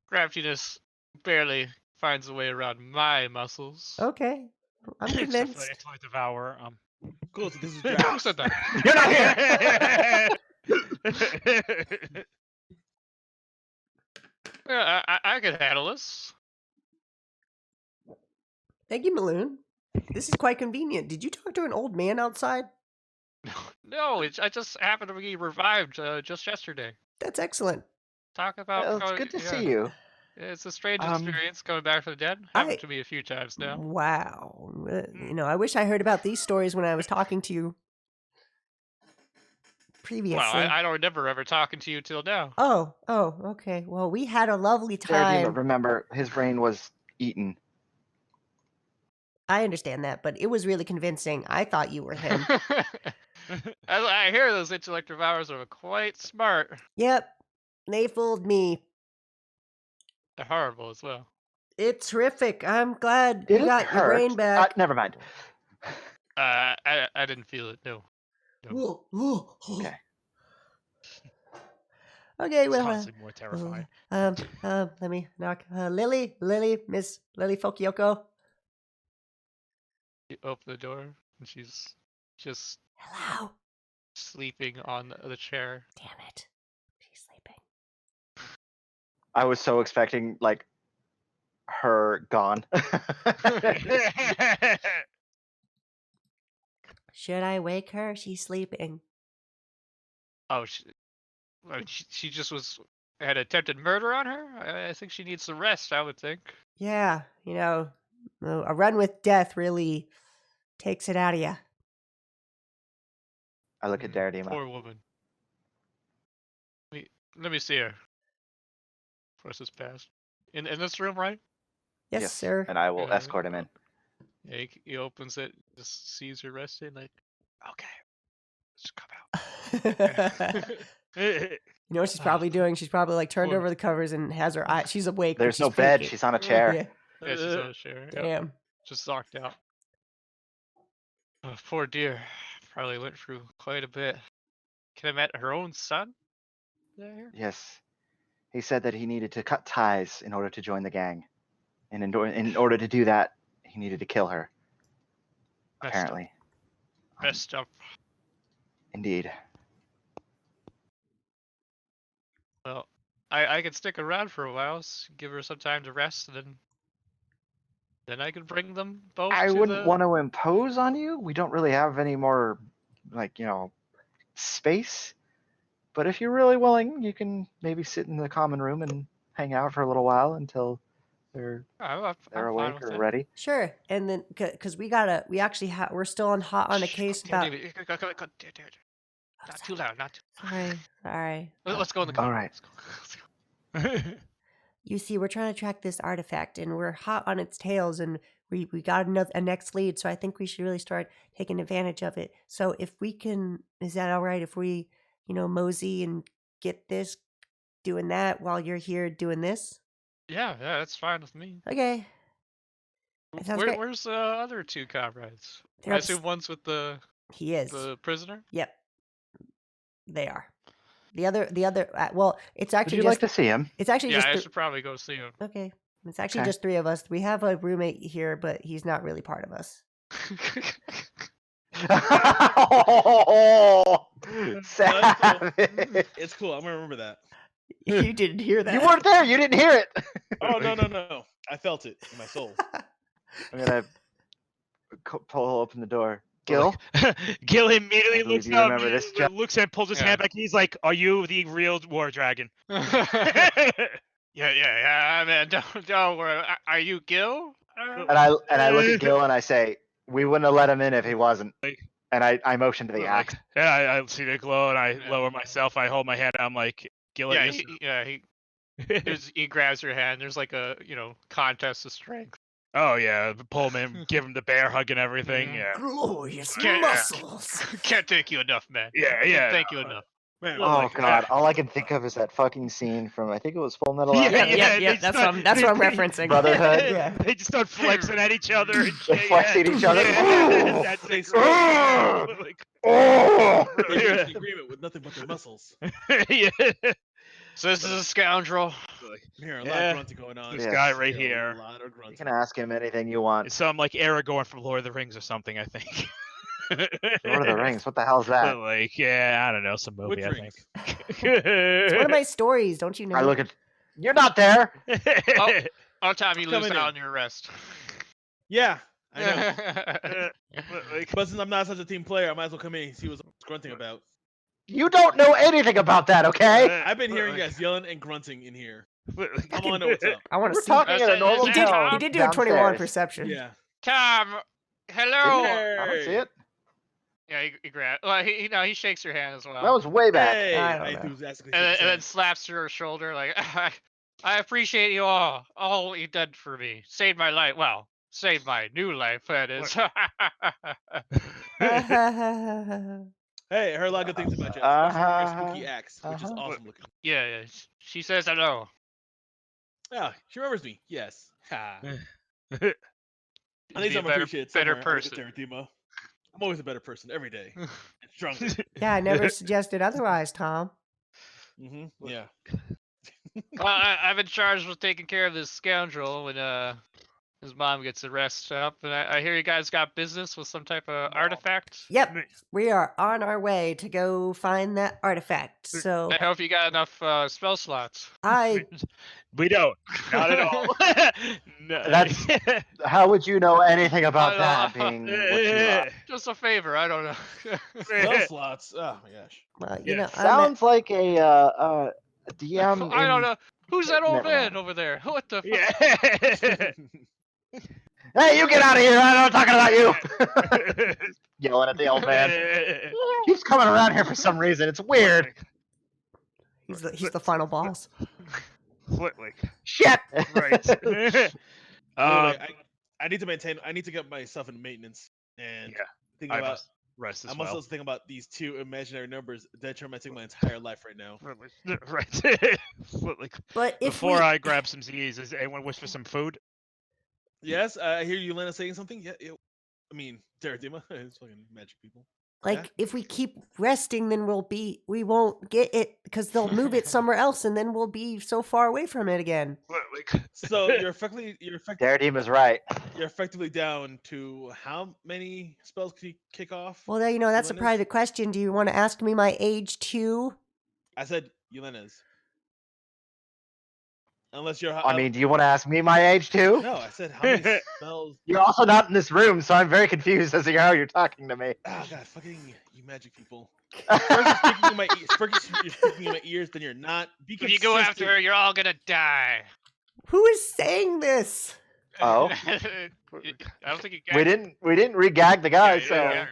Craftiness barely finds a way around my muscles. Okay, I'm Except for the convinced. intellect devour. Cool. So this is Who Drax. said that? You're not here. Yeah, I can handle this. Thank you, Maloon. This is quite convenient. Did you talk to an old man outside? No, I just happened to be revived just yesterday. That's excellent. Talk about. Well, it's good to see you. It's a strange Um, experience coming back from the dead. Happened to me a few times now. Wow. I wish I heard about these stories when I was talking to you previously. Well, I don't remember ever talking to you till now. Oh, okay. Well, we had a lovely time. Remember, his brain was eaten. I understand that, but it was really convincing. I thought you were him. I hear those intellect devours are quite smart. Yep, they fooled me. They're horrible as well. It's terrific. I'm glad Did you it got your hurt? brain back. Never mind. I didn't feel it. No. Okay. Okay, It's well, honestly more terrifying. let me knock. Lily, Miss Lily Fokyoko. You open the door and she's just Hello. sleeping on the chair. Damn it. She's sleeping. I was so expecting her gone. Should I wake her? She's sleeping. Oh, she just had attempted murder on her. I think she needs some rest. I would think. Yeah, a run with death really takes it out of you. I look at Dairadeama. Poor woman. Let me see her. First is past. In this room, right? Yes, sir. And I will Yeah, escort him in. Yeah, he opens it, just sees her resting, like, okay, let's come out. You know what she's probably doing? She's probably turned Poor- over the covers and has her eye. She's awake. but There's no she's bed. faking. She's on a chair. Yeah. Yeah, she's on a chair. Yep, Damn. just knocked out. Poor dear. Probably went through quite a bit. Could have met her own son there. Yes. He said that he needed to cut ties in order to join the gang. And in order to do that, he needed to kill her. Apparently. Messed up. Indeed. Well, I could stick around for a while, give her some time to rest, and then I could bring them both. I to wouldn't the... want to impose on you. We don't really have any more, space. But if you're really willing, you can maybe sit in the common room and hang out for a little while until they're I'm awake fine with or it. ready. Sure. And then, because we're still hot on a case Shh, about. David, not too loud, not too. Sorry. Let's go in the car. All right. Let's go. You see, we're trying to track this artifact, and we're hot on its tails, and we got a next lead. So I think we should really start taking advantage of it. So if we can, is that all right? If we, mosey and get this doing that while you're here doing this? Yeah, that's fine with me. Okay. That sounds great. Where's the other 2 comrades? They're I assume one's with the He is. prisoner. Yep. They are. The other. Well, it's Would actually you just. like to see him? It's actually Yeah, just. I should probably go see him. Okay. It's actually Okay. just 3 of us. We have a roommate here, but he's not really part of us. Oh, savage. It's cool. I'm gonna remember that. You didn't hear that. You weren't there. You didn't hear it. Oh no! I felt it in my soul. I'm gonna pull open the door. Gil, Gil immediately I believe looks you up, remember this, Jeff. looks and pulls his Yeah. hand back. He's like, "Are you the real war dragon?" Yeah, man, don't worry. Are you Gil? and I look at Gil and I say, "We wouldn't have let him in if he wasn't." And I motion to the axe. Yeah, I see the glow and I lower myself. I hold my hand. I'm like, Gil, he grabs your hand. There's like a contest of strength. oh yeah, pull him in, give him the bear hug and everything. Mhm. Yeah, Glorious Yeah. muscles. Can't thank you enough, man. yeah. Can't thank you enough. Man, Oh god, all I can think of is that fucking scene from I think it was Full Metal Yeah, Alchemist. Yeah. they That's start- what I'm referencing. Brotherhood. Yeah. They just start flexing at each other. And They shit, flex at each other. Yeah. That's They it. scream. Like, Oh! They reached an agreement with nothing but their muscles. yeah. So this is a scoundrel. Here, a lot Yeah. of grunting going on. This Yes. guy right A here. lot of You grunting. can ask him anything you want. It's some like Aragorn from Lord of the Rings or something, I think. Lord of the Rings. What the hell's that? But, like, yeah, I don't know, some movie, Which I rings? think. It's one of my stories, don't you know? I look at. You're not there. Oh, Tom, you lose Coming out in. on your arrest. Yeah, I know. But, like, But since I'm not such a team player, I might as well come in and see what's grunting about. You don't know anything about that, okay? I've been but, hearing you like, guys yelling and grunting in here. but, like, I want to know what's up. I want to We're see. talking at a That's- normal He that's- did. town He did do a 21 downstairs. perception. Yeah. Tom, hello. I don't see it. Yeah, he grabs. Well, he shakes your hand as well. That was way back. Hey, I don't I know. enthusiastically and, then, shake and then his slaps your shoulder like, I appreciate you all you did for me. Saved my life. Well, saved my new life, that is. hand. Hey, I heard a lot of good things about you. Especially your spooky axe, which is awesome looking. yeah. She says hello. Yeah, she remembers me. Yes. Ha. At Be least a I'm better- appreciated better somewhere. I look at person. Dairadeama. I'm always a better person every day. And stronger. Yeah, I never suggested otherwise, Tom. Yeah. Well, I've been charged with taking care of this scoundrel when his mom gets arrested up, and I hear you guys got business with some type of artifact. Yep, we are on our way to go find that artifact. So I hope you got enough spell slots. we don't. Not at all. No. That's- How would you know anything about I that know. being what you are? Just a favor, I don't know. Spell slots. Oh my gosh. well, you Yeah. know, Sounds like a DM. I don't in- know. Who's that old Never man mind. over there? What the fuck? Yeah. Hey, you get out of here! I'm not talking about you. Yelling at the old man. He's coming around here for some reason. It's weird. he's the final boss. Like, Shit. right. I need to maintain. I need to get myself in maintenance and Yeah, think I about. must rest as I'm also well. thinking about these 2 imaginary numbers detrimenting my entire life right now. Right. Like, But if before we, I grab some Z's, does anyone wish for some food? Yes, I hear you, Lena, saying something. Yeah, I mean, Dairadeama, it's fucking magic people. like, if we keep resting, then we won't get it because they'll move it somewhere else, and then we'll be so far away from it again. Like, So you're Dairadeema's right. effectively down to how many spells can you kick off? Well, there, that's a Yelena's? private question. Do you want to ask me my age too? I said Yelena's. Unless you're. I mean, do you want to ask me my age too? No, I said how many spells. You're also not in this room, so I'm very confused as to how you're talking to me. Oh god, fucking you magic people. First you're speaking in my ears, you're speaking in my ears, then you're not. Be If you go after consistent. her, you're all gonna die. Who is saying this? Oh. I don't think you We didn't regag the guy, so Yeah.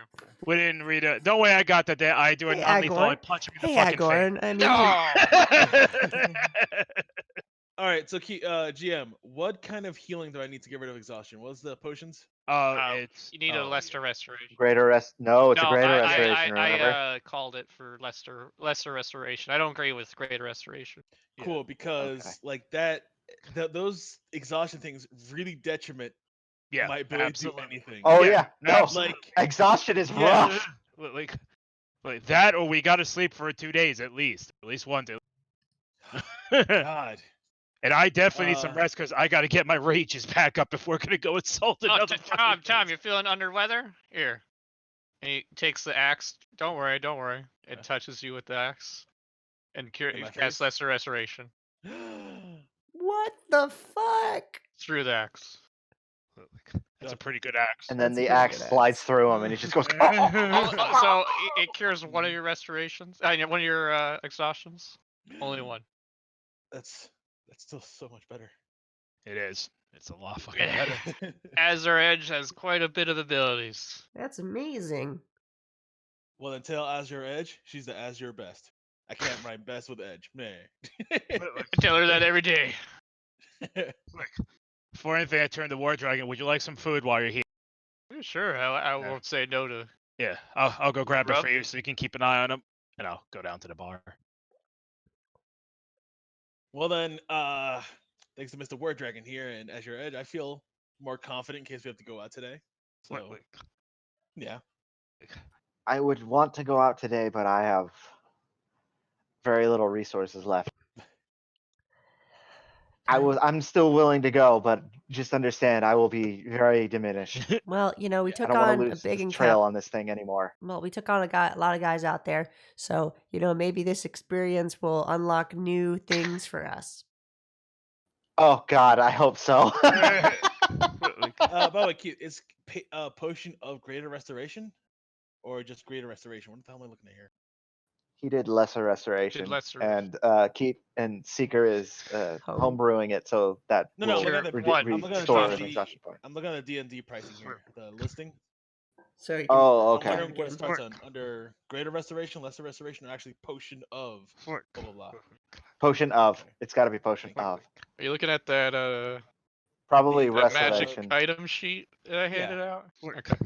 we didn't read it. Don't worry, I got that. I do an Hey, unlethal. I Agorn. punch him in the Hey, fucking Agorn. I mean, No. face. All right, so GM, what kind of healing do I need to get rid of exhaustion? What's the potions? It's You need a lesser restoration. Greater rest. No, it's a No, greater I restoration. Remember? called it for lesser restoration. I don't agree with greater restoration. Cool, because like those exhaustion things really detriment my ability to do anything. Oh yeah, no, like exhaustion is rough. Like that, or we gotta sleep for 2 days at least one day. God. And I definitely need some rest because I gotta get my rages back up if we're gonna go assault another. Tom, you're feeling under weather? Here. And he takes the axe. Don't worry. It touches you with the axe. And casts lesser restoration. What the fuck? Through the axe. That's a pretty good axe. And then the axe slides through him, and he just goes. So it cures one of your restorations. One of your exhaustions. Only one. That's still so much better. It is. It's a lot fucking better. Azure Edge has quite a bit of abilities. That's amazing. Well, then tell Azure Edge she's the Azure best. I can't rhyme best with Edge. Man. Tell her that every day. Before anything, I turn to War Dragon. Would you like some food while you're here? Sure, I won't say no to. Yeah, I'll go grab it for you so you can keep an eye on him, and I'll go down to the bar. Well then, thanks to Mr. War Dragon here and Azure Edge, I feel more confident in case we have to go out today. So, yeah. I would want to go out today, but I have very little resources left. I'm still willing to go, but just understand I will be very diminished. Well, we took I don't on want to a lose big this trail on this thing anymore. Well, we took on a lot of guys out there, so maybe this experience will unlock new things for us. Oh God, I hope so. By the way, is potion of greater restoration, or just greater restoration? What the hell am I looking at here? He did lesser restoration, and Keith and Seeker is homebrewing it so that I'm will looking at restore an exhaustion point. I'm looking at the D&D pricing here, the listing. So okay. I'm wondering what it starts on under greater restoration, lesser restoration, or actually potion of blah blah blah. Potion of. It's got to be potion of. Are you looking at that? Probably that magic restoration. item sheet that I handed out. Okay.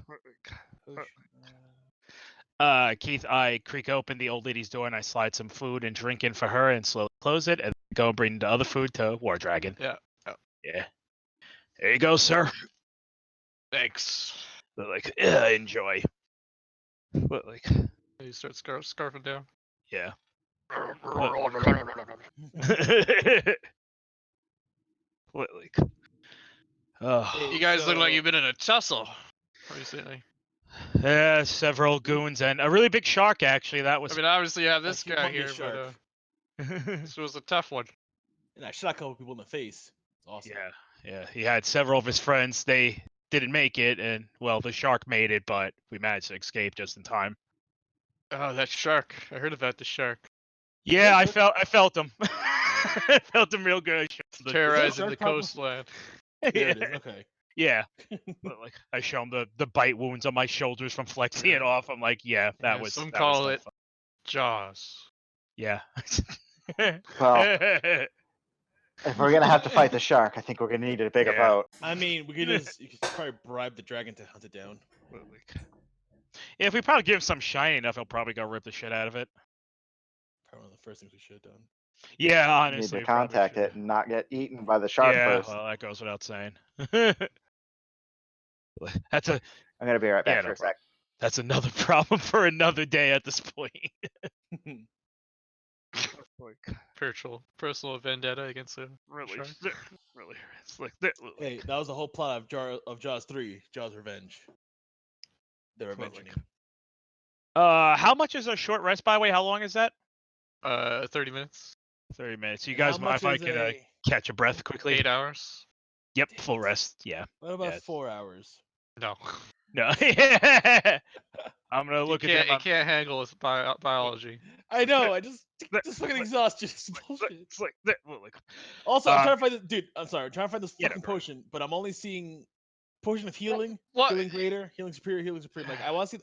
Keith, I creak open the old lady's door and I slide some food and drink in for her and slowly close it and go and bring the other food to War Dragon. Yeah. Yeah. There you go, sir. Thanks. But enjoy. But you start scarfing down. Yeah. What you guys look like you've been in a tussle recently. Yeah, several goons and a really big shark. Actually, that was. I mean, obviously, you have this guy here, but this was a tough one. And I shot a couple people in the face. It's awesome. Yeah. He had several of his friends. They didn't make it, and well, the shark made it, but we managed to escape just in time. Oh, that shark! I heard about the shark. Yeah, I felt him. I felt him real good. Terrorizing the coastline. There it is. Okay. Yeah. I show him the bite wounds on my shoulders from flexing it off. I'm like, yeah, that was. Some call it Jaws. Yeah. Well, if we're gonna have to fight the shark, I think we're gonna need a bigger boat. I mean, you could probably bribe the dragon to hunt it down. Yeah, if we probably give him some shiny enough, he'll probably go rip the shit out of it. Probably one of the first things we should have done. Yeah, honestly. We need to contact it and not get eaten by the shark first. Well, that goes without saying. I'm gonna be right back for a sec. That's another problem for another day at this point. Personal vendetta against a shark. Really. Hey, that was the whole plot of Jaws 3, Jaws Revenge. They're avenging him. How much is a short rest, by the way? How long is that? 30 minutes. 30 minutes. You guys mind if I could catch a breath quickly? 8 hours. Yep, full rest. Yeah. What about 4 hours? No. I'm gonna look at it. You can't haggle with biology. I know. I just fucking exhaustion. It's like also, I'm trying to find this dude. I'm sorry. I'm trying to find this fucking potion, but I'm only seeing potion of healing, healing greater, healing superior, healing supreme. Like I want to see.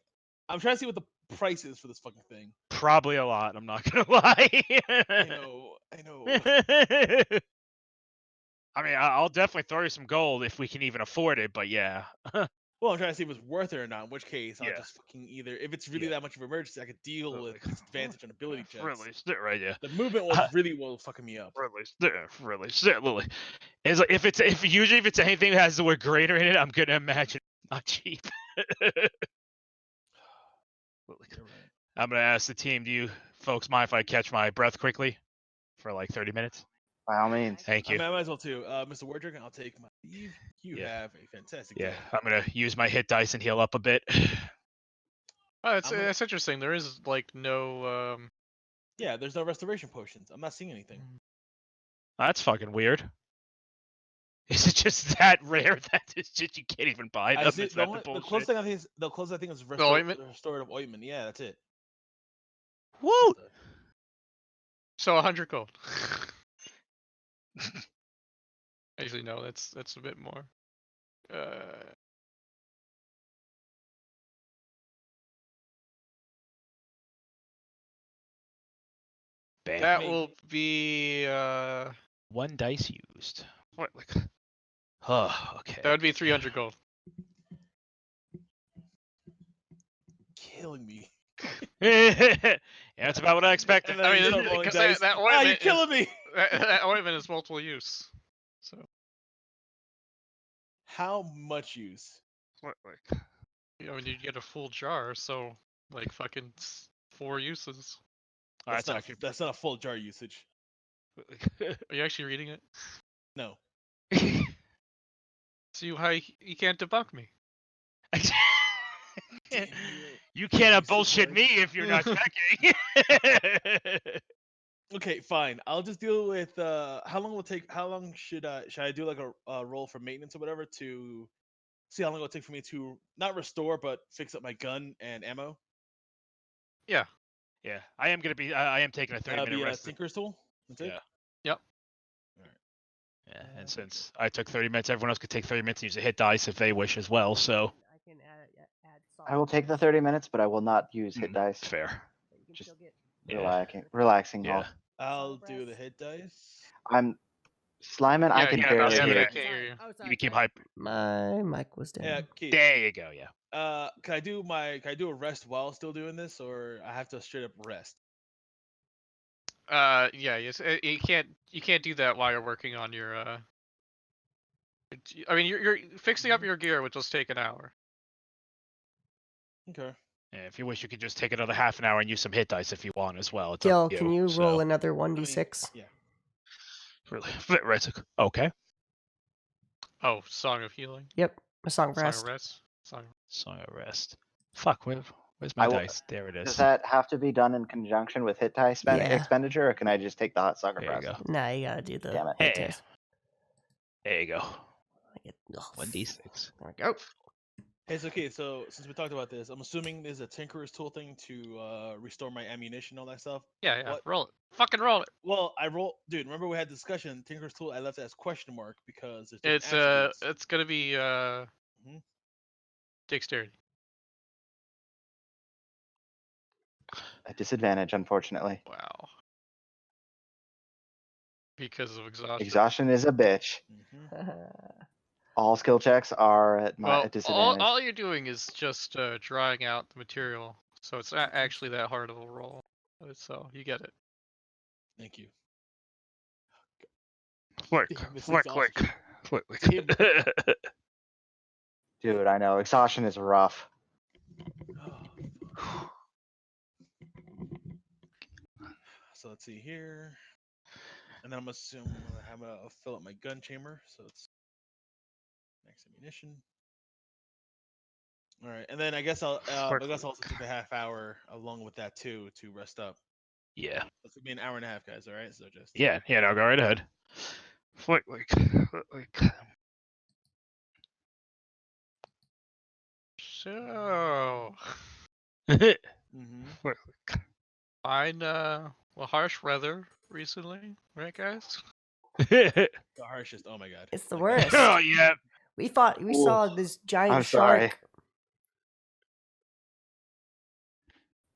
I'm trying to see what the price is for this fucking thing. Probably a lot. I'm not gonna lie. I know. I mean, I'll definitely throw you some gold if we can even afford it. But yeah. Well, I'm trying to see if it's worth it or not. In which case, I'll Yeah. just fucking either. If it's really Yeah. that much of an emergency, I could deal with disadvantage on ability checks. Really, sit right, yeah. The movement was really what fucking me up. Really, sit, Lily. It's like if it's anything that has the word greater in it, I'm gonna imagine it's not cheap. I'm gonna ask the team. Do you folks mind if I catch my breath quickly for like 30 minutes? By all means. Thank I you. mean, I might as well too. Mr. Wardrick, I'll take my leave. You Yeah. have a fantastic Yeah, day. I'm gonna use my hit dice and heal up a bit. Oh, I'm gonna- that's interesting. There is like no. Yeah, there's no restoration potions. I'm not seeing anything. That's fucking weird. Is it just that rare that it's just you can't even buy I them? see, Is the, that only, the the closest bullshit? thing I think is ointment? restorative ointment. Yeah, that's it. Woo! So 100 gold. Actually, no. That's a bit more. Bam. That Maybe. will be. One dice used. What? Like, oh, okay. That would be 300 gold. Killing me. Yeah, that's about what I expected. And then I you mean, start rolling because dice. that You're ointment killing me. that ointment is multiple use. So. How much use? What, like, You know, you get a full jar, so like fucking 4 uses. That's not a full jar usage. Are you actually reading it? No. See how you can't debunk me. Damn You can't you bullshit support. me if you're not checking. Okay, fine. I'll just deal with how long will it take? How long should I do like a roll for maintenance or whatever to see how long it'll take for me to not restore but fix up my gun and ammo? Yeah. Yeah, I am gonna be. I am taking a 30-minute rest. Tinker's tool. That's it. Yeah. Yep. Yeah, and since I took 30 minutes, everyone else could take 30 minutes and use a hit dice if they wish as well. So I can add I will take the 30 minutes, but I will not use hit dice. fair. Just Yeah. relaxing. Yeah. I'll do the hit dice. I'm Sliman. I can yeah, barely yeah, hear. I you. can't hear you. Oh, sorry, You keep sorry. hype. My mic was down. Yeah, Keith. There you go. Yeah. Can I do a rest while still doing this, or I have to straight up rest? Yeah, yes. You can't do that while you're working on your. I mean, you're fixing up your gear, which will take an hour. Okay. Yeah, if you wish, you could just take another half an hour and use some hit dice if you want as well. It's Gil, up to can you so. roll another 1d6? Yeah. Really? Okay. Oh, Song of Healing. Yep, a song of Song rest. of Rest. Song of Rest. Fuck, where's my I will- dice? There it is. Does that have to be done in conjunction with hit dice Yeah. expenditure, or can I just take the hot sucker There you press? go. Nah, you gotta do the Damn it. hit Hey. dice. There you go. Ugh. 1d6. There we go. Hey, it's okay. So since we talked about this, I'm assuming there's a Tinker's tool thing to restore my ammunition, all that stuff. Yeah. What? Roll it. Fucking roll it. Well, dude. Remember we had discussion. Tinker's tool. I left it as question mark because there's different It's attributes. it's gonna be Mhm. dexterity. A disadvantage, unfortunately. Wow. Because of exhaustion. Exhaustion is a bitch. All skill checks are at my Well, disadvantage. all you're doing is just drying out the material, so it's not actually that hard of a roll. So you get it. Thank you. Flick. Damn, this exhaustion. Dude, I know. Exhaustion is rough. So let's see here, and then I'm assuming I'm gonna fill up my gun chamber, so it's max ammunition. All right, and then I guess I'll also take a half hour along with that too to rest up. Yeah. That's gonna be an hour and a half, guys. All right, so just Yeah, no, go right ahead. Flick. So Mm-hmm. fine. Well, harsh weather recently, right, guys? The harshest. Oh my god. It's the Like, worst. Oh yeah. We saw this giant I'm shark.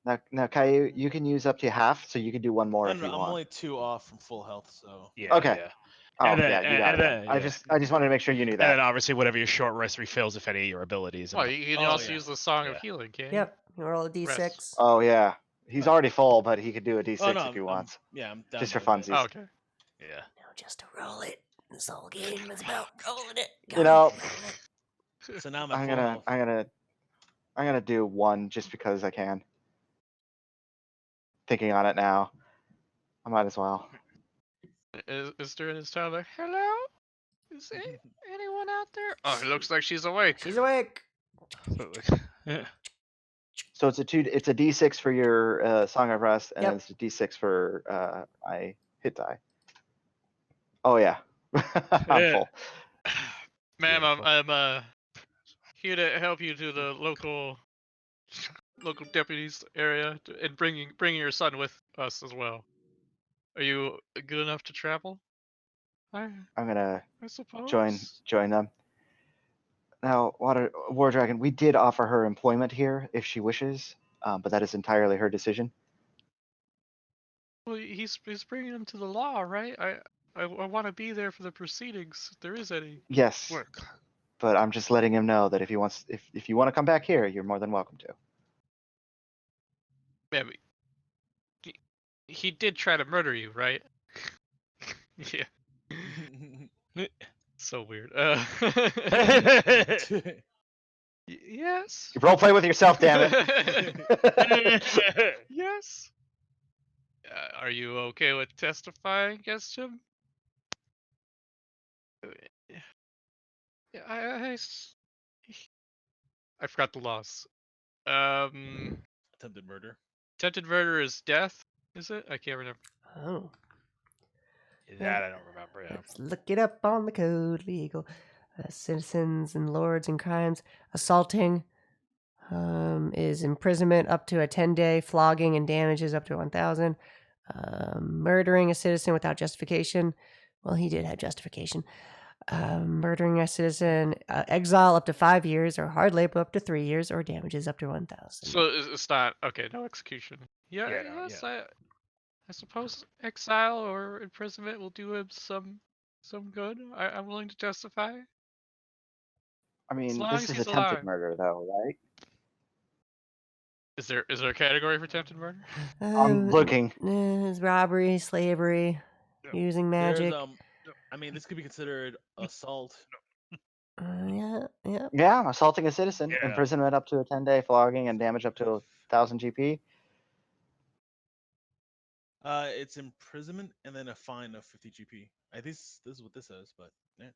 sorry. Now, Caillou, you can use up to half, so you can do one more No, if no, you I'm want. only 2 off from full health, so. Yeah. Okay. Yeah. Oh And then- yeah, you got and it. then- I yeah. just wanted to make sure you knew And then that. obviously whatever your short rest refills if any of your abilities. Oh, you can Oh, also yeah. use the Song of Yeah. Healing, can't Yep. You roll a d6. Rest. Oh yeah, he's Oh. already full, but he could do a d6 Oh no, if he I'm wants, down just for to it. funsies. Oh, okay. Yeah. Now just to roll it. This whole game is about rolling it. You know, So now I'm at I'm full gonna health. do one just because I can. Thinking on it now, I might as well. Is during this time like, hello? Is anyone out there? Oh, it looks like she's awake. She's awake. So it's a d6 for your Song of Rest, and Yep. it's a d6 for my hit die. Oh yeah, I'm full. Ma'am, Beautiful. I'm here to help you to the local deputies area and bringing your son with us as well. Are you good enough to travel? I I'm gonna suppose. join them. Now, War Dragon, we did offer her employment here if she wishes, but that is entirely her decision. Well, he's bringing him to the law, right? I want to be there for the proceedings, if there is any. Yes, but I'm just letting him know that if you want to come back here, you're more than welcome to. Yeah, but he did try to murder you, right? Yeah. So weird. Yes. You role play with yourself, damn it. Yes. Are you okay with testifying against him? Yeah, I forgot the laws. Attempted murder. Attempted murder is death, is it? I can't remember. Oh. That I don't remember. Yeah. Let's look it up on the code. Legal. Citizens and lords and crimes. Assaulting is imprisonment up to a 10-day, flogging and damages up to 1,000. Murdering a citizen without justification. Well, he did have justification. Murdering a citizen, exile up to 5 years, or hard labor up to 3 years, or damages up to 1,000. So it's not okay. No execution. Yeah, Yeah, no, yes. I suppose exile or imprisonment will do him some good. I'm willing to testify. I mean, long this as is he's attempted alive. murder, though, right? Is there a category for attempted murder? I'm looking. Robbery, slavery, No. using magic. There's I mean, this could be considered assault. Yeah. Yeah, assaulting a citizen, Yeah. imprisonment up to a 10-day, flogging and damage up to 1,000 GP. It's imprisonment and then a fine of 50 GP. I think this is what this says, but yeah.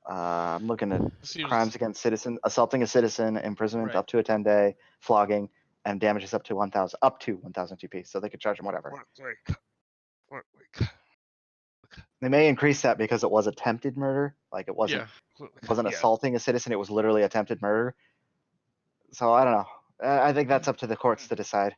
I'm looking at Seems- crimes against citizen, assaulting a citizen, imprisonment Right. up to a 10-day, flogging, and damages up to 1,000 GP. So they could charge him whatever. They may increase that because it was attempted murder. Like it wasn't Yeah. assaulting a citizen. It was literally attempted murder. So I don't know. I think that's up to the courts to decide.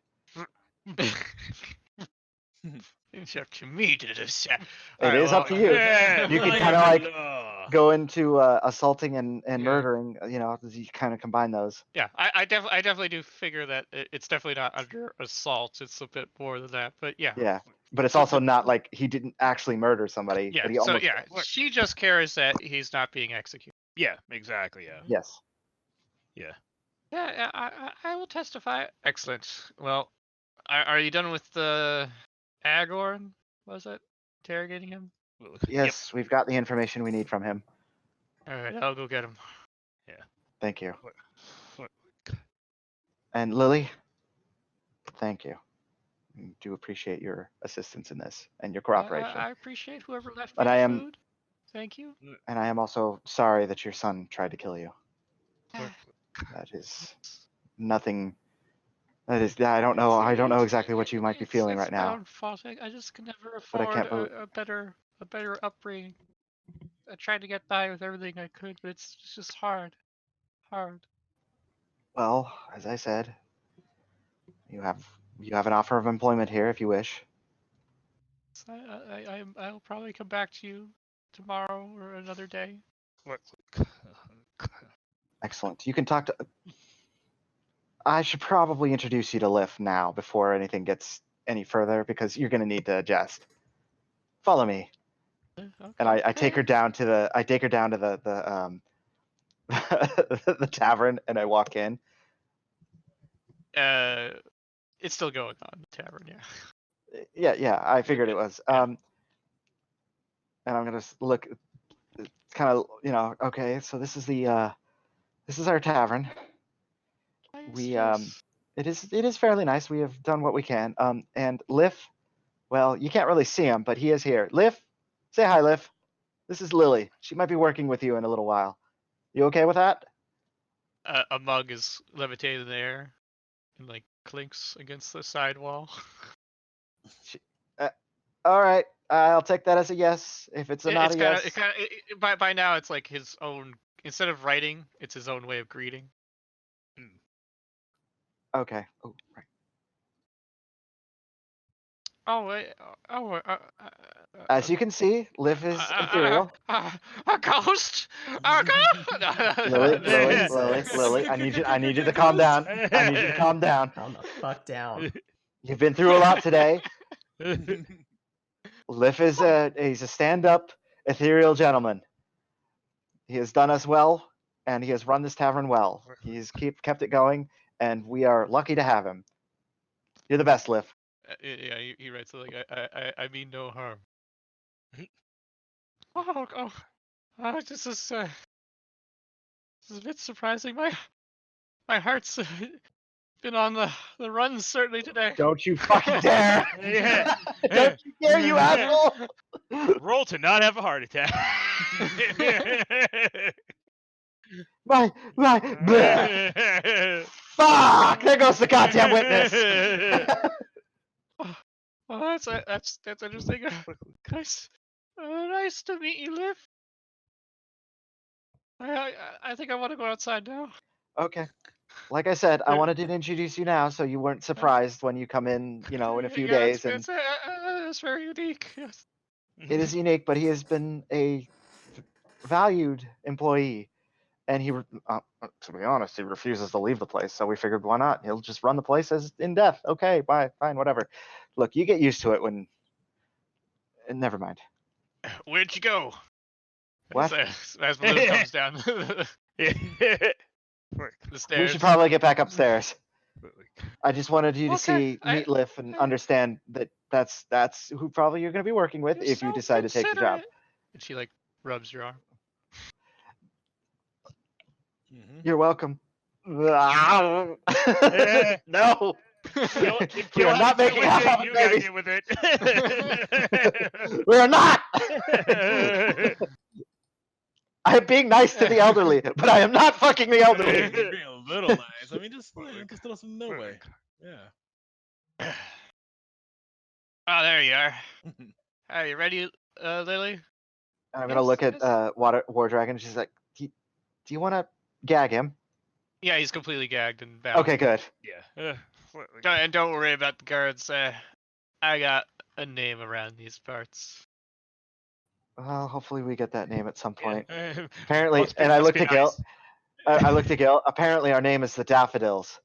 It's up to me to decide. It is up to you. You can kind of like go into assaulting and Yeah. murdering. You know, you kind of combine those. Yeah, I definitely do figure that it's definitely not under assault. It's a bit more than that, but yeah. Yeah, but it's also not like he didn't actually murder somebody. Yeah. But he So almost yeah, did. she just cares that he's not being executed. Yeah, exactly. Yeah. Yes. Yeah, I will testify. Excellent. Well, are you done with the Agorn? Was it interrogating him? Yes, we've got the information we need from him. All right, I'll go get him. Thank you. And Lily, thank you. I do appreciate your assistance in this and your cooperation. I appreciate whoever left But me I the am- food. Thank you. And I am also sorry that your son tried to kill you. That is nothing. That is. I don't know. I don't know exactly what you might be feeling right It's my now. own fault. I just can never But I afford can't believe- a better upbringing. I tried to get by with everything I could, but it's just hard. Well, as I said, you have an offer of employment here if you wish. So I'll probably come back to you tomorrow or another day. Excellent. You can talk to. I should probably introduce you to Liff now before anything gets any further because you're going to need to adjust. Follow me. And I take her down to the the tavern, and I walk in. It's still going on, the tavern, Yeah, I figured it was. Yeah. And I'm gonna look. It's kind of, okay. So this is our tavern. Yes. It is fairly nice. We have done what we can. And Liff, well, you can't really see him, but he is here. Liff, say hi, Liff. This is Lily. She might be working with you in a little while. You okay with that? A mug is levitated in the air and like clinks against the side wall. All right, I'll take that as a yes. If it's not a yes, By now it's like his own. Instead of writing, it's his own way of greeting. okay. Oh, right. Oh wait. As you can see, Liv is ethereal. A ghost. A ghost. Lily. I need you to calm down. I need you to calm down. Calm the fuck down. You've been through a lot today. Liv is he's a stand-up ethereal gentleman. He has done us well, and he has run this tavern well. He's kept it going, and we are lucky to have him. You're the best, Liv. Yeah, he writes like I mean no harm. Oh, this is a bit surprising. My heart's been on the run certainly today. Don't you fucking dare! Yeah. Don't you dare, you asshole! Roll to not have a heart attack. my bleh. Fuck! There goes the goddamn witness. Oh, that's interesting. Nice to meet you, Liv. I think I want to go outside now. Okay. Like I said, I wanted to introduce you now, so you weren't surprised when you come in, in a few days. And it's very unique. Yes. it is unique, but he has been a valued employee, and he, to be honest, he refuses to leave the place. So we figured, why not? He'll just run the place as in death. Okay, bye, fine, whatever. Look, you get used to it when. Never mind. Where'd you go? What? As Balloon comes down the stairs. We should probably get back upstairs. I just wanted you to meet Liff and understand that that's who probably you're going to be working with if you decide to take the job. And she like rubs your arm. You're welcome. No. We are not making out with it. We are not. I am being nice to the elderly, but I am not fucking the elderly. You're being a little nice. I mean, just throw some no way. Yeah. Oh, there you are. Are you ready, Lily? I'm gonna look at War Dragon. She's like, do you want to gag him? Yeah, he's completely gagged and bound. Okay, good. Yeah. And don't worry about the guards. I got a name around these parts. Well, hopefully we get that name at some point. Apparently, and I looked at Gil. I looked at Gil. Apparently, our name is the Daffodils.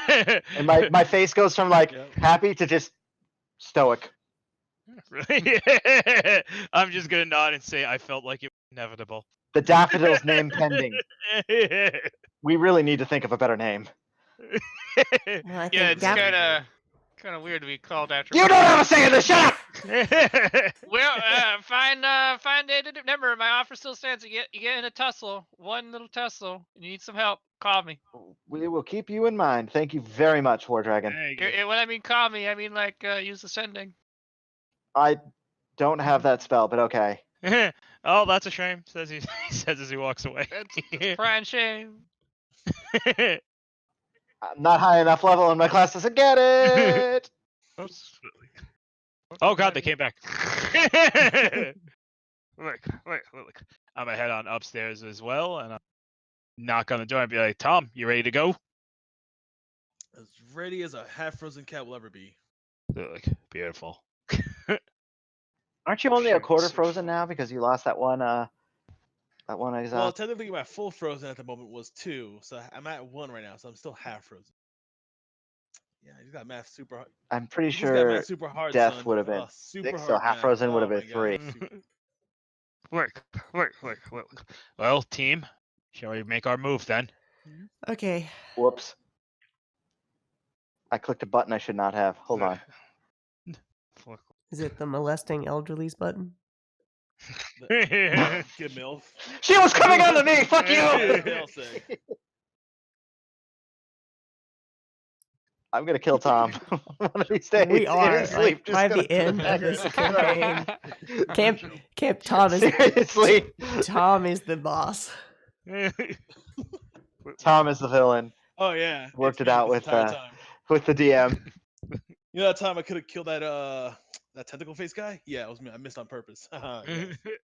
And my face goes from like happy to just stoic. I'm just gonna nod and say I felt like it was inevitable. The Daffodils name pending. We really need to think of a better name. Well, Yeah, it's kind of weird to be called after. You don't have a say in this. Shut up. Well, fine day to remember. My offer still stands. You get in a tussle, one little tussle, and you need some help. Call me. We will keep you in mind. Thank you very much, War Dragon. When I mean call me, I mean like use ascending. I don't have that spell, but okay. Oh, that's a shame. Says he says as he walks away. It's prime shame. I'm not high enough level in my class to get it. Oops. Oh god, they came back. Look. I'm gonna head on upstairs as well, and I'm knock on the door and be like, Tom, you ready to go? As ready as a half-frozen cat will ever be. Look, beautiful. Aren't you only a quarter frozen now because you lost that one? That one I Well, technically, my full frozen at the moment was 2, so I'm at 1 right now, so I'm still half frozen. Yeah, got math super hard. I'm pretty He's got sure math super hard, death son. would have been super 6, hard so half math. frozen would have Oh been my 3. God, super- Work. Well, team, shall we make our move then? Okay. Whoops. I clicked a button I should not have. Hold on. Is it the molesting elderlies button? Get MILF. She was coming on to me! Fuck you! They'll say. I'm gonna kill Tom. One of these days. We in are. his sleep, Like, just by gonna the end of fucking this throw. campaign, Camp Tom is Seriously. Tom is the boss. Tom is the villain. Oh yeah. Worked It's it out this with entire time. the DM. You know that time I could have killed that tentacle face guy? Yeah, it was me. I missed on purpose. Yes.